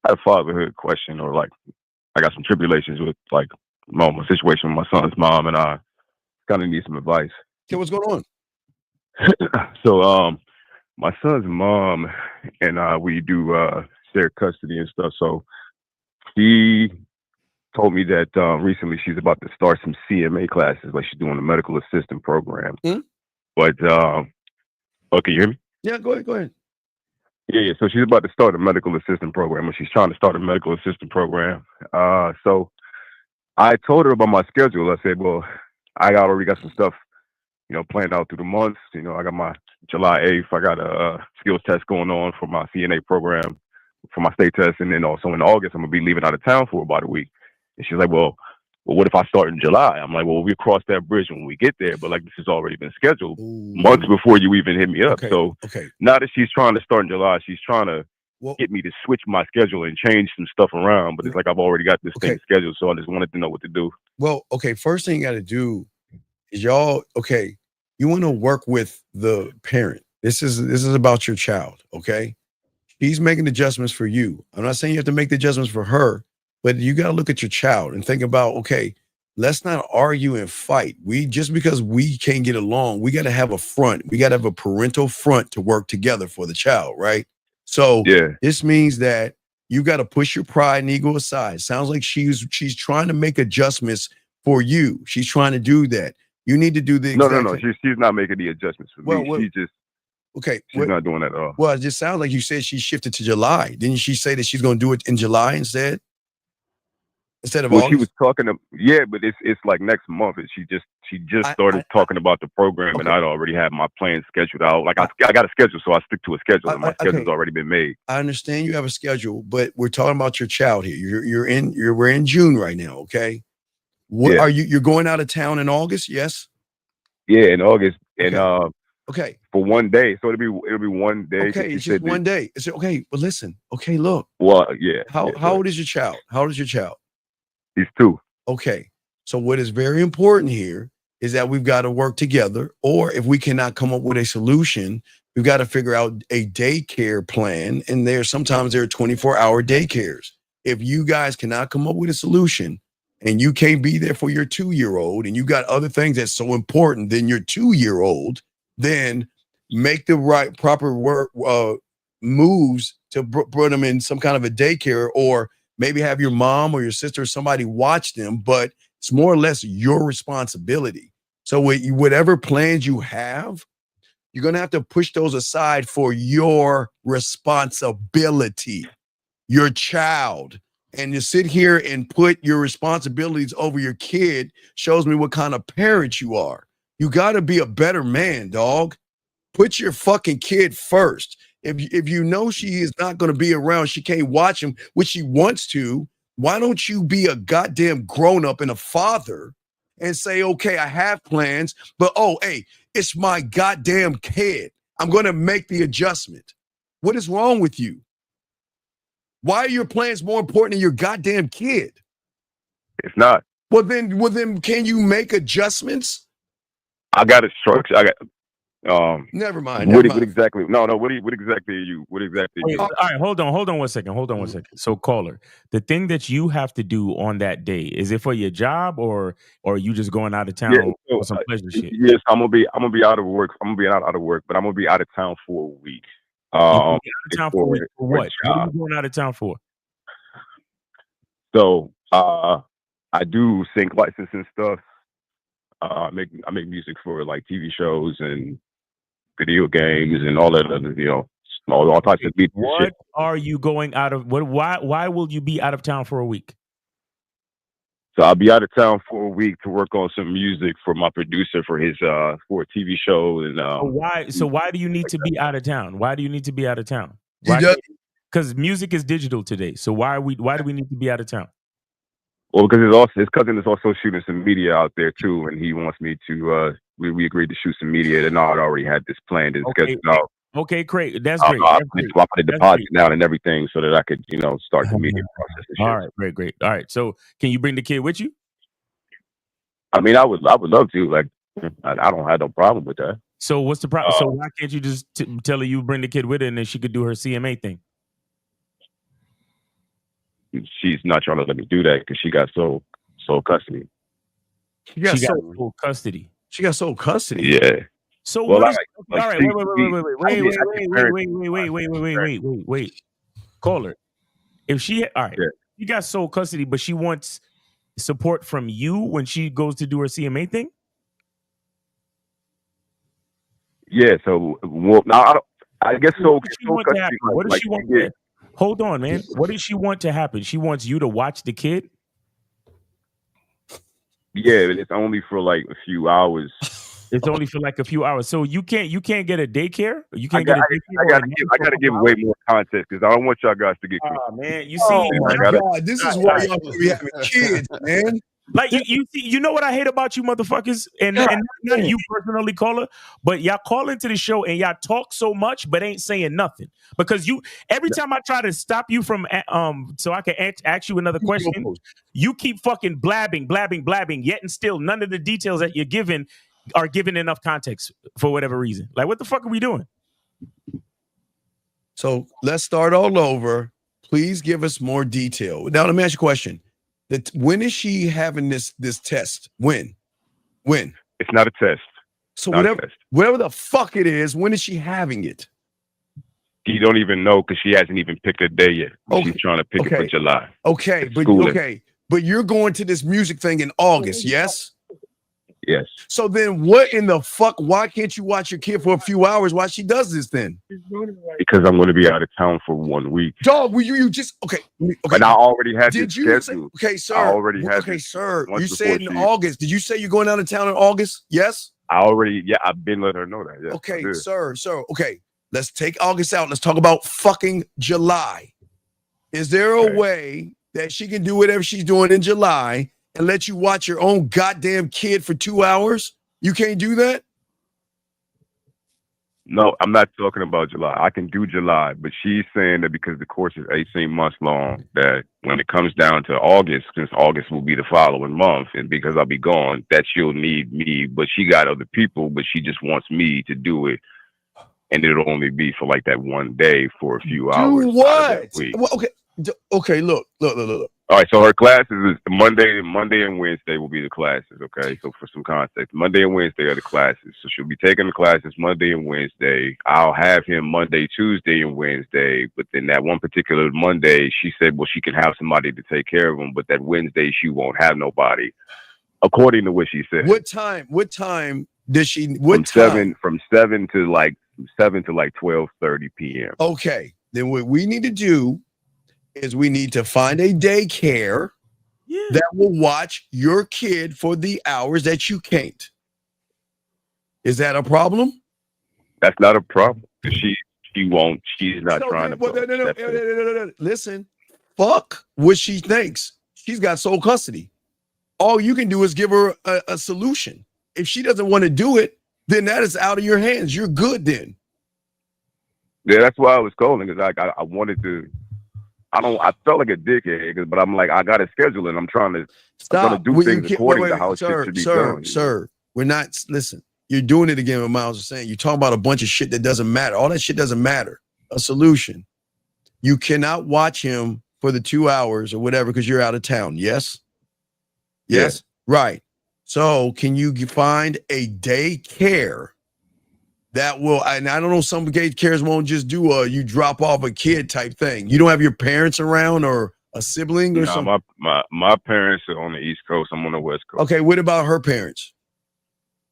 had a fatherhood question, or like, I got some tribulations with like my situation with my son's mom, and I kind of need some advice. Okay, what's going on? So, my son's mom and we do share custody and stuff. So she told me that recently she's about to start some CMA classes, like she's doing a medical assistant program. But okay, you hear me? Yeah, go ahead. Yeah. So she's about to start a medical assistant program, or she's trying to start a medical assistant program. So I told her about my schedule. I said, well, I already got some stuff, planned out through the months. I got my July 8th. I got a skills test going on for my CNA program for my state test. And then also in August, I'm going to be leaving out of town for about a week. And she's like, well, what if I start in July? I'm like, well, we'll cross that bridge when we get there. But like, this has already been scheduled months before you even hit me up. So now that she's trying to start in July, she's trying to get me to switch my schedule and change some stuff around. But it's like, I've already got this thing scheduled. So I just wanted to know what to do. Well, okay, first thing you got to do is you want to work with the parent. This is about your child, okay? She's making adjustments for you. I'm not saying you have to make the adjustments for her, but you got to look at your child and think about, okay, let's not argue and fight. Just because we can't get along, we got to have a front. We got to have a parental front to work together for the child, right? So this means that you got to push your pride and ego aside. Sounds like she's trying to make adjustments for you. She's trying to do that. You need to do the No. She's not making the adjustments for me. She's not doing that at all. Well, it just sounds like you said she shifted to July. Didn't she say that she's going to do it in July instead of August? She was talking to, but it's like next month. And she just started talking about the program, and I'd already had my plan scheduled out. Like I got a schedule, so I stick to a schedule, and my schedule's already been made. I understand you have a schedule, but we're talking about your child here. We're in June right now, okay? What are you're going out of town in August? Yes. Yeah, in August, and okay, for one day. So it'll be one day. Okay, it's just one day. It's okay. But listen, okay, look. Well, yeah. How old is your child? How old is your child? He's 2. Okay. So what is very important here is that we've got to work together, or if we cannot come up with a solution, we've got to figure out a daycare plan. And sometimes there are 24-hour daycares. If you guys cannot come up with a solution and you can't be there for your 2-year-old, and you got other things that's so important than your 2-year-old, then make the proper work moves to put them in some kind of a daycare, or maybe have your mom or your sister or somebody watch them, but It's more or less your responsibility. So whatever plans you have, you're going to have to push those aside for your responsibility, your child. And to sit here and put your responsibilities over your kid shows me what kind of parent you are. You got to be a better man, dog. Put your fucking kid first. If you know she is not going to be around, she can't watch him, which she wants to, why don't you be a goddamn grown-up and a father and say, okay, I have plans, but hey, it's my goddamn kid. I'm going to make the adjustment. What is wrong with you? Why are your plans more important than your goddamn kid? It's not. Well, then can you make adjustments? I got a structure. I got Never mind. What exactly? No. What exactly are you? What exactly? Wait, all right, hold on 1 second. So, caller, the thing that you have to do on that day, is it for your job or are you just going out of town for some pleasure shit? Yes, I'm gonna be out of work. I'm gonna be out of work, but I'm gonna be out of town for a week. Out of town for a week for what? What are you going out of town for? So I do sync licensing stuff. I make music for like TV shows and video games and all that other, all types of beats. What shit. Are you going out of? What? Why will you be out of town for a week? So I'll be out of town for a week to work on some music for my producer for his for a TV show. And so why do you need to be out of town? Why do you need to be out of town? Because music is digital today. So why do we need to be out of town? Well, because his cousin is also shooting some media out there too, and he wants me to. We agreed to shoot some media, and I already had this planned and scheduled out. Okay, great. That's great. I put a deposit down and everything so that I could, start the media process. And shit. All right, great. All right, so can you bring the kid with you? I mean, I would love to. Like, I don't have no problem with that. So what's the problem? So why can't you just tell her you bring the kid with her and then she could do her CMA thing? She's not trying to let me do that because she got sole custody. She got sole custody. She got sole custody. Yeah. So all right, wait. Caller, if she she got sole custody, but she wants support from you when she goes to do her CMA thing. Yeah. So I guess so. What does she want to happen? What does she want? Hold on, man. What does she want to happen? She wants you to watch the kid. Yeah, but it's only for like a few hours. It's only for like a few hours. So you can't get a daycare? You I gotta give way more context because I don't want y'all guys to get confused. Oh man, you see, oh my God, this is why y'all be having kids, man. Like you know what I hate about you motherfuckers, and not you personally, caller, but y'all call into the show and y'all talk so much, but ain't saying nothing because every time I try to stop you from so I can ask you another question, you keep fucking blabbing, yet and still none of the details that you're giving are given enough context for whatever reason. Like, what the fuck are we doing? So let's start all over. Please give us more detail. Now let me ask you a question. When is she having this test? When? It's not a test. So whatever the fuck it is, when is she having it? You don't even know because she hasn't even picked a day yet. Okay. She's trying to pick it for July. Okay, but you're going to this music thing in August, yes? Yes. So then what in the fuck? Why can't you watch your kid for a few hours while she does this then? Because I'm going to be out of town for 1 week. Dog, will you just okay? And I already had this scheduled. Say, okay, sir. I already had. Okay, sir. You said in August. Did you say you're going out of town in August? Yes. I've been letting her know that. Yes, okay, sir. Okay, let's take August out. Let's talk about fucking July. Is there a way that she can do whatever she's doing in July and let you watch your own goddamn kid for 2 hours? You can't do that? No, I'm not talking about July. I can do July, but she's saying that because the course is 18 months long, that when it comes down to August, since August will be the following month, and because I'll be gone, that she'll need me, but she got other people, but she just wants me to do it. And it'll only be for like that 1 day for a few hours. What? Well, okay, look. All right, so her classes is Monday and Wednesday will be the classes, okay? So for some context, Monday and Wednesday are the classes. So she'll be taking the classes Monday and Wednesday. I'll have him Monday, Tuesday, and Wednesday. But then that one particular Monday, she said, well, she can have somebody to take care of him. But that Wednesday, she won't have nobody. according to what she said. What time does she? From 7 to like 12:30 p.m. Okay, then what we need to do is we need to find a daycare that will watch your kid for the hours that you can't. Is that a problem? That's not a problem. She won't. She's not trying to. No. Listen, fuck what she thinks. She's got sole custody. All you can do is give her a solution. If she doesn't want to do it, then that is out of your hands. You're good then. Yeah, that's why I was calling, because I wanted to. I felt like a dickhead, but I'm like, I got to schedule it. I'm trying to do things according to how shit should be done. Sir, we're not. Listen, you're doing it again. What Miles was saying. You're talking about a bunch of shit that doesn't matter. All that shit doesn't matter. A solution. You cannot watch him for the 2 hours or whatever because you're out of town. Yes. Yes. Yeah. Right. So can you find a daycare that will, and I don't know, some daycares won't just do you drop off a kid type thing. You don't have your parents around or a sibling or something? My parents are on the East Coast. I'm on the West Coast. Okay, what about her parents?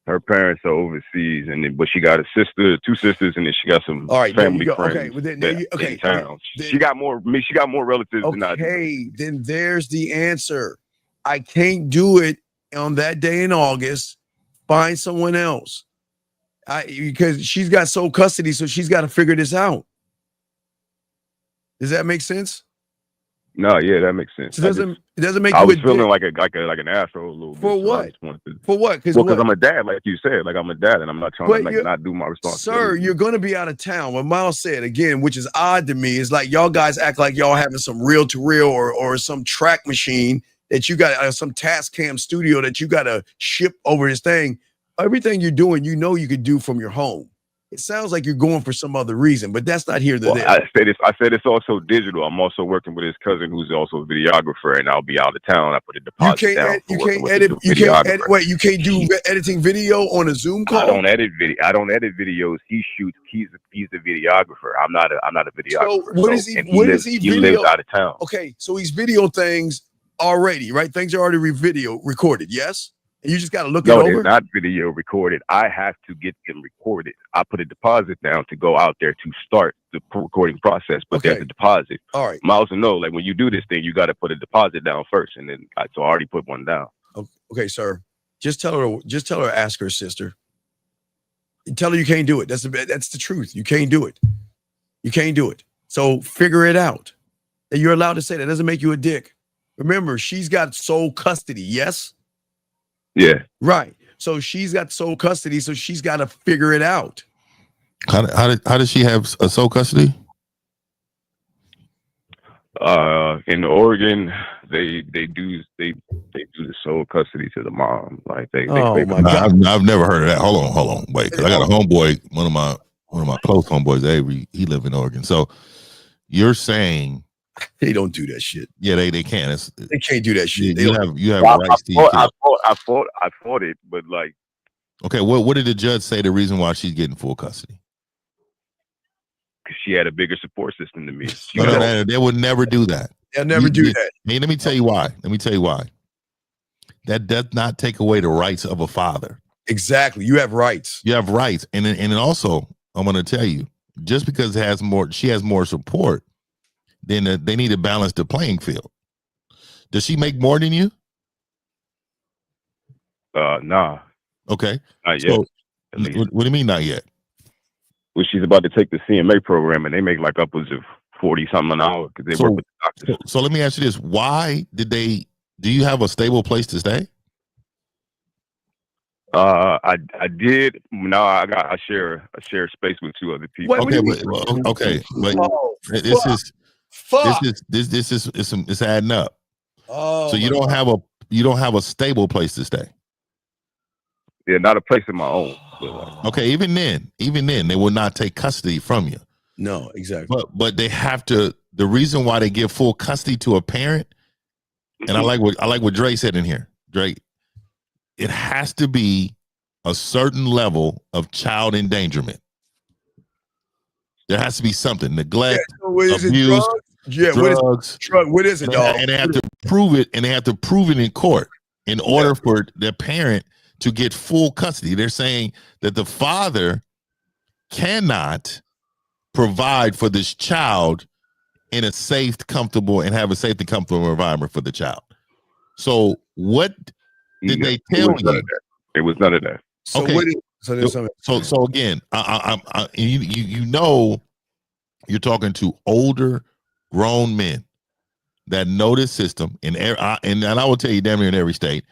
Her parents are overseas, but she got a sister, 2 sisters, and then she got some family friends. Okay, well, then, in town. She got more relatives than I do. Okay, then there's the answer. I can't do it on that day in August. Find someone else. Because she's got sole custody, so she's got to figure this out. Does that make sense? No, yeah, that makes sense. It doesn't make. I was feeling like an asshole a little bit. For what? For what? Because I'm a dad, like you said. Like I'm a dad, and I'm not trying to not do my responsibility. Sir, you're going to be out of town. What Miles said again, which is odd to me, is like y'all guys act like y'all having some reel-to-reel or some track machine that you got, some task cam studio that you got to ship over this thing. Everything you're doing, you know, you could do from your home. It sounds like you're going for some other reason, but that's not here to there. I said it's also digital. I'm also working with his cousin, who's also a videographer, and I'll be out of town. I put a deposit down. You can't do editing video on a Zoom call. I don't edit videos. He shoots. He's the videographer. I'm not a videographer. So what is he? He lives out of town. Okay, so he's video things already, right? Things are already recorded. Yes. And you just got to look it over? No, they're not video recorded. I have to get them recorded. I put a deposit down to go out there to start the recording process, but there's a deposit. All right. Miles will know, like when you do this thing, you got to put a deposit down first, and then so I already put one down. Okay, sir. Just tell her, ask her sister. Tell her you can't do it. That's the truth. You can't do it. You can't do it. So figure it out. And you're allowed to say that. Doesn't make you a dick. Remember, she's got sole custody. Yes. Yeah. Right. So she's got sole custody, so she's got to figure it out. How does she have a sole custody? In Oregon, they do the sole custody to the mom. Like I've never heard of that. Hold on. Wait, because I got a homeboy, one of my close homeboys, Avery. He live in Oregon. So you're saying they don't do that shit. Yeah, they can't. They can't do that shit. You have rights to your kid. I fought it, but like. Okay, what did the judge say the reason why she's getting full custody? Because she had a bigger support system than me. No, they would never do that. They'll never do that. Hey, let me tell you why. That does not take away the rights of a father. Exactly. You have rights. You have rights. And also, I'm going to tell you, just because she has more support, then they need to balance the playing field. Does she make more than you? Nah. Okay. Not yet. So, what do you mean not yet? Well, she's about to take the CMA program, and they make like upwards of 40 something an hour because they work with the doctors. So let me ask you this: why do you have a stable place to stay? I did. Now I share space with 2 other people. This is adding up. Oh, so you don't have a stable place to stay. Yeah, not a place of my own. Okay, even then, they will not take custody from you. No, exactly. But they have to. The reason why they give full custody to a parent, and I like what Dre said in here. Dre, it has to be a certain level of child endangerment. There has to be something, neglect, abuse, drugs. What is it, dog? And they have to prove it, and they have to prove it in court. in order for the parent to get full custody. They're saying that the father cannot provide for this child in a safe, comfortable, and have a safe and comfortable environment for the child. So what did they tell you? It was none of that. So Okay. what is, so there's something. So again, you know, you're talking to older, grown men that know this system, and I will tell you, damn near in every state,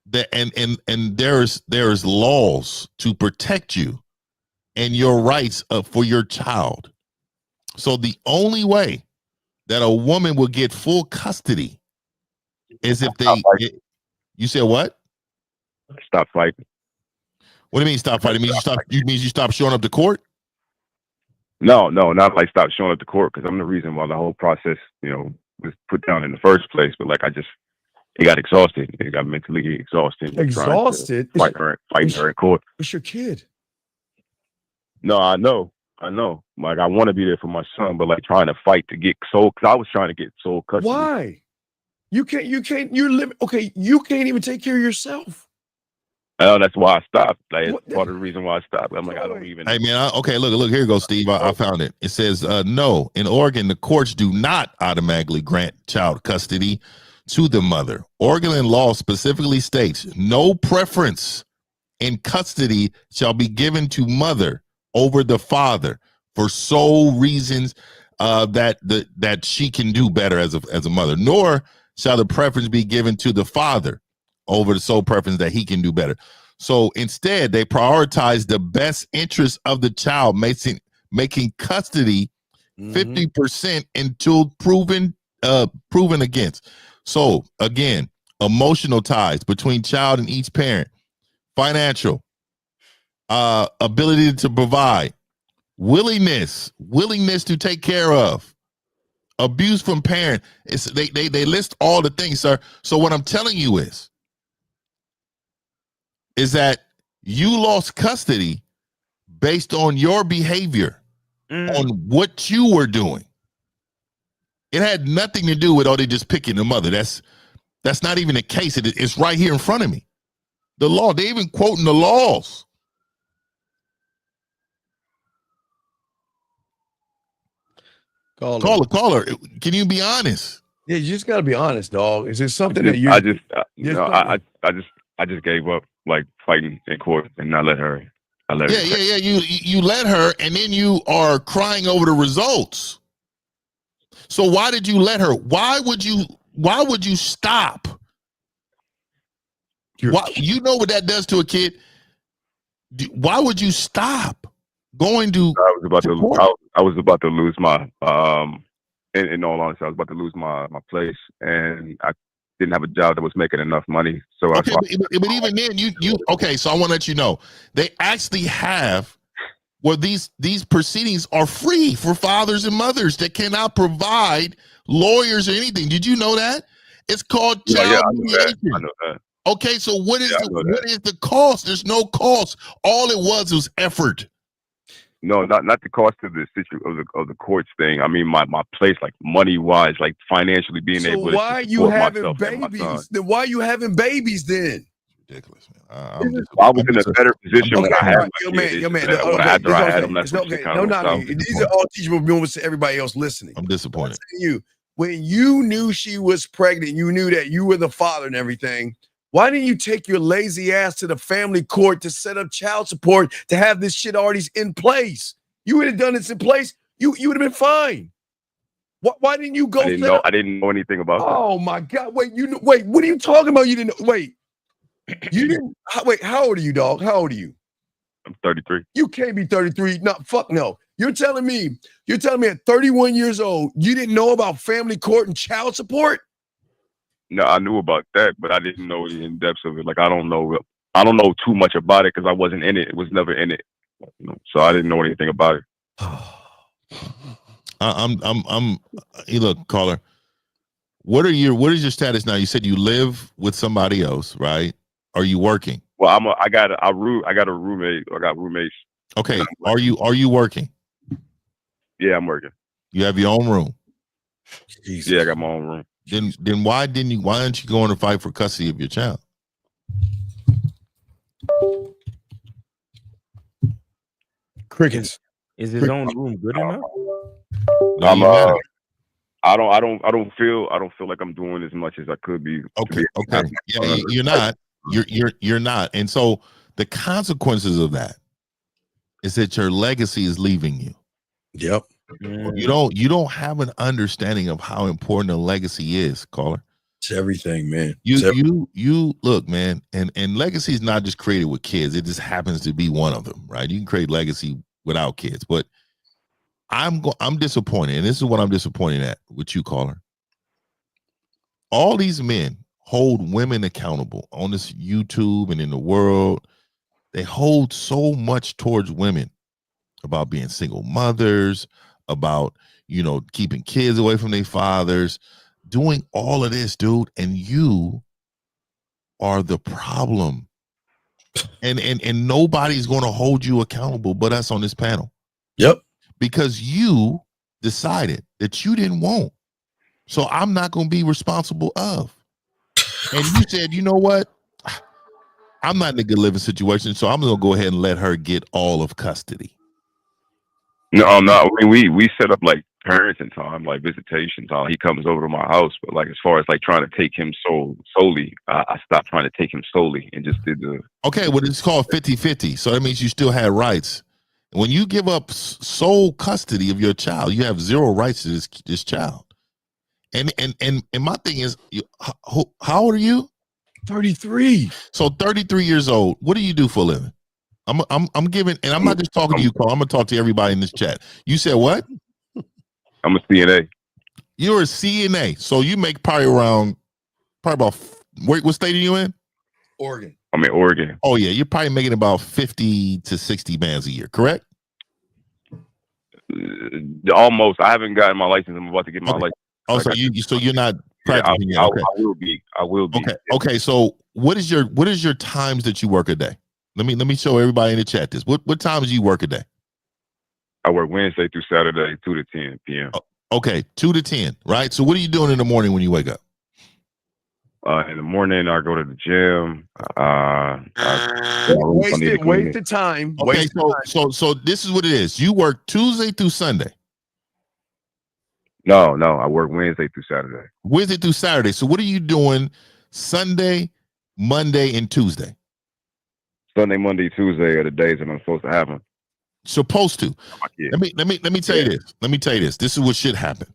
that and there's laws to protect you and your rights for your child. So the only way that a woman will get full custody is if you said what? Stop fighting. What do you mean stop fighting? You stop showing up to court? No, not like stop showing up to court, because I'm the reason why the whole process, was put down in the first place. But like it got exhausted. It got mentally exhausted. Exhausted? Fighting her in court. It's your kid. No, I know. Like I want to be there for my son, but like trying to fight to get sole, because I was trying to get sole custody. Why? You can't. You're living. Okay, you can't even take care of yourself. Oh, that's why I stopped. Like, it's part of the reason why I stopped. I'm like, I don't even. Hey man, okay, look, here you go, Steve. I found it. It says, no, in Oregon, the courts do not automatically grant child custody to the mother. Oregon law specifically states no preference in custody shall be given to mother over the father for sole reasons that she can do better as a mother, nor shall the preference be given to the father over the sole preference that he can do better. So instead, they prioritize the best interest of the child, making custody 50% until proven against. So again, emotional ties between child and each parent, financial, ability to provide, willingness to take care of, abuse from parent. They list all the things, sir. So what I'm telling you is that you lost custody based on your behavior, on what you were doing. It had nothing to do with, they just picking the mother. That's not even the case. It's right here in front of me. The law, they even quoting the laws. Caller, can you be honest? Yeah, you just got to be honest, dog. Is there something I just gave up, like fighting in court, and I let her. Yeah. You let her, and then you are crying over the results. So why did you let her? Why would you stop? Why, you know what that does to a kid? Why would you stop going to? I was about to lose my. In all honesty, I was about to lose my place, and I didn't have a job that was making enough money. So okay, but even then, you okay. So I want to let you know they actually have. Well, these proceedings are free for fathers and mothers that cannot provide lawyers or anything. Did you know that? It's called child mediation. I know that. Okay, so what is the cost? There's no cost. All it was effort. No, not the cost of the situation of the courts thing. I mean, my place, like money wise, like financially being able to. So why are you having babies? Then why are you having babies then? Ridiculous, man. I was in a better position when I had my kids. After I had them, that's okay. These are all teachable moments to everybody else listening. I'm disappointed. When you knew she was pregnant, you knew that you were the father and everything. Why didn't you take your lazy ass to the family court to set up child support to have this shit already in place? You would have done this in place. You would have been fine. Why didn't you go? I didn't know anything about that. Oh my God! Wait, what are you talking about? You didn't know. Wait. You didn't wait. How old are you, dog? How old are you? I'm 33. You can't be 33. No, fuck no. You're telling me at 31 years old, you didn't know about family court and child support? No, I knew about that, but I didn't know the in depths of it. Like I don't know too much about it because I wasn't in it. It was never in it. So I didn't know anything about it. Hey, look, caller. What is your status now? You said you live with somebody else, right? Are you working? Well, I got a roommate. I got roommates. Okay. Are you working? Yeah, I'm working. You have your own room. Jesus. Yeah, I got my own room. Then why didn't you go on to fight for custody of your child? Crickets. Is his own room good enough? No, you're not. I don't feel like I'm doing as much as I could be. Okay. Yeah, you're not. You're not. And so the consequences of that is that your legacy is leaving you. Yep. You don't have an understanding of how important a legacy is, caller. It's everything, man. You look, man, and legacy is not just created with kids. It just happens to be one of them, right? You can create legacy without kids, but I'm disappointed, and this is what I'm disappointed at with you, caller. All these men hold women accountable on this YouTube and in the world. They hold so much towards women about being single mothers, about, keeping kids away from their fathers, doing all of this, dude. And you are the problem. And nobody's going to hold you accountable but us on this panel. Yep. Because you decided that you didn't want. So I'm not going to be responsible of. And you said, you know what? I'm not in a good living situation, so I'm going to go ahead and let her get all of custody. No, I'm not. I mean, we set up like parenting time, like visitation time. He comes over to my house, but like as far as like trying to take him solely, I stopped trying to take him solely and just did the. Okay, well, it's called 50-50, so that means you still had rights. When you give up sole custody of your child, you have zero rights to this child. And my thing is, how old are you? 33. So 33 years old. What do you do for a living? I'm giving, and I'm not just talking to you, Carl. I'm gonna talk to everybody in this chat. You said what? I'm a CNA. You're a CNA, so you make probably about what state are you in? Oregon. I'm in Oregon. Oh yeah, you're probably making about 50 to 60 bands a year, correct? Almost. I haven't gotten my license. I'm about to get my license. Oh, so you're not practicing yet. Okay. I will be. Okay. So what is your times that you work a day? Let me show everybody in the chat this. What times do you work a day? I work Wednesday through Saturday, 2 to 10 p.m. Okay, 2 to 10, right? So what are you doing in the morning when you wake up? In the morning, I go to the gym. Waste the time. Okay, so this is what it is. You work Tuesday through Sunday. No, I work Wednesday through Saturday. Wednesday through Saturday. So what are you doing Sunday, Monday, and Tuesday? Sunday, Monday, Tuesday are the days that I'm supposed to have them. Supposed to. Let me tell you this. Let me tell you this. This is what should happen.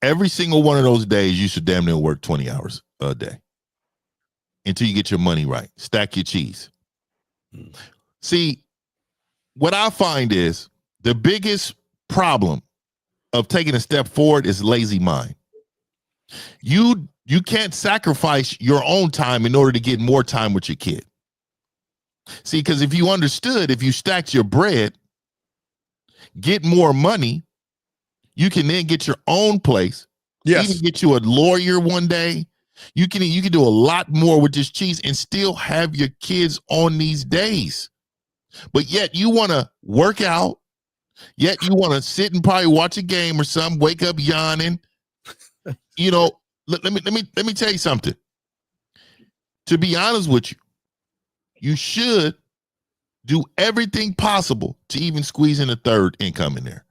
Every single one of those days, you should damn near work 20 hours a day until you get your money right. Stack your cheese. See, what I find is the biggest problem of taking a step forward is lazy mind. You can't sacrifice your own time in order to get more time with your kid. See, because if you understood, if you stacked your bread, get more money, you can then get your own place. Yes. Even get you a lawyer one day. You can do a lot more with this cheese and still have your kids on these days. But yet you want to work out. Yet you want to sit and probably watch a game or something, wake up yawning. Let me tell you something. To be honest with you, you should do everything possible to even squeeze in a third income in there.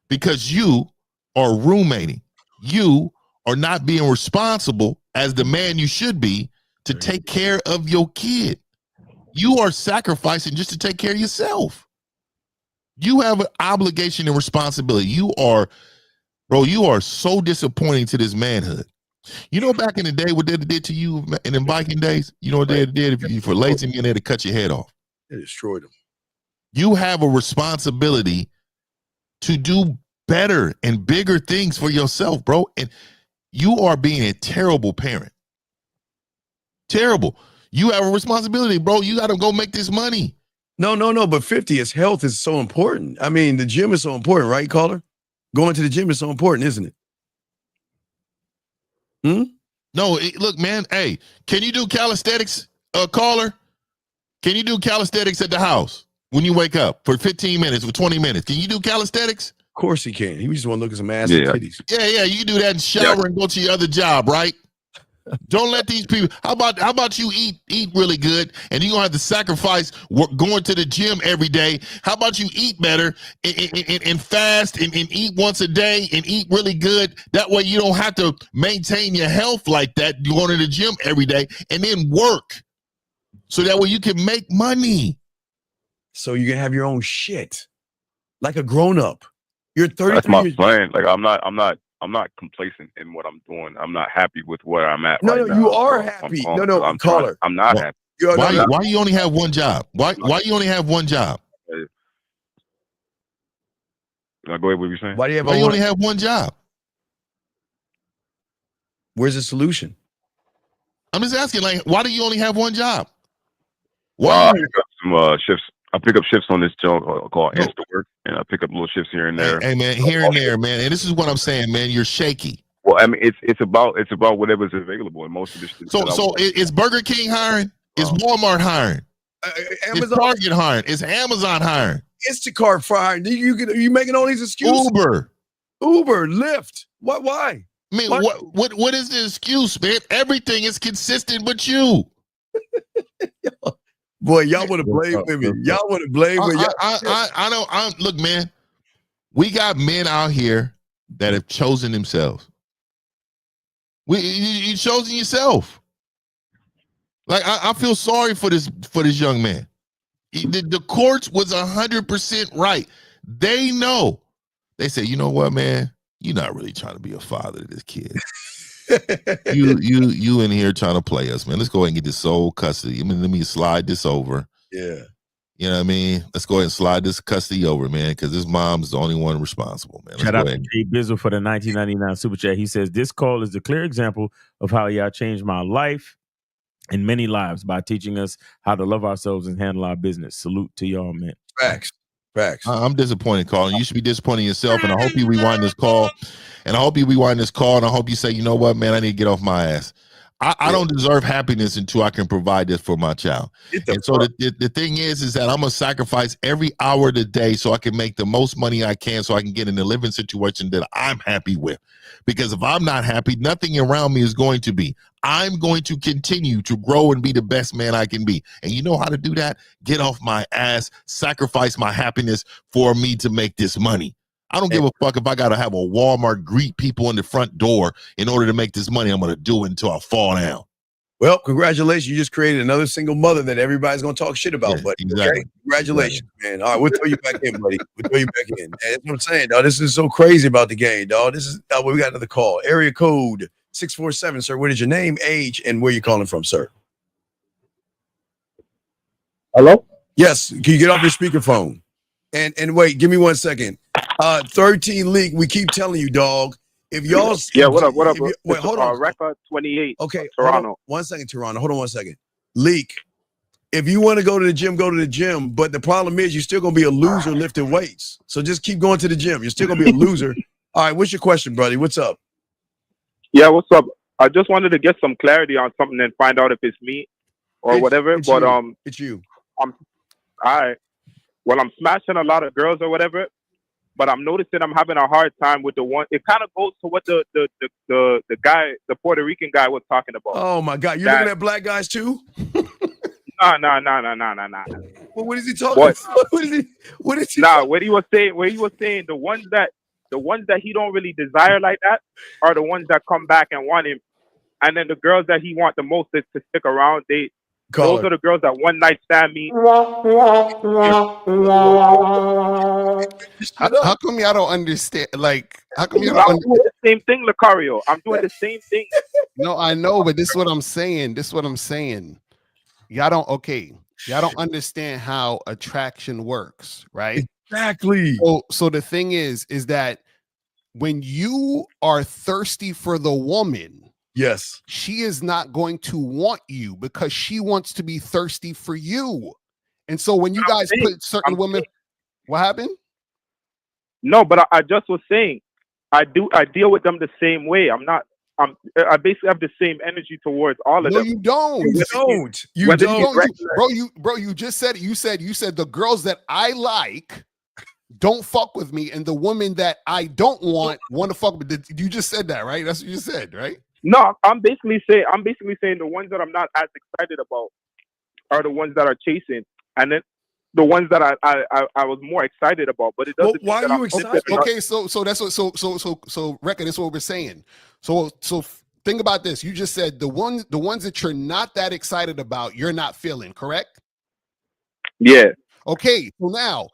Because you are roommating. You are not being responsible as the man you should be to take care of your kid. You are sacrificing just to take care of yourself. You have an obligation and responsibility. You are so disappointing to this manhood. Back in the day, what they did to you in the Viking days? You know what they did if you for lazy men, they had to cut your head off. They destroyed them. You have a responsibility to do better and bigger things for yourself, bro. And you are being a terrible parent. Terrible. You have a responsibility, bro. You got to go make this money. No. But 50, his health is so important. I mean, the gym is so important, right, caller? Going to the gym is so important, isn't it? No, look, man. Hey, can you do calisthenics, caller? Can you do calisthenics at the house when you wake up for 15 minutes, for 20 minutes? Can you do calisthenics? course he can. He just want to look at some ass Yeah. and titties. Yeah. You do that in shower and go to your other job, right? Don't let these people. How about you eat really good, and you gonna have to sacrifice going to the gym every day? How about you eat better and fast and eat once a day and eat really good? That way you don't have to maintain your health like that. You going to the gym every day and then work, so that way you can make money. So you can have your own shit, like a grown up. You're 33. That's my plan. Like I'm not complacent in what I'm doing. I'm not happy with where I'm at. No, right no, now. you are So happy. I'm caller. I'm not happy. Why you only have one job? Why you only have one job? Go ahead. What were you saying? Why do you have? Why you only have one job? Where's the solution? I'm just asking. Like, why do you only have one job? I pick up some shifts. I pick up shifts on this job called Instawork, and I pick up little shifts here and there. Hey man, here and there, man. And this is what I'm saying, man. You're shaky. Well, I mean, it's about whatever's available, and most of this. So is Burger King hiring? Is Walmart hiring? Is Target hiring? Is Amazon hiring? Instacart for hiring. You making all these excuses? Uber, Lyft. What? Why? I mean, what is the excuse, man? Everything is consistent but you. Boy, y'all want to blame women. Y'all want to blame women. I don't. Look, man. We got men out here that have chosen themselves. You chosen yourself. Like I feel sorry for this young man. The courts was 100% right. They know. They say, you know what, man? You're not really trying to be a father to this kid. you in here trying to play us, man. Let's go ahead and get this sole custody. I mean, let me slide this over. Yeah. You know what I mean? Let's go ahead and slide this custody over, man, because this mom's the only one responsible, man. Shout out to Jay Bizzle for the 1999 super chat. He says, this call is a clear example of how y'all changed my life and many lives by teaching us how to love ourselves and handle our business. Salute to y'all, man. Facts. I'm disappointed, Colin. You should be disappointed in yourself, and I hope you rewind this call. And I hope you say, you know what, man, I need to get off my ass. I don't deserve happiness until I can provide this for my child. And so the thing is that I'm going to sacrifice every hour of the day so I can make the most money I can so I can get in a living situation that I'm happy with. Because if I'm not happy, nothing around me is going to be. I'm going to continue to grow and be the best man I can be. And you know how to do that? Get off my ass, sacrifice my happiness for me to make this money. I don't give a fuck if I got to have a Walmart greet people in the front door in order to make this money. I'm going to do it until I fall down. Well, congratulations. You just created another single mother that everybody's going to talk shit about, buddy. Exactly. Okay? Congratulations, man. All right, we'll throw you back in, buddy. We'll throw you back in. That's what I'm saying, dog. This is so crazy about the game, dog. This is we got another call. Area code 647, sir. What is your name, age, and where you calling from, sir? Hello? Yes. Can you get off your speakerphone? And wait, give me 1 second. 13 leak. We keep telling you, dog. If y'all, what up? Wait, hold on. Record 28. Okay, Toronto. 1 second, Toronto. Hold on 1 second. Leak. If you want to go to the gym, go to the gym. But the problem is, you're still gonna be a loser lifting weights. So just keep going to the gym. You're still gonna be a loser. All right. What's your question, buddy? What's up? Yeah, what's up? I just wanted to get some clarity on something and find out if it's me or whatever. It's you. All right. Well, I'm smashing a lot of girls or whatever. But I'm noticing I'm having a hard time with the one. It kind of goes to what the guy, the Puerto Rican guy, was talking about. Oh my God, you're looking at black guys too? No. Well, what is he talking about? What is he? What he was saying, the ones that he don't really desire like that are the ones that come back and want him, and then the girls that he want the most is to stick around. Those are the girls that one night stand me. How come y'all don't understand? Like, how come y'all I'm doing the same thing, Lucario. I'm doing the same thing. No, I know, but this is what I'm saying. Y'all don't understand how attraction works, right? Exactly. So the thing is that when you are thirsty for the woman, yes, she is not going to want you because she wants to be thirsty for you. And so when you guys put certain women, what happened? No, but I just was saying, I deal with them the same way. I basically have the same energy towards all of them. No, you don't. You don't. Bro, you just said it. You said the girls that I like don't fuck with me, and the women that I don't want to fuck with. You just said that, right? That's what you said, right? No, I'm basically saying the ones that I'm not as excited about are the ones that are chasing, and then the ones that I was more excited about. But it doesn't. Why are you excited? Okay, so that's what record. That's what we're saying. So think about this. You just said the ones that you're not that excited about, you're not feeling, correct? Yeah. Okay, so now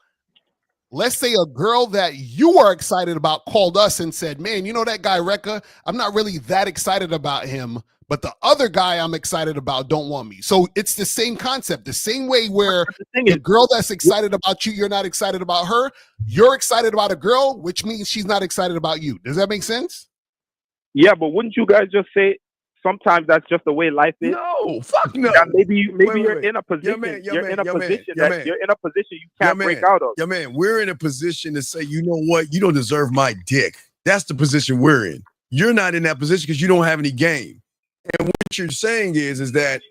let's say a girl that you are excited about called us and said, man, you know that guy Rekka, I'm not really that excited about him, but the other guy I'm excited about don't want me. So it's the same concept, the same way where the girl that's excited about you, you're not excited about her. You're excited about a girl, which means she's not excited about you. Does that make sense? Yeah, but wouldn't you guys just say sometimes that's just the way life is? No, fuck no. That maybe Wait, you're wait. in a position. You're in a position you Yeah, can't break out of. Yeah, man, we're in a position to say, you know what? You don't deserve my dick. That's the position we're in. You're not in that position because you don't have any game. And what you're saying is that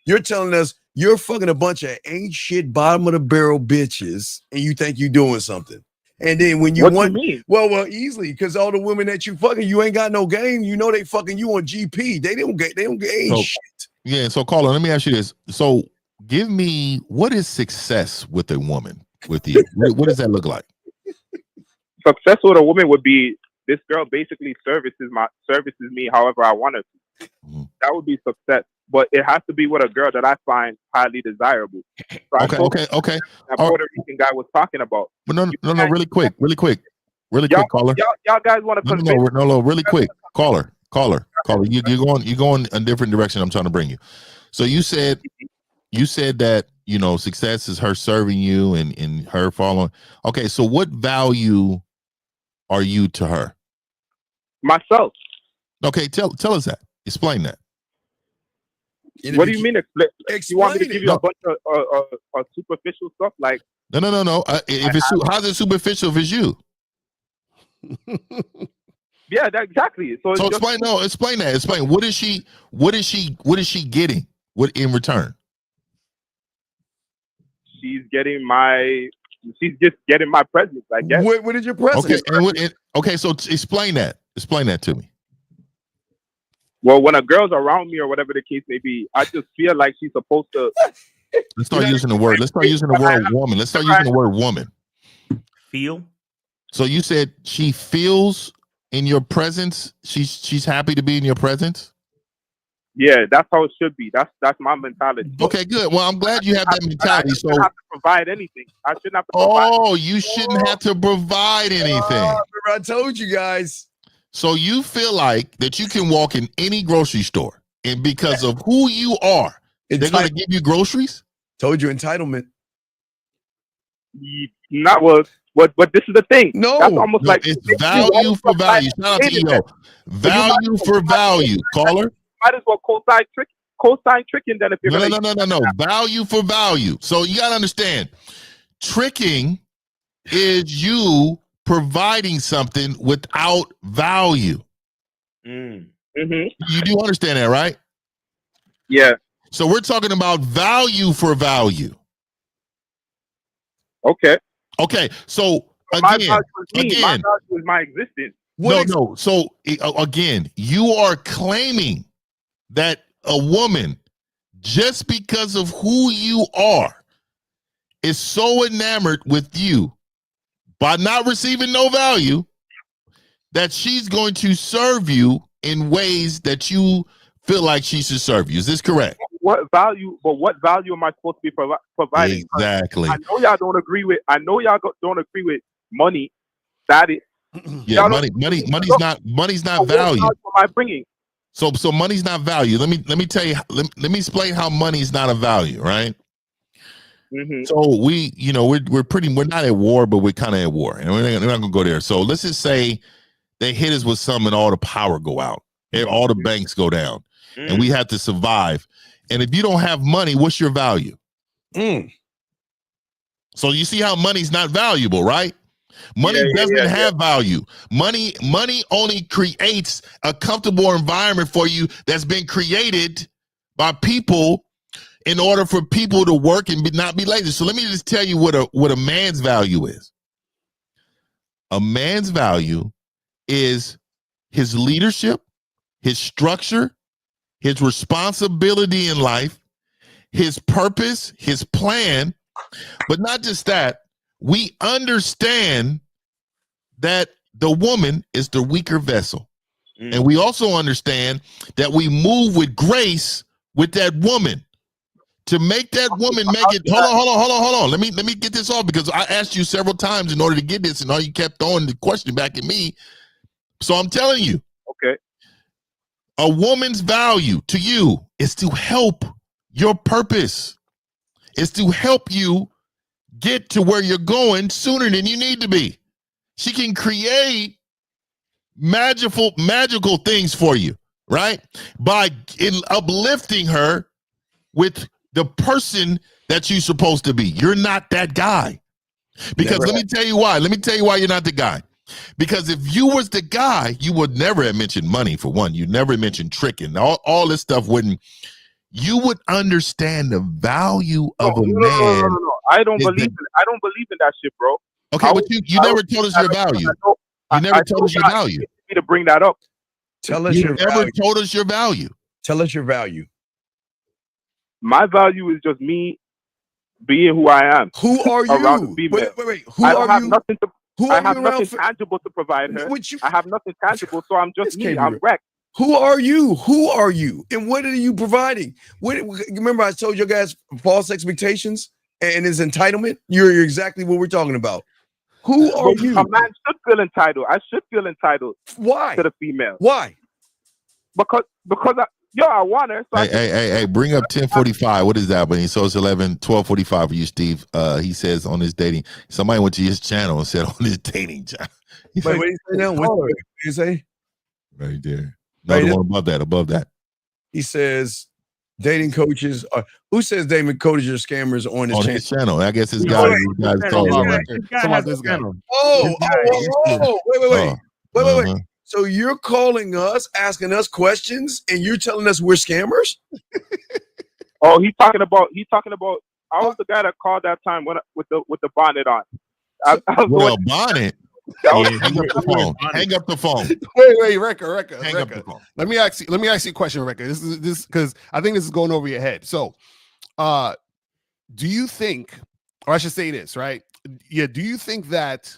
you're telling us you're fucking a bunch of ain't shit, bottom of the barrel bitches, and you think you're doing something. And then when you want, well, easily, because all the women that you fucking, you ain't got no game. You know they fucking you on GP. They don't get ain't shit. Yeah. So, caller, let me ask you this. So, give me, what is success with a woman with you? What does that look like? Success with a woman would be this girl basically services me however I want her to. Mm-hmm. That would be success. But it has to be with a girl that I find highly desirable. So Okay. That Puerto Rican guy was talking about. But no, really quick, caller. Y'all guys want to No, really quick, caller. You're going a different direction. I'm trying to bring you. So you said that success is her serving you and her following. Okay, so what value are you to her? Myself. Okay, tell us that. Explain that. What do you mean? You want me to give you a bunch of superficial stuff? Like no. If it's how's it superficial if it's you? Yeah, exactly. So explain that. Explain what is she getting? What in return? She's just getting my presence, I guess. What is your presence? Okay, so explain that. Explain that to me. Well, when a girl's around me or whatever the case may be, I just feel like she's supposed to. Let's start using the word. Let's start using the word woman. Let's start using the word woman. Feel. So you said she feels in your presence. She's happy to be in your presence. Yeah, that's how it should be. That's my mentality. Okay, good. Well, I'm glad you have that mentality. I shouldn't have to provide anything. I shouldn't have to. Oh, you shouldn't have to provide anything. I told you guys. So you feel like that you can walk in any grocery store, and because of who you are, they're going to give you groceries? Told you, entitlement. Not what, but this is the thing. No, that's almost like it's value for value. Shout out to EO. Value for value, caller. Might as well co-sign tricking then if you're no. Value for value. So you got to understand, tricking is you providing something without value. Mm-hmm. You do understand that, right? Yeah. So we're talking about value for value. Okay. So my value is my existence. No. So again, you are claiming that a woman, just because of who you are, is so enamored with you by not receiving no value that she's going to serve you in ways that you feel like she should serve you. Is this correct? What value am I supposed to be providing? Exactly. I know y'all don't agree with money. That is. Yeah, money's not value. What am I bringing? So money's not value. Let me tell you. Let me explain how money's not a value, right? Mm-hmm. So we're not at war, but we're kind of at war, and we're not gonna go there. So let's just say they hit us with something, and all the power go out, and all the banks go down, and we have to survive. And if you don't have money, what's your value? So you see how money's not valuable, right? Money doesn't have value. Money only creates a comfortable environment for you that's been created by people in order for people to work and not be lazy. So let me just tell you what a man's value is. A man's value is his leadership, his structure, his responsibility in life, his purpose, his plan. But not just that, we understand that the woman is the weaker vessel. And we also understand that we move with grace with that woman to make that woman make it. Hold on. Let me get this off, because I asked you several times in order to get this, and all you kept throwing the question back at me. So I'm telling you. Okay. A woman's value to you is to help your purpose. It's to help you get to where you're going sooner than you need to be. She can create magical things for you, right? By uplifting her with the person that you're supposed to be. You're not that guy. Because let me tell you why. Let me tell you why you're not the guy. Because if you was the guy, you would never have mentioned money, for one. You never mentioned tricking. All this stuff wouldn't. You would understand the value of a man. No. I don't believe in that shit, bro. Okay, but you never told us your value. You never told us your value. To bring that up. Tell us your value. You never told us your value. Tell us your value. My value is just me being who I am. Who are you? Wait. Who I don't are have you? nothing to. Who I are have you nothing around tangible to provide her. I have nothing tangible, so I'm just me. I'm wrecked. Who are you? Who are you? And what are you providing? Remember, I told you guys false expectations and his entitlement. You're exactly what we're talking about. Who are you? A man should feel entitled. I should feel entitled. Why? To the female. Why? Because I want her. So Hey, bring up 1045. What is that? When he sold 1245 for you, Steve. He says on his dating, somebody went to his channel and said on his dating channel. Wait, what did he say now? What did he say? Right there. No, the one above that. He says dating coaches are, who says dating coaches are scammers on his channel? I guess this guy. This guy. Wait. So you're calling us, asking us questions, and you're telling us we're scammers? Oh, he's talking about. I was the guy that called that time with the bonnet on. Bonnet. Hang up the phone. Wait, Rekka. Hang up the phone. Let me ask you a question, Rekka. This because I think this is going over your head. So, do you think, or I should say this, right? Yeah. Do you think that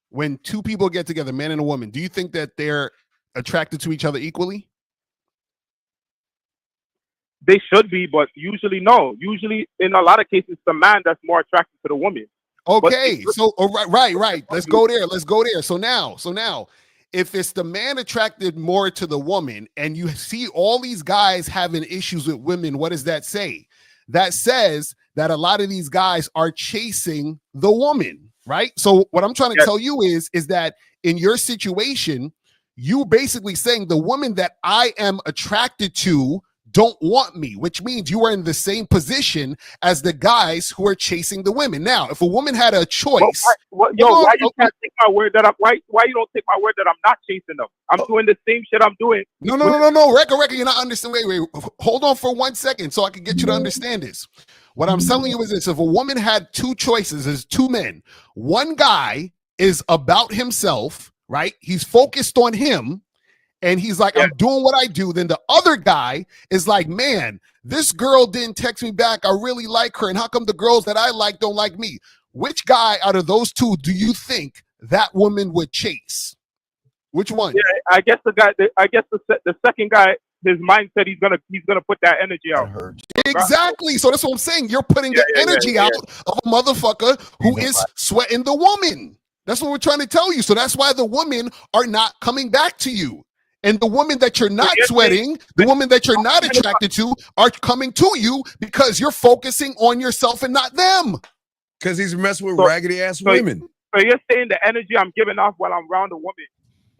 when two people get together, man and a woman, do you think that they're attracted to each other equally? They should be, but usually no. Usually, in a lot of cases, the man that's more attracted to the woman. Okay, so right. Let's go there. So now, if it's the man attracted more to the woman, and you see all these guys having issues with women, what does that say? That says that a lot of these guys are chasing the woman, right? So what I'm trying to tell you is that in your situation, you basically saying the woman that I am attracted to don't want me, which means you are in the same position as the guys who are chasing the women. Now, if a woman had a choice, why you can't take my word that why you don't take my word that I'm not chasing them? I'm doing the same shit I'm doing. No, Rekka, you're not understanding. Wait, hold on for 1 second so I can get you to understand this. What I'm telling you is this: if a woman had two choices, there's two men. One guy is about himself, right? He's focused on him. And he's like, I'm doing what I do. Then the other guy is like, man, this girl didn't text me back. I really like her. And how come the girls that I like don't like me? Which guy out of those two do you think that woman would chase? Which one? Yeah, I guess the second guy, his mindset, he's gonna put that energy out. Exactly. So that's what I'm saying. You're putting the energy out of a motherfucker who is sweating the woman. That's what we're trying to tell you. So that's why the women are not coming back to you. And the woman that you're not sweating, the woman that you're not attracted to, are coming to you because you're focusing on yourself and not them. Because he's messing with raggedy ass women. So you're saying the energy I'm giving off while I'm around a woman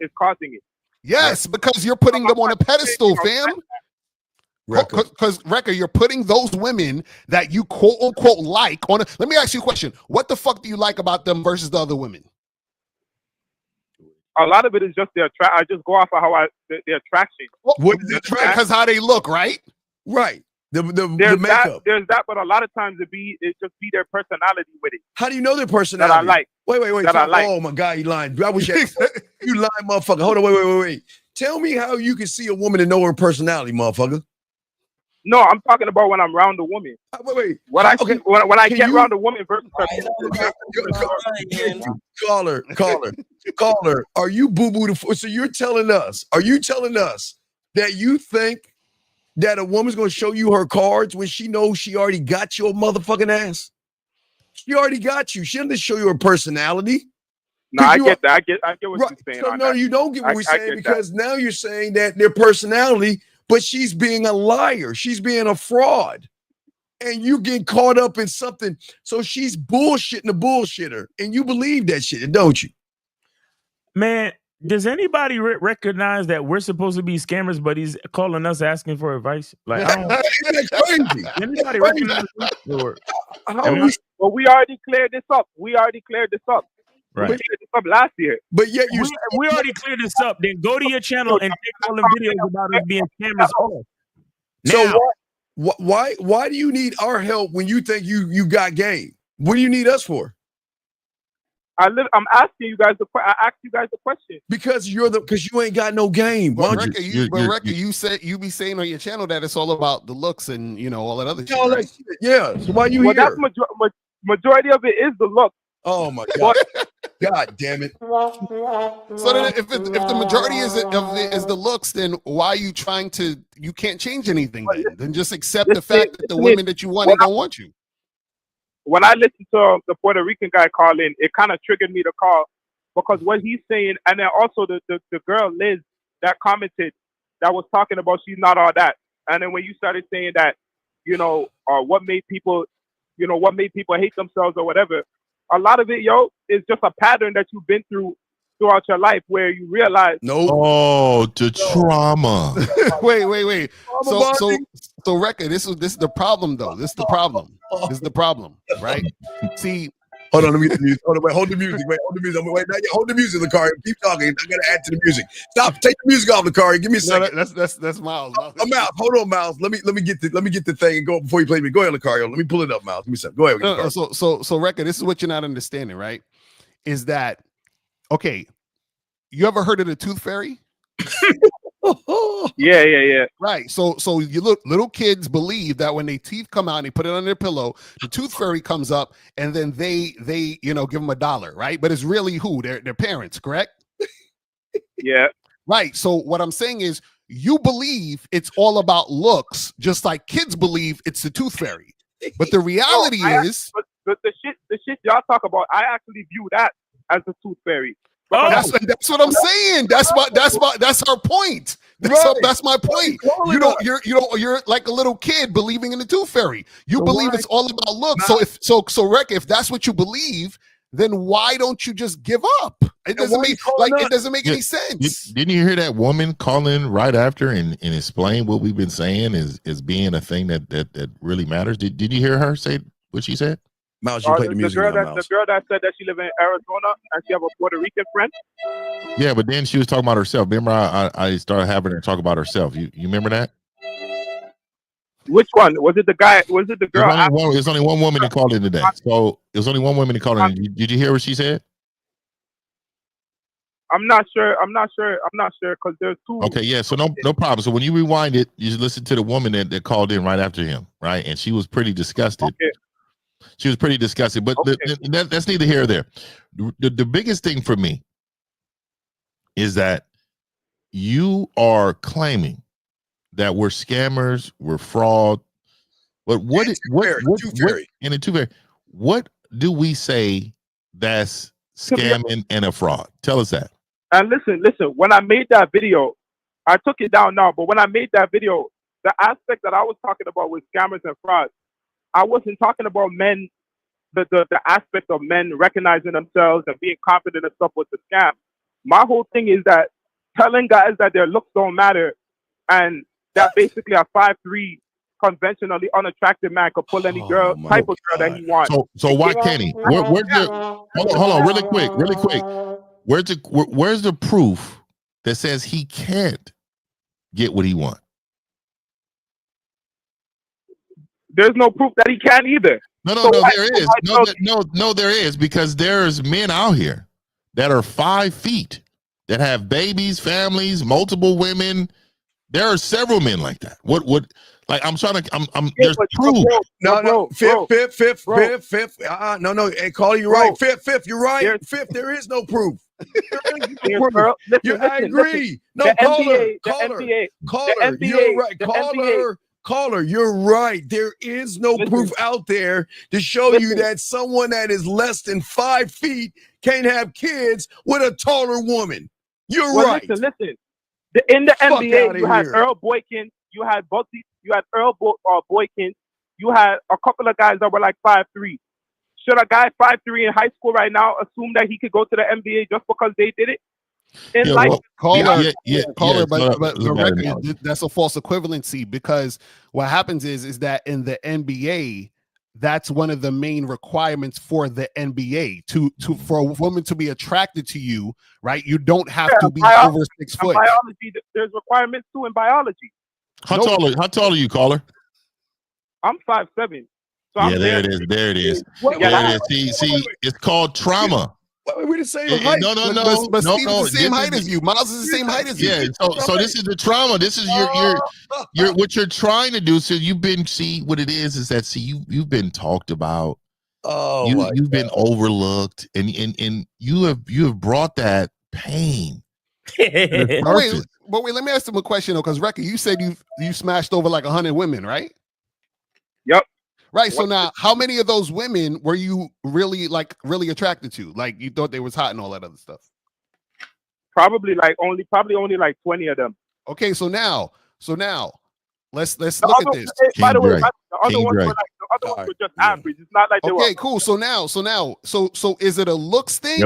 is causing it? Yes, because you're putting them on a pedestal, fam. Because Rekka, you're putting those women that you quote unquote like on. Let me ask you a question: what the fuck do you like about them versus the other women? A lot of it is just their I just go off of their attraction. What is it? Because how they look, right? Right. The There's makeup. that, but a lot of times it just be their personality with it. How do you know their personality? That I like. Wait. that I like. Oh my God, you lying. I wish you lying, motherfucker. Hold on, wait. Tell me how you can see a woman and know her personality, motherfucker. No, I'm talking about when I'm around a woman. Wait. When I see, when I get around a woman versus Caller, are you boo-boo so you're telling us that you think that a woman's gonna show you her cards when she knows she already got your motherfucking ass? She already got you. She doesn't show you her personality. No, I get that. I get what you're saying. So no, that. you don't get what we're saying because that. now you're saying that their personality, but she's being a liar. She's being a fraud. And you get caught up in something. So she's bullshitting the bullshitter. And you believe that shit, don't you? Man, does anybody recognize that we're supposed to be scammers, but he's calling us asking for advice? Like, I don't. That's crazy. Anybody recognize this? Well, we already cleared this up. Right. We cleared this up last year. But yet we already cleared this up. Then go to your channel and take all the videos about us being scammers off. So why do you need our help when you think you got game? What do you need us for? I'm asking you guys I asked you guys the question. Because you ain't got no game. You said you be saying on your channel that it's all about the looks and all that other shit. Right? Yeah. So why you here? That's majority of it is the look. Oh my God. God damn it. So then if the majority is the looks, then why are you trying to? You can't change anything then just accept the fact that the women that you want don't want you. When I listened to the Puerto Rican guy call in, it kind of triggered me to call because what he's saying, and then also the girl Liz that commented that was talking about she's not all that, and then when you started saying that, what made people hate themselves or whatever, a lot of it, is just a pattern that you've been throughout your life where you realize. Oh, the trauma. Wait. So Rekka, this is the problem though. This is the problem, right? See. Hold on, let me hold the music. Hold the music, Lakari. Keep talking. I gotta add to the music. Stop. Take the music off, Lakari. Give me a second. That's Miles. Miles. Hold on, Miles. Let me get the thing and go before you play me. Go ahead, Lakari. Let me pull it up, Miles. Give me something. Go ahead. So Rekka, this is what you're not understanding, right? Is that okay? You ever heard of the tooth fairy? Yeah. Right. So you look, little kids believe that when their teeth come out and they put it on their pillow, the tooth fairy comes up and then they give them $1, right? But it's really who? Their parents, correct? Yeah. Right. So what I'm saying is you believe it's all about looks, just like kids believe it's the tooth fairy. But the reality is the shit y'all talk about, I actually view that as the tooth fairy. That's what I'm saying. That's our point. That's my point. You're like a little kid believing in the tooth fairy. You believe it's all about looks. So Rekka, if that's what you believe, then why don't you just give up? It doesn't make any sense. Didn't you hear that woman call in right after and explain what we've been saying is being a thing that really matters? Did you hear her say what she said? Mouse, you play the music. The girl that said that she live in Arizona and she have a Puerto Rican friend. Yeah, but then she was talking about herself. Remember, I started having her talk about herself. You remember that? Which one was it? The guy? Was it the girl? There's only one woman that called in today. So there's only one woman that called in. Did you hear what she said? I'm not sure because there's two. Okay, yeah. So no problem. So when you rewind it, you listen to the woman that called in right after him, right? And she was pretty disgusted. Okay. She was pretty disgusted, but that's neither here or there. The biggest thing for me is that you are claiming that we're scammers, we're fraud. But what do we say that's scamming and a fraud? Tell us that. And listen, when I made that video, I took it down now, but when I made that video, the aspect that I was talking about with scammers and frauds, I wasn't talking about men, the aspect of men recognizing themselves and being confident and stuff with the scam. My whole thing is that telling guys that their looks don't matter and that basically a 5'3" conventionally unattractive man could pull any type of girl that he wants. So why can't he? Hold on, really quick. Where's the proof that says he can't get what he wants? There's no proof that he can either. No, So why- there so is. why No, there is, because there's men out here that are 5 feet that have babies, families, multiple women. There are several men like that. What like I'm trying to there's proof. No, fifth. No. Hey, Caller, you're right. Fifth, you're right. Fifth, there is no proof. I agree. No, caller, you're right. Caller, you're right. There is no proof out there to show you that someone that is less than 5 feet can't have kids with a taller woman. You're right. Listen. In the Fuck NBA, outta you had here. Earl Boykin, you had Bugsy, you had Boykin, you had a couple of guys that were like 5'3". Should a guy 5'3" in high school right now assume that he could go to the NBA just because they did it? But that's a false equivalency, because what happens is that in the NBA, that's one of the main requirements for the NBA for a woman to be attracted to you, right? You don't have to be over 6 foot. Biology, there's requirements too in biology. How tall are you, caller? I'm 5'7". So yeah, there it is. See, it's called trauma. We're the same height. No. But Steve's the same height as you. Miles is the same height as you. Yeah. So this is the trauma. This is your what you're trying to do. So you've been what it is that you've been talked about. You've been overlooked, and you have brought that pain. Wait, let me ask him a question though, because Rekka, you said you smashed over like 100 women, right? Yep. Right. So now, how many of those women were you really attracted to? Like, you thought they was hot and all that other stuff? Probably only like 20 of them. Okay, so now let's look at this. By the way, the other ones were just average. It's not like they were. Okay, cool. So is it a looks thing,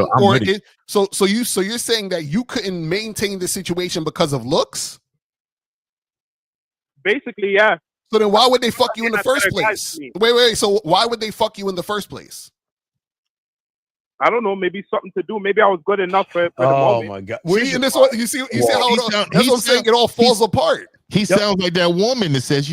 so you're saying that you couldn't maintain the situation because of looks? Basically, yeah. So then why would they fuck you in the first place? Wait. So why would they fuck you in the first place? I don't know. Maybe something to do. Maybe I was good enough for the moment. Oh my God! See, and this what you see how that's what I'm saying. It all falls apart. He sounds like that woman that says,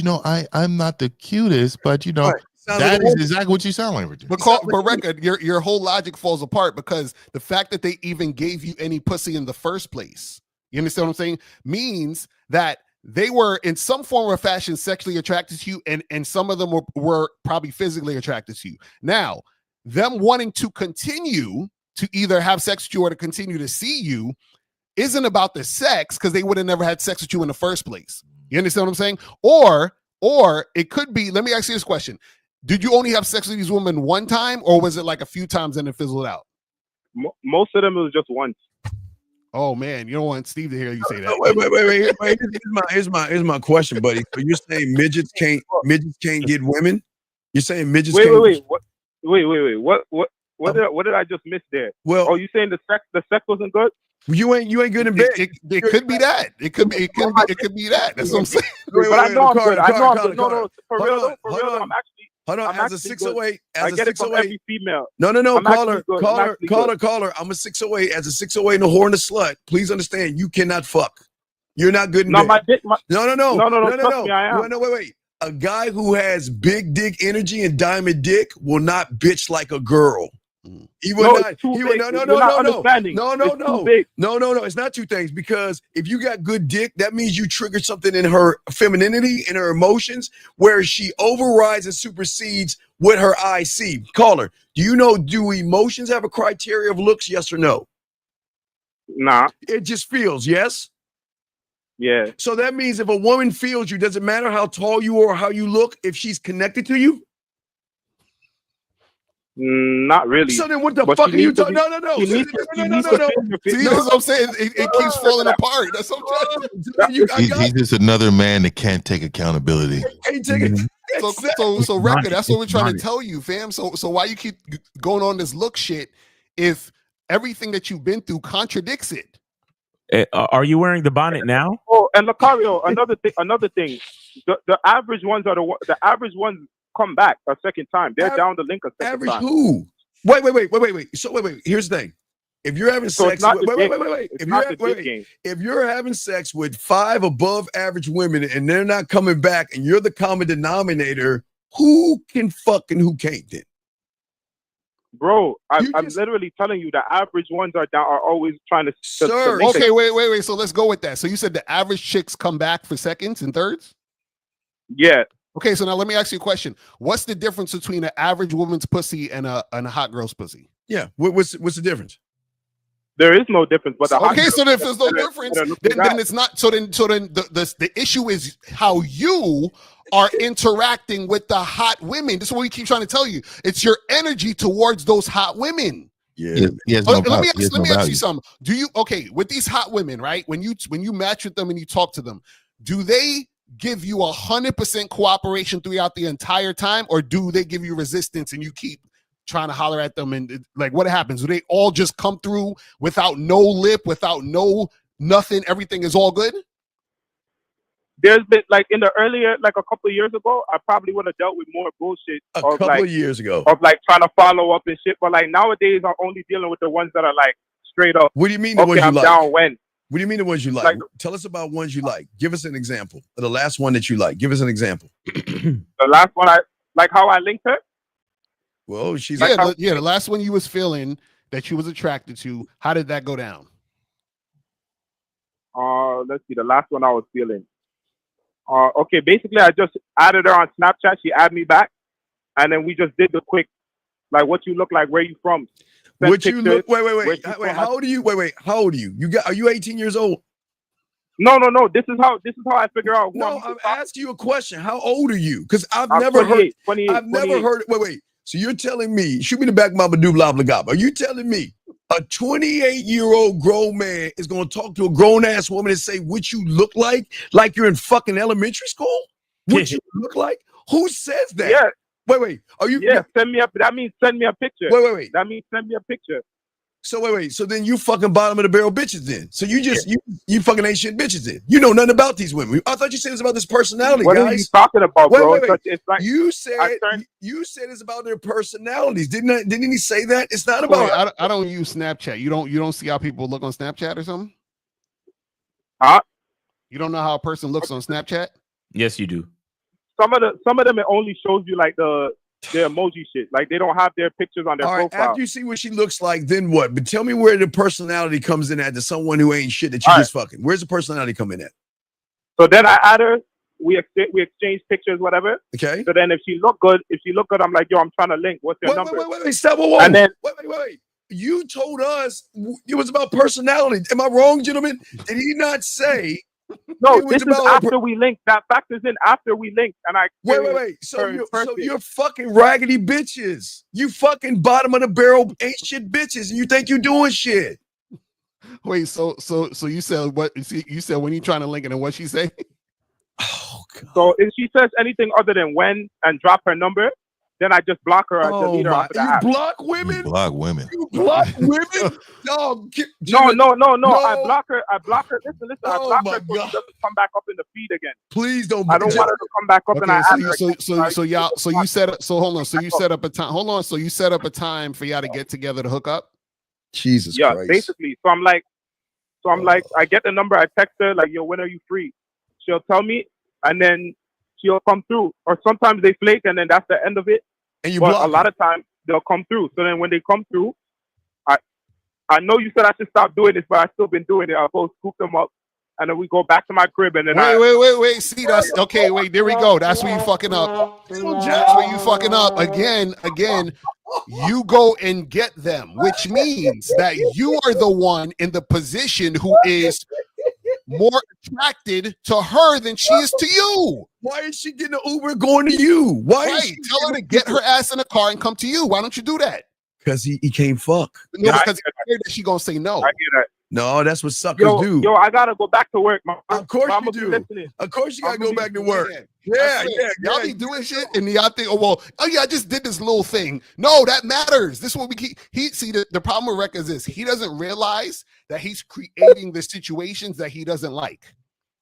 I'm not the cutest, but that is exactly what you sound like. But Rekka, your whole logic falls apart, because the fact that they even gave you any pussy in the first place, you understand what I'm saying, means that they were in some form or fashion sexually attracted to you, and some of them were probably physically attracted to you. Now, them wanting to continue to either have sex with you or to continue to see you isn't about the sex, because they would have never had sex with you in the first place. You understand what I'm saying? Or it could be, let me ask you this question. Did you only have sex with these women one time, or was it like a few times and it fizzled out? Most of them it was just once. Oh man, you don't want Steve to hear you say that. Wait. Here's my question, buddy. So you're saying midgets can't get women? You're saying midgets can't? Wait. What did I just miss there? Well, you saying the sex wasn't good? You ain't good in bed. It could be that. It could be that. That's what I'm saying. But I know I'm good. No, for real, I'm actually. Hold on, as a 608, I get it from every female. No, caller. I'm a 608. As a 608 and a whore and a slut, please understand, you cannot fuck. You're not good in bed. No. Trust me, I am. No, wait. A guy who has big dick energy and diamond dick will not bitch like a girl. He will not. No. It's not two things, because if you got good dick, that means you triggered something in her femininity, in her emotions, where she overrides and supersedes what her eyes see. Caller, do emotions have a criteria of looks? Yes or no? Nah. It just feels, yes? Yeah. So that means if a woman feels you, does it matter how tall you are or how you look if she's connected to you? Not really. So then what the fuck are you talking? No. See, that's what I'm saying. It keeps falling apart. That's what I'm trying. He's just another man that can't take accountability. So Rekka, that's what we're trying to tell you, fam. So why you keep going on this look shit if everything that you've been through contradicts it? Are you wearing the bonnet now? Oh, and Lucario, another thing. The average ones are the average ones come back a second time. They're down the link a second average time. Who? Wait. So wait. Here's the thing. If you're having sex, wait. If you're having sex with 5 above average women and they're not coming back, and you're the common denominator, who can fuck and who can't then? Bro, I'm literally telling you the average ones are always trying to. Sir, okay, wait. So let's go with that. So you said the average chicks come back for seconds and thirds? Yeah. Okay, so now let me ask you a question. What's the difference between an average woman's pussy and a hot girl's pussy? Yeah, what's the difference? There is no difference. But so if there's no difference, then it's not. So then the issue is how you are interacting with the hot women. This is what we keep trying to tell you. It's your energy towards those hot women. Yeah. Let me ask you something. Do you with these hot women, right? When you match with them and you talk to them, do they give you 100% cooperation throughout the entire time, or do they give you resistance and you keep trying to holler at them? And like, what happens? Do they all just come through without no lip, without no nothing? Everything is all good? There's been like in the earlier, like a couple of years ago, I probably would have dealt with more bullshit. A couple of years ago. Of like trying to follow up and shit. But like nowadays, I'm only dealing with the ones that are like straight up. What do you mean the ones you like? Down when? What do you mean the ones you like? Tell us about ones you like. Give us an example. The last one that you like. Give us an example. The last one I like how I linked her. Well, she's the last one you was feeling that you was attracted to. How did that go down? Let's see. The last one I was feeling. Okay, basically I just added her on Snapchat. She added me back, and then we just did the quick, like, what you look like, where you from. What you look? Wait. How old are you? Wait. How old are you? Are you 18 years old? No. This is how I figure out. No, I'm asking you a question. How old are you? Because I've I'm never 28, heard. 28, I've never 28. heard. Wait. So you're telling me? Shoot me the back, mama do blah blah blah. Are you telling me a 28-year-old grown man is going to talk to a grown ass woman and say what you look like you're in fucking elementary school? What you look like? Who says that? Yeah. Wait. Are you? Yeah. Send me up. That means send me a picture. Wait. That means send me a picture. So wait. So then you fucking bottom of the barrel bitches then. So you just you fucking ain't shit bitches then. You know nothing about these women. I thought you said it was about this personality, what guys. What are you talking about, bro? Wait. It's like you said it's about their personalities. Didn't he say that? It's not about. I don't use Snapchat. You don't see how people look on Snapchat or something? Huh? You don't know how a person looks on Snapchat? Yes, you do. Some of them it only shows you like the emoji shit. Like they don't have their pictures on their All right, profile. after you see what she looks like, then what? But tell me where the personality comes in at to someone who ain't shit that you just fucking. Where's the personality come in at? So then I add her. We exchange pictures, whatever. Okay. So then if she look good, I'm like, yo, I'm trying to link. What's your number? Wait, stop. Whoa. And then wait. You told us it was about personality. Am I wrong, gentlemen? Did he not say? No, this is after we link. That factors in after we link. And I wait. So you're fucking raggedy bitches. You fucking bottom of the barrel ain't shit bitches, and you think you doing shit. Wait, so you said what? You said when you trying to link it, and what she say? Oh God. So if she says anything other than when and drop her number, then I just block her. I delete her off the app. You block women? You block women. You block women? Dog. No. I block her. Listen. I block her so she doesn't come back up in the feed again. Please don't. I don't want her to come back up and I add her. So you set up. So hold on. So you set up a time. Hold on. So you set up a time for y'all to get together to hook up. Jesus Christ. Yeah, basically. So I'm like, I get the number. I text her like, yo, when are you free? She'll tell me, and then she'll come through. Or sometimes they flake, and then that's the end of it. And you but block a lot of times they'll come through. So then when they come through, I know you said I should stop doing this, but I've still been doing it. I'll go scoop them up, and then we go back to my crib, and then wait. See, that's okay. Wait, there we go. That's where you fucking up. That's where you fucking up again. You go and get them, which means that you are the one in the position who is more attracted to her than she is to you. Why is she getting an Uber going to you? Tell her to get her ass in a car and come to you. Why don't you do that? Because he can't fuck. No, because she gonna say no. I hear that. No, that's what suckers do. Yo, I gotta go back to work. Of course you do. Of course you gotta go back to work. Yeah. Y'all be doing shit and y'all think, I just did this little thing. No, that matters. This is what we keep. The problem with Rec is this: he doesn't realize that he's creating the situations that he doesn't like.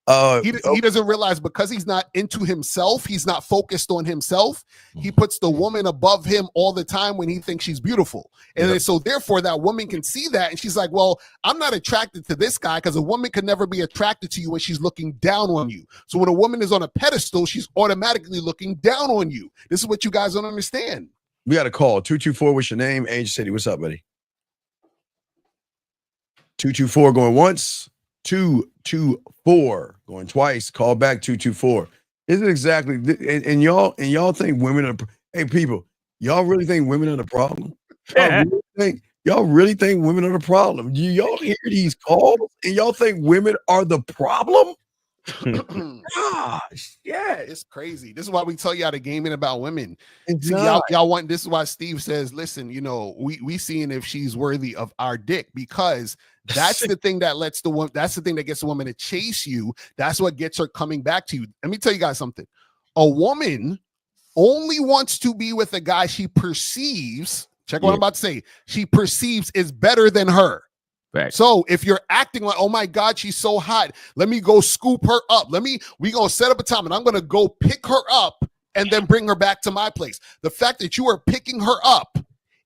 He doesn't realize because he's not into himself, he's not focused on himself. He puts the woman above him all the time when he thinks she's beautiful. And then, so therefore that woman can see that and she's like, well, I'm not attracted to this guy because a woman can never be attracted to you when she's looking down on you. So when a woman is on a pedestal, she's automatically looking down on you. This is what you guys don't understand. We got a call. 224, what's your name? Age, city. What's up, buddy? 224 going once. 224 going twice. Call back 224. Is it exactly? And y'all think women are? Hey, people, y'all really think women are the problem? Y'all really think women are the problem? Do y'all hear these calls and y'all think women are the problem? Gosh, yeah, it's crazy. This is why we tell y'all the gaming about women. It's See, not. y'all want. This is why Steve says, "Listen, you know, we seeing if she's worthy of our dick because that's the thing that lets the woman. That's the thing that gets the woman to chase you. That's what gets her coming back to you. Let me tell you guys something. A woman only wants to be with a guy she perceives. Check what I'm about to say. She perceives is better than her. Right. So if you're acting like, oh my God, she's so hot, let me go scoop her up. We gonna set up a time and I'm gonna go pick her up and then bring her back to my place. The fact that you are picking her up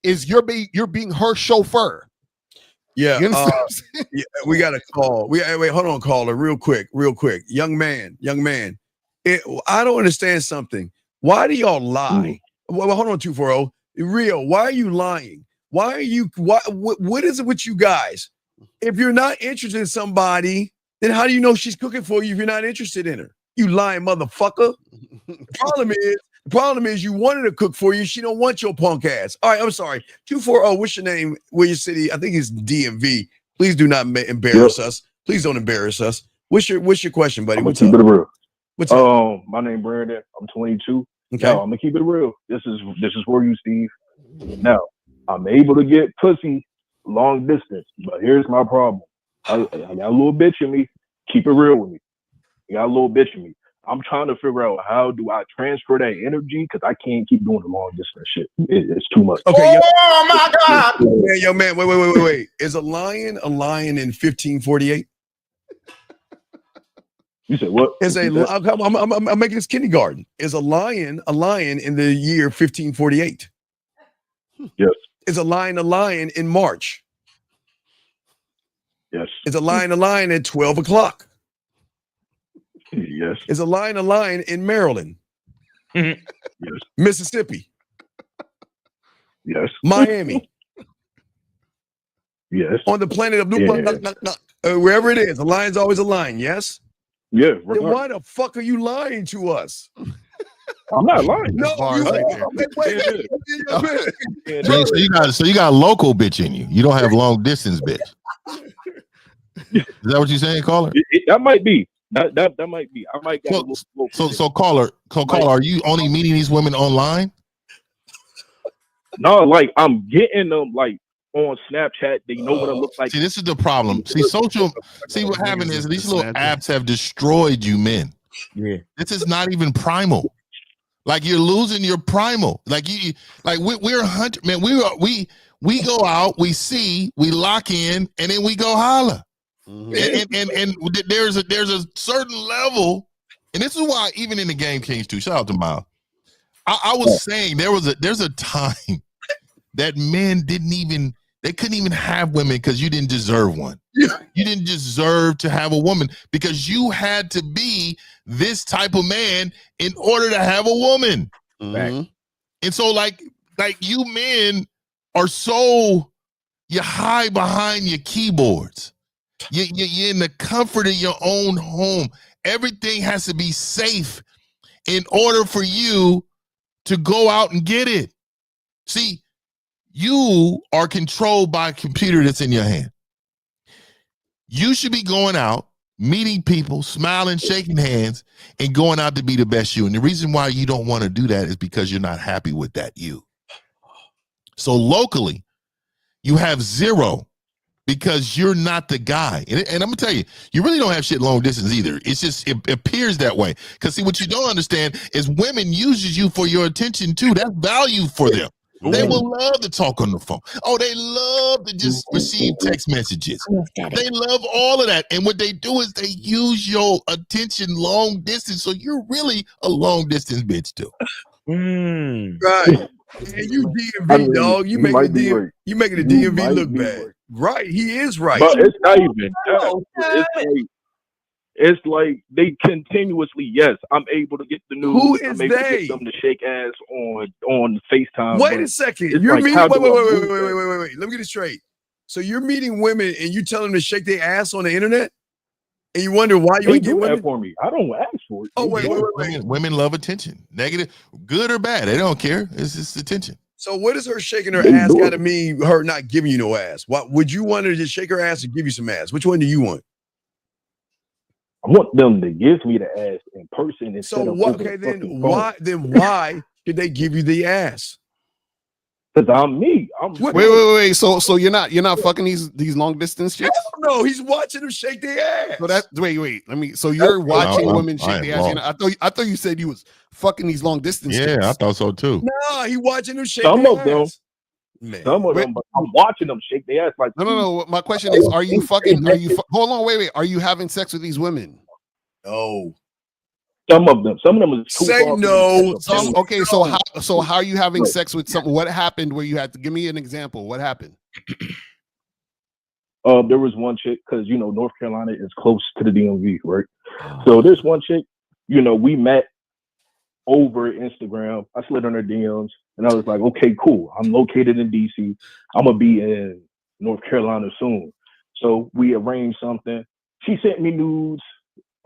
is you're being her chauffeur. Yeah, You understand what I'm saying? yeah, we got a call. Wait, hold on, caller, real quick. Young man. I don't understand something. Why do y'all lie? Well, hold on, 240. Real, why are you lying? What is it with you guys? If you're not interested in somebody, then how do you know she's cooking for you if you're not interested in her? You lying motherfucker. The problem is you wanted to cook for you. She don't want your punk ass. All right, I'm sorry. 240, what's your name? Where your city? I think it's DMV. Please do not embarrass us. Please don't embarrass us. What's your question, buddy? What's up? Keep it real. What's up? My name Brandon. I'm 22. Okay. Now I'm gonna keep it real. This is for you, Steve. Now I'm able to get pussy long distance, but here's my problem. I got a little bitch in me. Keep it real with me. I got a little bitch in me. I'm trying to figure out how do I transfer that energy because I can't keep doing the long distance shit. It's too much. Okay. Oh my God. Yo, man, wait. Is a lion in 1548? You said what? I'm making this kindergarten. Is a lion in the year 1548? Yes. Is a lion in March? Yes. Is a lion at 12 o'clock? Yes. Is a lion in Maryland? Yes. Mississippi? Yes. Miami? Yes. On the planet of wherever it is, a lion's always a lion, yes? Yeah. Then why the fuck are you lying to us? I'm not lying. No, you So you got a local bitch in you. You don't have long distance bitch. Is that what you're saying, caller? That might be. That might be. I might get So caller, are you only meeting these women online? No, like I'm getting them like on Snapchat. They know what I look like. See, this is the problem. See, what happened is these little apps have destroyed you men. Yeah. This is not even primal. Like you're losing your primal. We're a hunter, man. We go out, we see, we lock in, and then we go holla. Mm-hmm. And there's a certain level, and this is why even in the Game Kings too. Shout out to Miles. I was saying there's a time that men couldn't even have women because you didn't deserve one. You didn't deserve to have a woman because you had to be this type of man in order to have a woman. Mm-hmm. And so like you men are so you hide behind your keyboards. You're in the comfort of your own home. Everything has to be safe in order for you to go out and get it. See, you are controlled by a computer that's in your hand. You should be going out, meeting people, smiling, shaking hands, and going out to be the best you. And the reason why you don't want to do that is because you're not happy with that you. So locally, you have zero because you're not the guy. And I'm going to tell you, you really don't have shit long distance either. It's just, it appears that way. Because see, what you don't understand is women uses you for your attention too. That's value for them. They will love to talk on the phone. Oh, they love to just receive text messages. They love all of that. And what they do is they use your attention long distance. So you're really a long distance bitch too. Right. And you DMV, dog. You making the you making the DMV look bad. Right. He is right. But it's not even that. It's like they continuously, yes, I'm able to get the news. Who is I'm able to they? get them to shake ass on FaceTime. Wait but a second. it's You're like, meeting. how Wait. do I move that? Let me get it straight. So you're meeting women and you tell them to shake their ass on the internet, and you wonder why you They ain't get do that women. for me. I don't ask for it. Oh wait. Women love attention. Negative, good or bad. They don't care. It's just attention. So what does her shaking her ass got to mean? Her not giving you no ass? What would you want her to just shake her ass and give you some ass? Which one do you want? I want them to give me the ass in person instead So of what? over Okay, the then fucking why? phone. Then why should they give you the ass? Because I'm me. Wait. So you're not fucking these long distance chicks? No, he's watching them shake their ass. So that wait. Let me. So you're watching women I shake am their ass. You know, I thought you said you was fucking these long distance chicks. Yeah, I thought so too. No, he watching them shake Some their of them. ass. Man. Some of them, but I'm watching them shake their ass like. No. My question is, are you fucking? Are you? Hold on, wait. Are you having sex with these women? No. Some of them is too Say far no. Some okay. So how are you having sex with some? What happened where you had to give me an example? What happened? There was one chick because North Carolina is close to the DMV, right? So there's one chick, we met over Instagram. I slid on her DMs and I was like, okay, cool. I'm located in DC. I'm gonna be in North Carolina soon. So we arranged something. She sent me nudes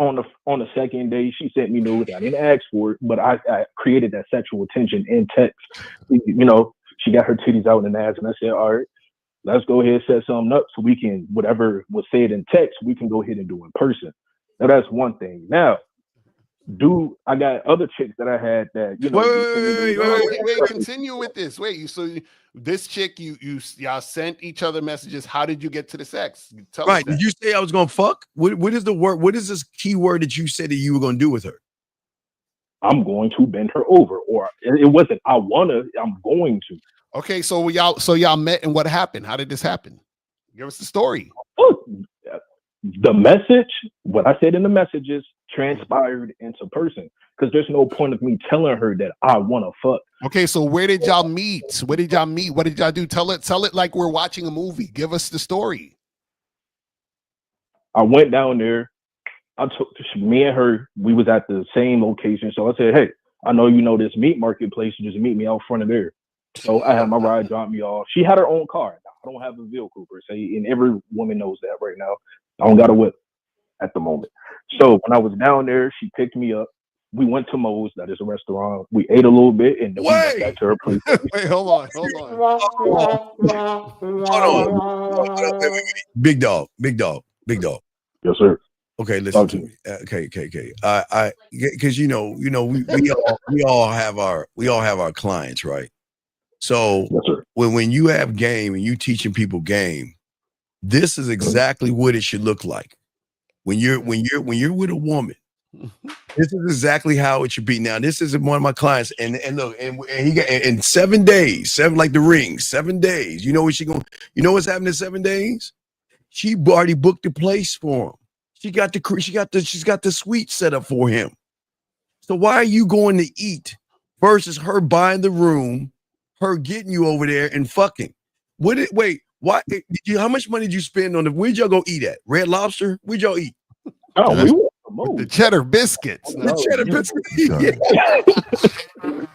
on the second day. She sent me nudes. I didn't ask for it, but I created that sexual attention in text. She got her titties out in the ass, and I said, all right, let's go ahead and set something up so we can, whatever was said in text, we can go ahead and do in person. Now that's one thing. Now, I got other chicks that I had that Wait. Continue with this. This chick, y'all sent each other messages. How did you get to the sex? Tell us that. Did you say I was gonna fuck? What is the word? What is this key word that you said that you were gonna do with her? I'm going to bend her over, or it wasn't. I'm going to. Okay, so y'all met, and what happened? How did this happen? Give us the story. The message, what I said in the messages, transpired into person. Because there's no point of me telling her that I want to fuck. Okay, so where did y'all meet? Where did y'all meet? What did y'all do? Tell it like we're watching a movie. Give us the story. I went down there. Me and her, we was at the same location. So I said, hey, I know you know this meat marketplace. You just meet me out front of there. So I had my ride drop me off. She had her own car. I don't have a vehicle per se, and every woman knows that right now. I don't got a whip at the moment. So when I was down there, she picked me up. We went to Moe's, that is a restaurant. We ate a little bit, and then we went back to her place. Wait, hold on. Big dog. Yes, sir. Okay, listen to me. Okay. I because we all have our clients, right? So when you have game and you teaching people game, this is exactly what it should look like. When you're with a woman, this is exactly how it should be. Now, this is one of my clients, and look, and he got in 7 days, like the ring, 7 days. You know what's happening in 7 days? She already booked the place for him. She's got the suite set up for him. So why are you going to eat versus her buying the room, her getting you over there and fucking? How much money did you spend on where'd y'all go eat at? Red Lobster? Where'd y'all eat? Oh, we went with the cheddar biscuits. The cheddar biscuits.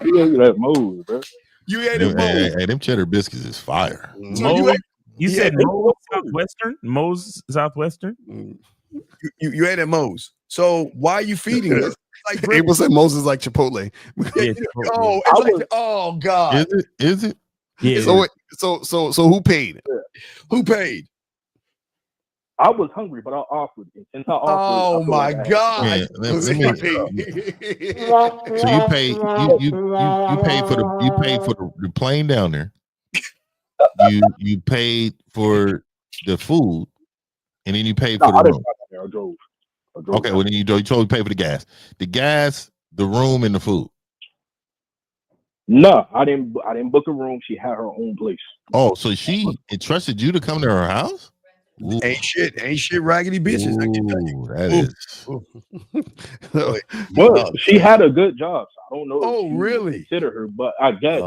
You ate at Moe's, bro. You ate at Moe's. Hey, them cheddar biscuits is fire. You said Moe's Southwestern? Moe's Southwestern? You ate at Moe's. So why are you feeding us? Like Abel said Moses like Chipotle. Oh God. Is it? Yeah. So who paid? Who paid? I was hungry, but I offered it. Since I offered, oh my God! Man, so you paid for the plane down there. You paid for the food, and then you paid for the room. I drove. Okay, well then you totally pay for the gas, the room, and the food. No, I didn't book a room. She had her own place. Oh, so she entrusted you to come to her house? Ooh. Ain't shit raggedy bitches. I can tell you. That is. Well, she had a good job. So I don't know. Oh, if you really? Consider her, but I guess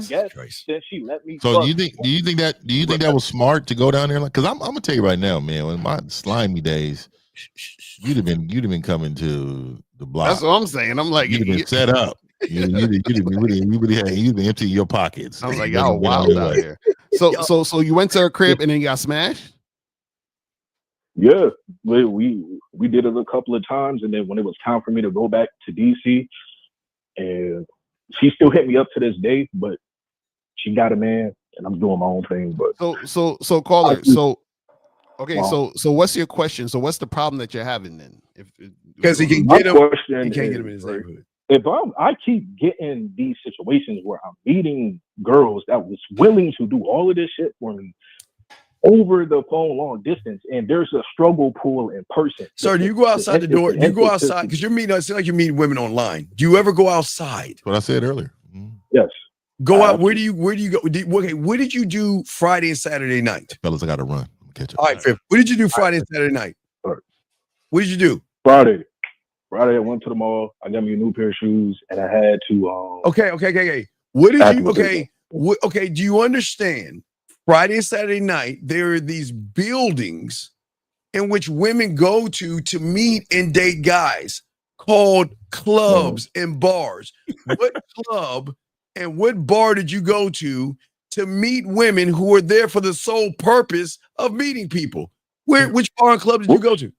since she let me. So do you think that was smart to go down there? Because I'm gonna tell you right now, man. In my slimy days, you'd have been coming to the block. That's what I'm saying. I'm like, you'd have been set up. You'd been emptying your pockets. I was like, y'all wild out here. So you went to her crib and then you got smashed? Yeah, we did it a couple of times, and then when it was time for me to go back to DC, and she still hit me up to this day, but she got a man, and I'm doing my own thing. But so caller, so okay, so what's your question? So what's the problem that you're having then? Because he can get him, he can't get him in his neighborhood. If I keep getting these situations where I'm meeting girls that was willing to do all of this shit for me over the phone long distance, and there's a struggle pool in person. Sir, do you go outside the door? Do you go outside? Because you're meeting, it seems like you're meeting women online. Do you ever go outside? What I said earlier. Yes. Go out. Where do you go? Okay, what did you do Friday and Saturday night? Fellas, I got to run. Catch up. All right, Fifth. What did you do Friday and Saturday night? What did you do? Friday, I went to the mall. I got me a new pair of shoes, and I had to. Okay. What did you? Okay. Do you understand? Friday and Saturday night, there are these buildings in which women go to meet and date guys called clubs and bars. What club and what bar did you go to meet women who are there for the sole purpose of meeting people? Which bar and club did you go to?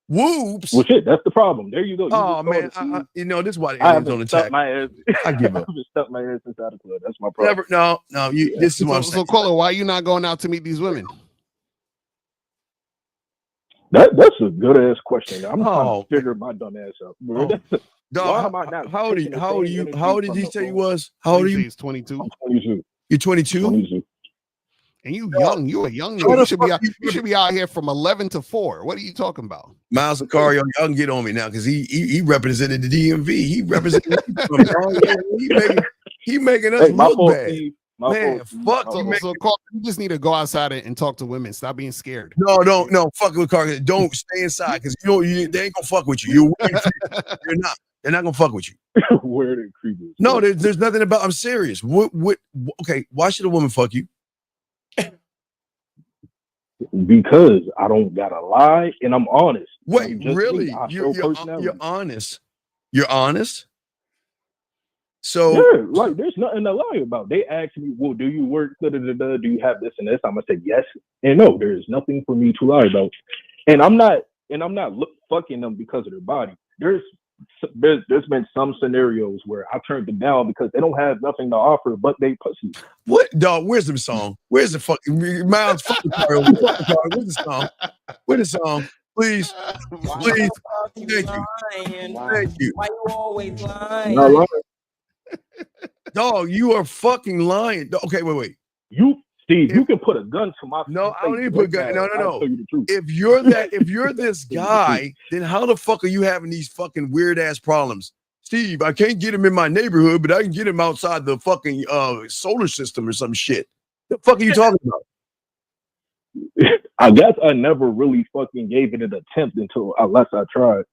Whoops. Well, shit, that's the problem. There you go. Oh man, this is why the aliens don't attack. My ass. I give up. I've just stuck my ass inside the club. That's my problem. No. This is what I'm saying. So, caller, why are you not going out to meet these women? That's a good ass question. I'm trying to figure my dumb ass out, bro. Why am I not? How old are you? How old did he say you was? How old are you? He's 22. I'm 22. You're 22. 22. And you young, you a young nigga. You should be out here from 11 to 4. What are you talking about? Miles Sicario, y'all can get on me now because he represented the DMV. He represented he making us look bad. Man, fuck. So you just need to go outside and talk to women. Stop being scared. No. Fuck with car. Don't stay inside because they ain't gonna fuck with you. You're not. They're not gonna fuck with you. Weird and creepy. No, there's nothing about. I'm serious. What? Okay, why should a woman fuck you? Because I don't gotta lie and I'm honest. Wait, really? You're honest. You're honest. So yeah, like there's nothing to lie about. They ask me, "Well, do you work? Do you have this and this?" I'm gonna say yes and no. There is nothing for me to lie about, and I'm not fucking them because of their body. There's been some scenarios where I turned them down because they don't have nothing to offer but they pussy. What dog? Where's the song? Where's the fucking Miles? Fucking car. Where's the song? Where's the song? Please. Thank you. Why you always lying? Not lying. Dog, you are fucking lying. Okay, wait. Steve, you can put a gun to my face. No, I don't need to put a gun. No. If you're this guy, then how the fuck are you having these fucking weird ass problems? Steve, I can't get him in my neighborhood, but I can get him outside the fucking solar system or some shit. The fuck are you talking about? I guess I never really fucking gave it an attempt unless I tried.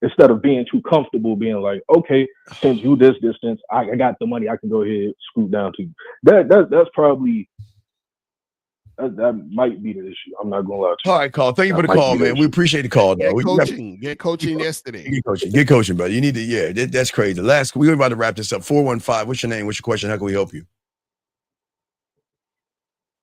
Instead of being too comfortable, being like, okay, since you this distance, I got the money, I can go ahead scoot down to you. That's probably that might be the issue. I'm not gonna lie to you. All right, Carl. Thank you for the call, man. We appreciate the call. Get coaching yesterday. Get coaching, brother. You need to. Yeah, that's crazy. We're about to wrap this up. 415. What's your name? What's your question? How can we help you?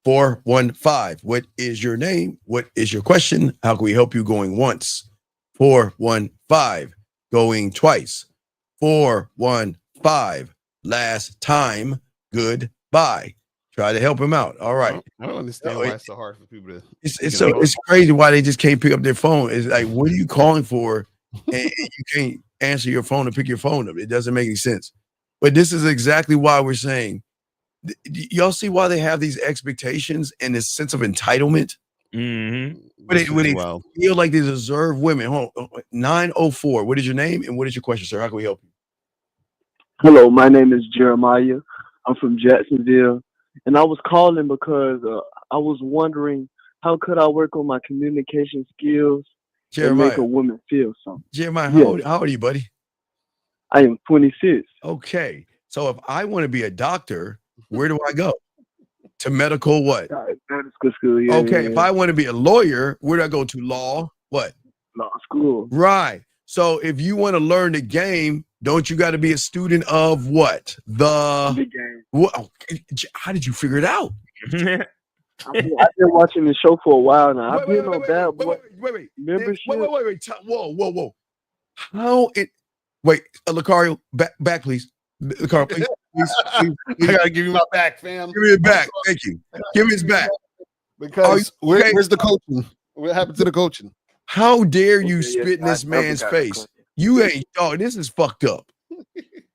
415. What is your name? What is your question? How can we help you? Going once. 415. Going twice. 415. Last time. Goodbye. Try to help him out. All right. I don't understand why it's so hard for people to. It's crazy why they just can't pick up their phone. It's like, what are you calling for? And you can't answer your phone and pick your phone up. It doesn't make any sense. But this is exactly why we're saying. Y'all see why they have these expectations and this sense of entitlement? Mm-hmm. When they feel like they deserve women. Hold on. 904. What is your name and what is your question, sir? How can we help you? Hello, my name is Jeremiah. I'm from Jacksonville, and I was calling because I was wondering how could I work on my communication skills and make a Jeremiah. woman feel something. Jeremiah, Yes, how old are you, buddy? I am 26. Okay. So if I want to be a doctor, where do I go? To medical what? Medical school, yeah, Okay. yeah, If yeah. I want to be a lawyer, where do I go to? Law? What? Law school. Right. So if you want to learn the game, don't you got to be a student of what? The game. What? How did you figure it out? I've been watching the show for a while now. I've been on Bad Boy Wait. membership. Wait. Whoa. How it? Wait, Lucario, back, please. Lucario, please. I gotta give you my back, fam. Give me it back. Thank you. Give me his back. Because where's the coaching? What happened to the coaching? How dare you spit in this man's face? You ain't, dog, this is fucked up.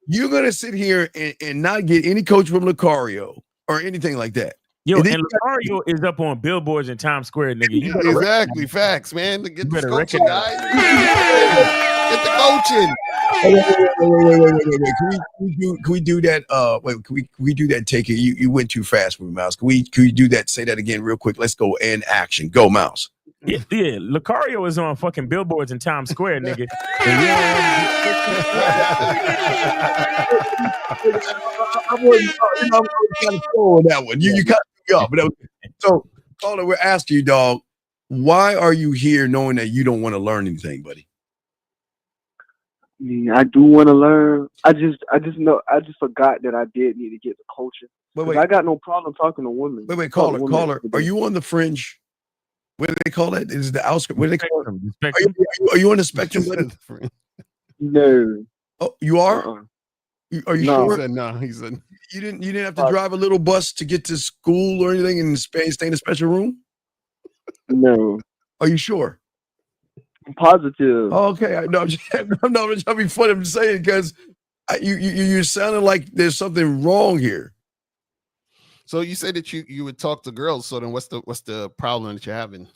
You're gonna sit here and not get any coach from Lucario or anything like that. Yo, and Lucario is up on billboards in Times Square, nigga. You better Exactly, facts, man. To get this coaching, guys. recognize. Get the coaching. Wait. Can we do that? Wait, can we do that? Take it. You went too fast with me, Mouse. Can we do that? Say that again real quick. Let's go in action. Go, Mouse. Yeah, Lucario is on fucking billboards in Times Square, nigga. I'm kind of slow on that one. You cut me off. But so, caller, we're asking you, dog. Why are you here, knowing that you don't want to learn anything, buddy? I do want to learn. I just forgot that I did need to get the coaching. Wait. I got no problem talking to women. Wait, caller. Are you on the fringe? What do they call it? Is the outskirts? What do they call it? Are you on the spectrum, buddy? No. Oh, you are? Are you No. sure? He said no. He said You didn't have to drive a little bus to get to school or anything and stay in a special room? No. Are you sure? I'm positive. Oh, okay. I'm not trying to be funny. I'm saying because you're sounding like there's something wrong here. So you said that you would talk to girls. So then what's the problem that you're having?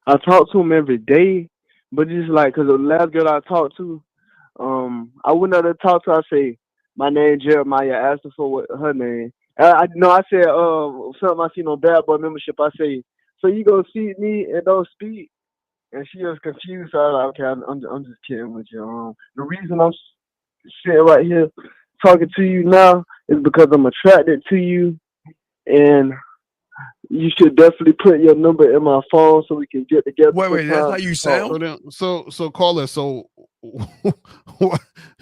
I talk to them every day, but it's like, because the last girl I talked to, I went out to talk to her. I say, my name Jeremiah. I asked her for what her name. I said, something I seen on Bad Boy membership. I say, so you gonna see me and don't speak? And she was confused. So I was like, okay, I'm just kidding with you. The reason I'm sitting right here talking to you now is because I'm attracted to you, and you should definitely put your number in my phone so we can get together. Wait, that's how you sound? So caller, so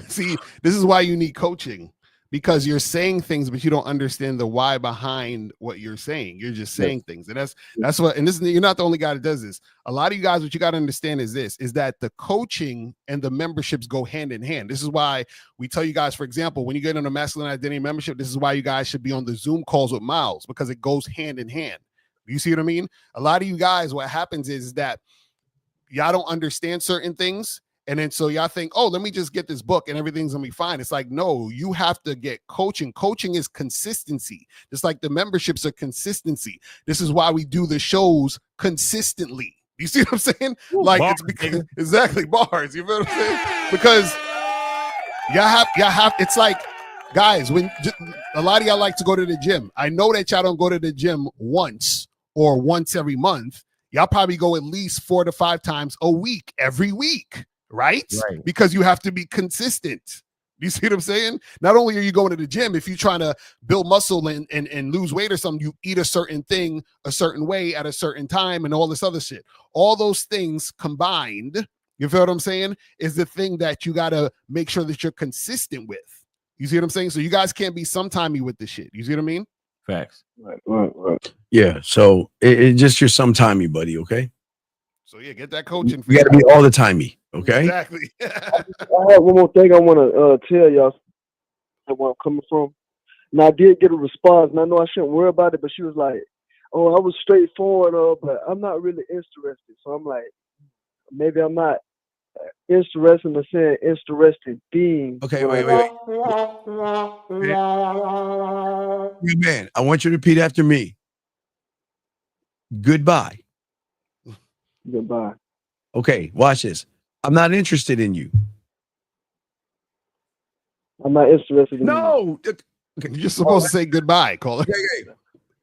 see, this is why you need coaching, because you're saying things, but you don't understand the why behind what you're saying. You're just saying things. And that's what, and this, you're not the only guy that does this. A lot of you guys, what you got to understand is that the coaching and the memberships go hand in hand. This is why we tell you guys, for example, when you get on a masculine identity membership, this is why you guys should be on the Zoom calls with Miles, because it goes hand in hand. You see what I mean? A lot of you guys, what happens is that y'all don't understand certain things. And then so y'all think, oh, let me just get this book and everything's gonna be fine. It's like, no, you have to get coaching. Coaching is consistency, just like the memberships are consistency. This is why we do the shows consistently. You see what I'm saying? Like bars, it's because exactly bars. You feel what I'm saying? Because y'all have. It's like, guys, when a lot of y'all like to go to the gym. I know that y'all don't go to the gym once or once every month. Y'all probably go at least 4 to 5 times a week, every week. Right? Because you have to be consistent. You see what I'm saying? Not only are you going to the gym, if you're trying to build muscle and lose weight or something, you eat a certain thing a certain way at a certain time and all this other shit. All those things combined, you feel what I'm saying, is the thing that you got to make sure that you're consistent with. You see what I'm saying? So you guys can't be sometimey with this shit. You see what I mean? Facts. Right. Yeah. So it just you're sometimey, buddy. Okay. So yeah, get that coaching. You got to be all the timey. Okay. Exactly. I have one more thing I want to tell y'all where I'm coming from. And I did get a response, and I know I shouldn't worry about it, but she was like, "Oh, I was straightforward, but I'm not really interested." So I'm like, maybe I'm not interested in saying interested being. Okay, wait. Man, I want you to repeat after me. Goodbye. Goodbye. Okay, watch this. I'm not interested in you. I'm not interested in No. You're supposed to say goodbye, caller. Okay.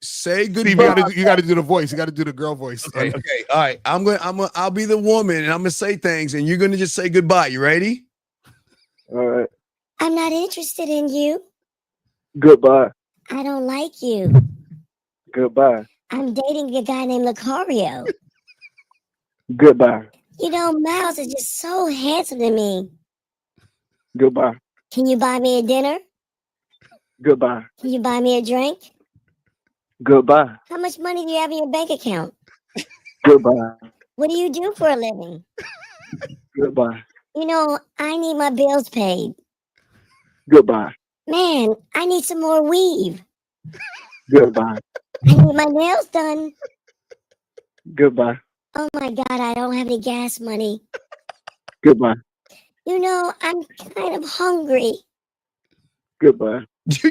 Say Steve, goodbye. you got to do the voice. You got to do the girl voice. Okay. All right. I'll be the woman, and I'm gonna say things, and you're gonna just say goodbye. You ready? All right. I'm not interested in you. Goodbye. I don't like you. Goodbye. I'm dating a guy named Lucario. Goodbye. You know, Miles is just so handsome to me. Goodbye. Can you buy me a dinner? Goodbye. Can you buy me a drink? Goodbye. How much money do you have in your bank account? Goodbye. What do you do for a living? Goodbye. You know, I need my bills paid. Goodbye. Man, I need some more weave. Goodbye. I need my nails done. Goodbye. Oh my God, I don't have any gas money. Goodbye. You know, I'm kind of hungry. Goodbye. You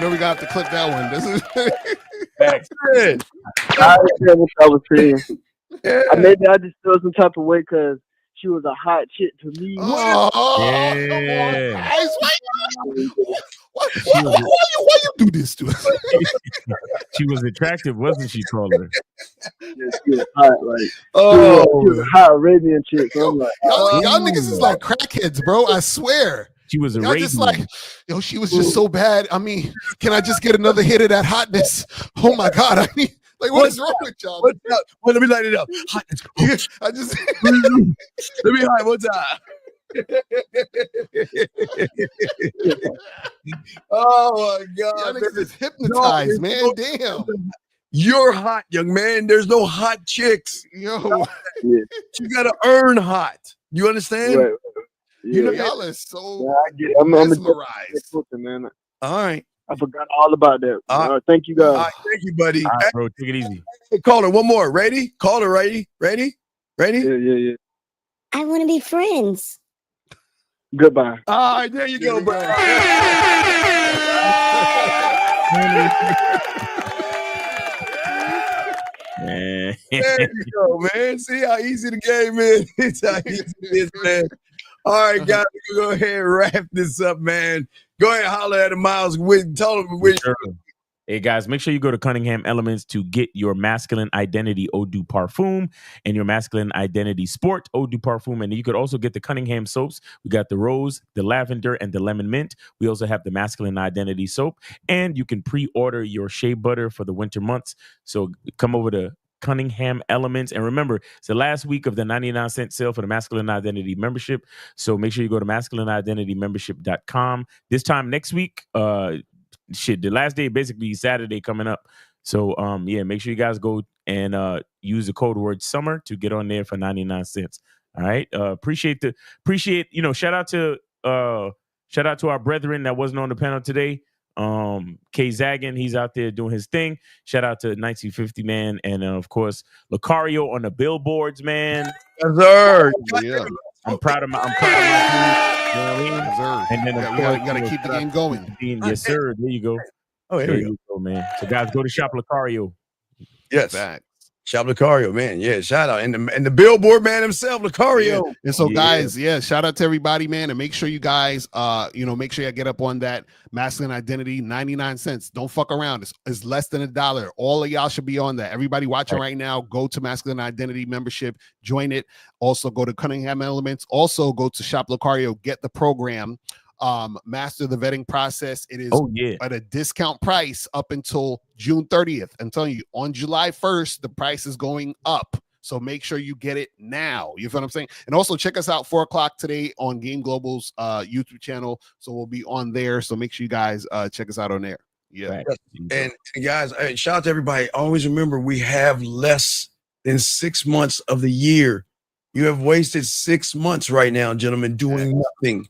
know we got to clip that one. This is good. I understand what I was saying. Maybe I just feel some type of way because she was a hot chick to me. Yeah. Why you do this to us? She was attractive, wasn't she, caller? Yeah, she was hot, like she Oh, was a hot Arabian chick. So I'm like, Y'all niggas is like crackheads, bro. I swear. She was Y'all just like, yo, she was just so bad. I mean, can I just get another hit of that hotness? Oh my God. I mean, like, what is wrong with y'all? What's up? Well, let me light it up. Hotness. I just let me hide. What's up? Oh my God. Y'all niggas is hypnotized, man. Damn. You're hot, young man. There's no hot chicks. Yo. You gotta earn hot. You understand? Right. You know, Yeah. y'all are so Yeah, I get it. I'm mesmerized. Man. All right. I forgot all about that. All right, thank you guys. All right, thank you, buddy. All right, bro, take it easy. Hey, caller, one more. Ready? Caller, ready? Ready? Ready? Yeah. I want to be friends. Goodbye. All right, there you go, bro. Man. There you go, man. See how easy the game is. It's how easy it is, man. All right, guys, we can go ahead and wrap this up, man. Go ahead and holler at the Miles. Tell them which. Hey guys, make sure you go to Cunningham Elements to get your masculine identity eau de parfum and your masculine identity sport eau de parfum. And you could also get the Cunningham soaps. We got the rose, the lavender, and the lemon mint. We also have the masculine identity soap. And you can pre-order your shea butter for the winter months. So come over to Cunningham Elements. And remember, it's the last week of the 99-cent sale for the Masculine Identity membership. So make sure you go to masculineidentitymembership.com. This time next week, the last day basically Saturday coming up. So yeah, make sure you guys go and use the code word summer to get on there for 99 cents. All right. Appreciate shout out to our brethren that wasn't on the panel today. K Zagan, he's out there doing his thing. Shout out to 1950 man, and of course Lucario on the billboards, man. Yes, sir. Yeah. I'm proud of my dude. You know what I mean? And then of we course, gotta keep the game going. Yes, sir. There you go. Oh, there you go, man. So guys, go to Shop Lucario. Yes. Back. Shop Lucario, man. Yeah, shout out. And the billboard man himself, Lucario. Yeah. And so, guys, shout out to everybody, man. And make sure you guys, make sure you get up on that masculine identity, 99 cents. Don't fuck around. It's less than $1. All of y'all should be on that. Everybody watching right now, go to masculine identity membership, join it. Also, go to Cunningham Elements. Also, go to Shop Lucario, get the program. Master the vetting process. It is at a discount price up until June 30th. I'm telling you, on July 1st, the price is going up. So make sure you get it now. You feel what I'm saying? And also check us out 4:00 today on Game Global's YouTube channel. So we'll be on there. So make sure you guys check us out on there. Yeah. And guys, shout out to everybody. Always remember, we have less than 6 months of the year. You have wasted 6 months right now, gentlemen, doing nothing.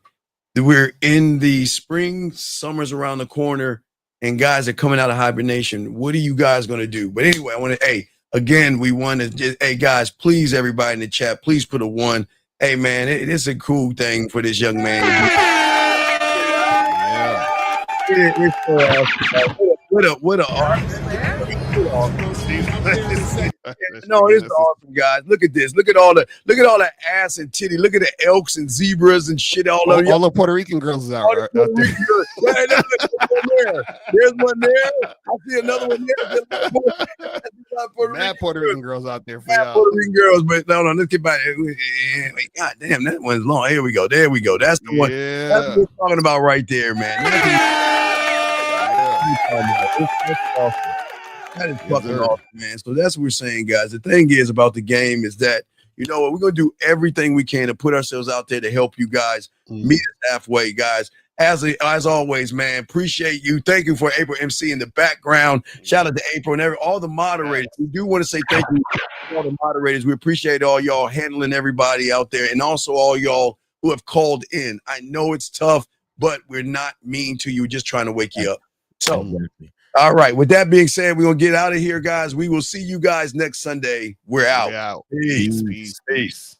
We're in the spring, summer's around the corner, and guys are coming out of hibernation. What are you guys going to do? But anyway, I want to, again, we want to, guys, please, everybody in the chat, please put a 1. Hey, man, it's a cool thing for this young man to do. What a No, it's awesome, guys. Look at this. Look at all the ass and titty. Look at the elks and zebras and shit all over. All the Puerto Rican girls out there. Yeah, there's one there. There's one there. I see another one there. Mad Puerto Rican girls out there for Mad y'all. Puerto Rican girls, but no, let's get back. Wait, God damn, that one's long. Here we go. There we go. That's the one. That's what we're talking about right there, man. That's awesome. That is fucking awesome, man. So that's what we're saying, guys. The thing is about the game is that, you know what, we're going to do everything we can to put ourselves out there to help you guys meet us halfway, guys. As always, man, appreciate you. Thank you for April MC in the background. Shout out to April and all the moderators. We do want to say thank you to all the moderators. We appreciate all y'all handling everybody out there, and also all y'all who have called in. I know it's tough, but we're not mean to you. We're just trying to wake you up. So, all right. With that being said, we're going to get out of here, guys. We will see you guys next Sunday. We're out. Peace.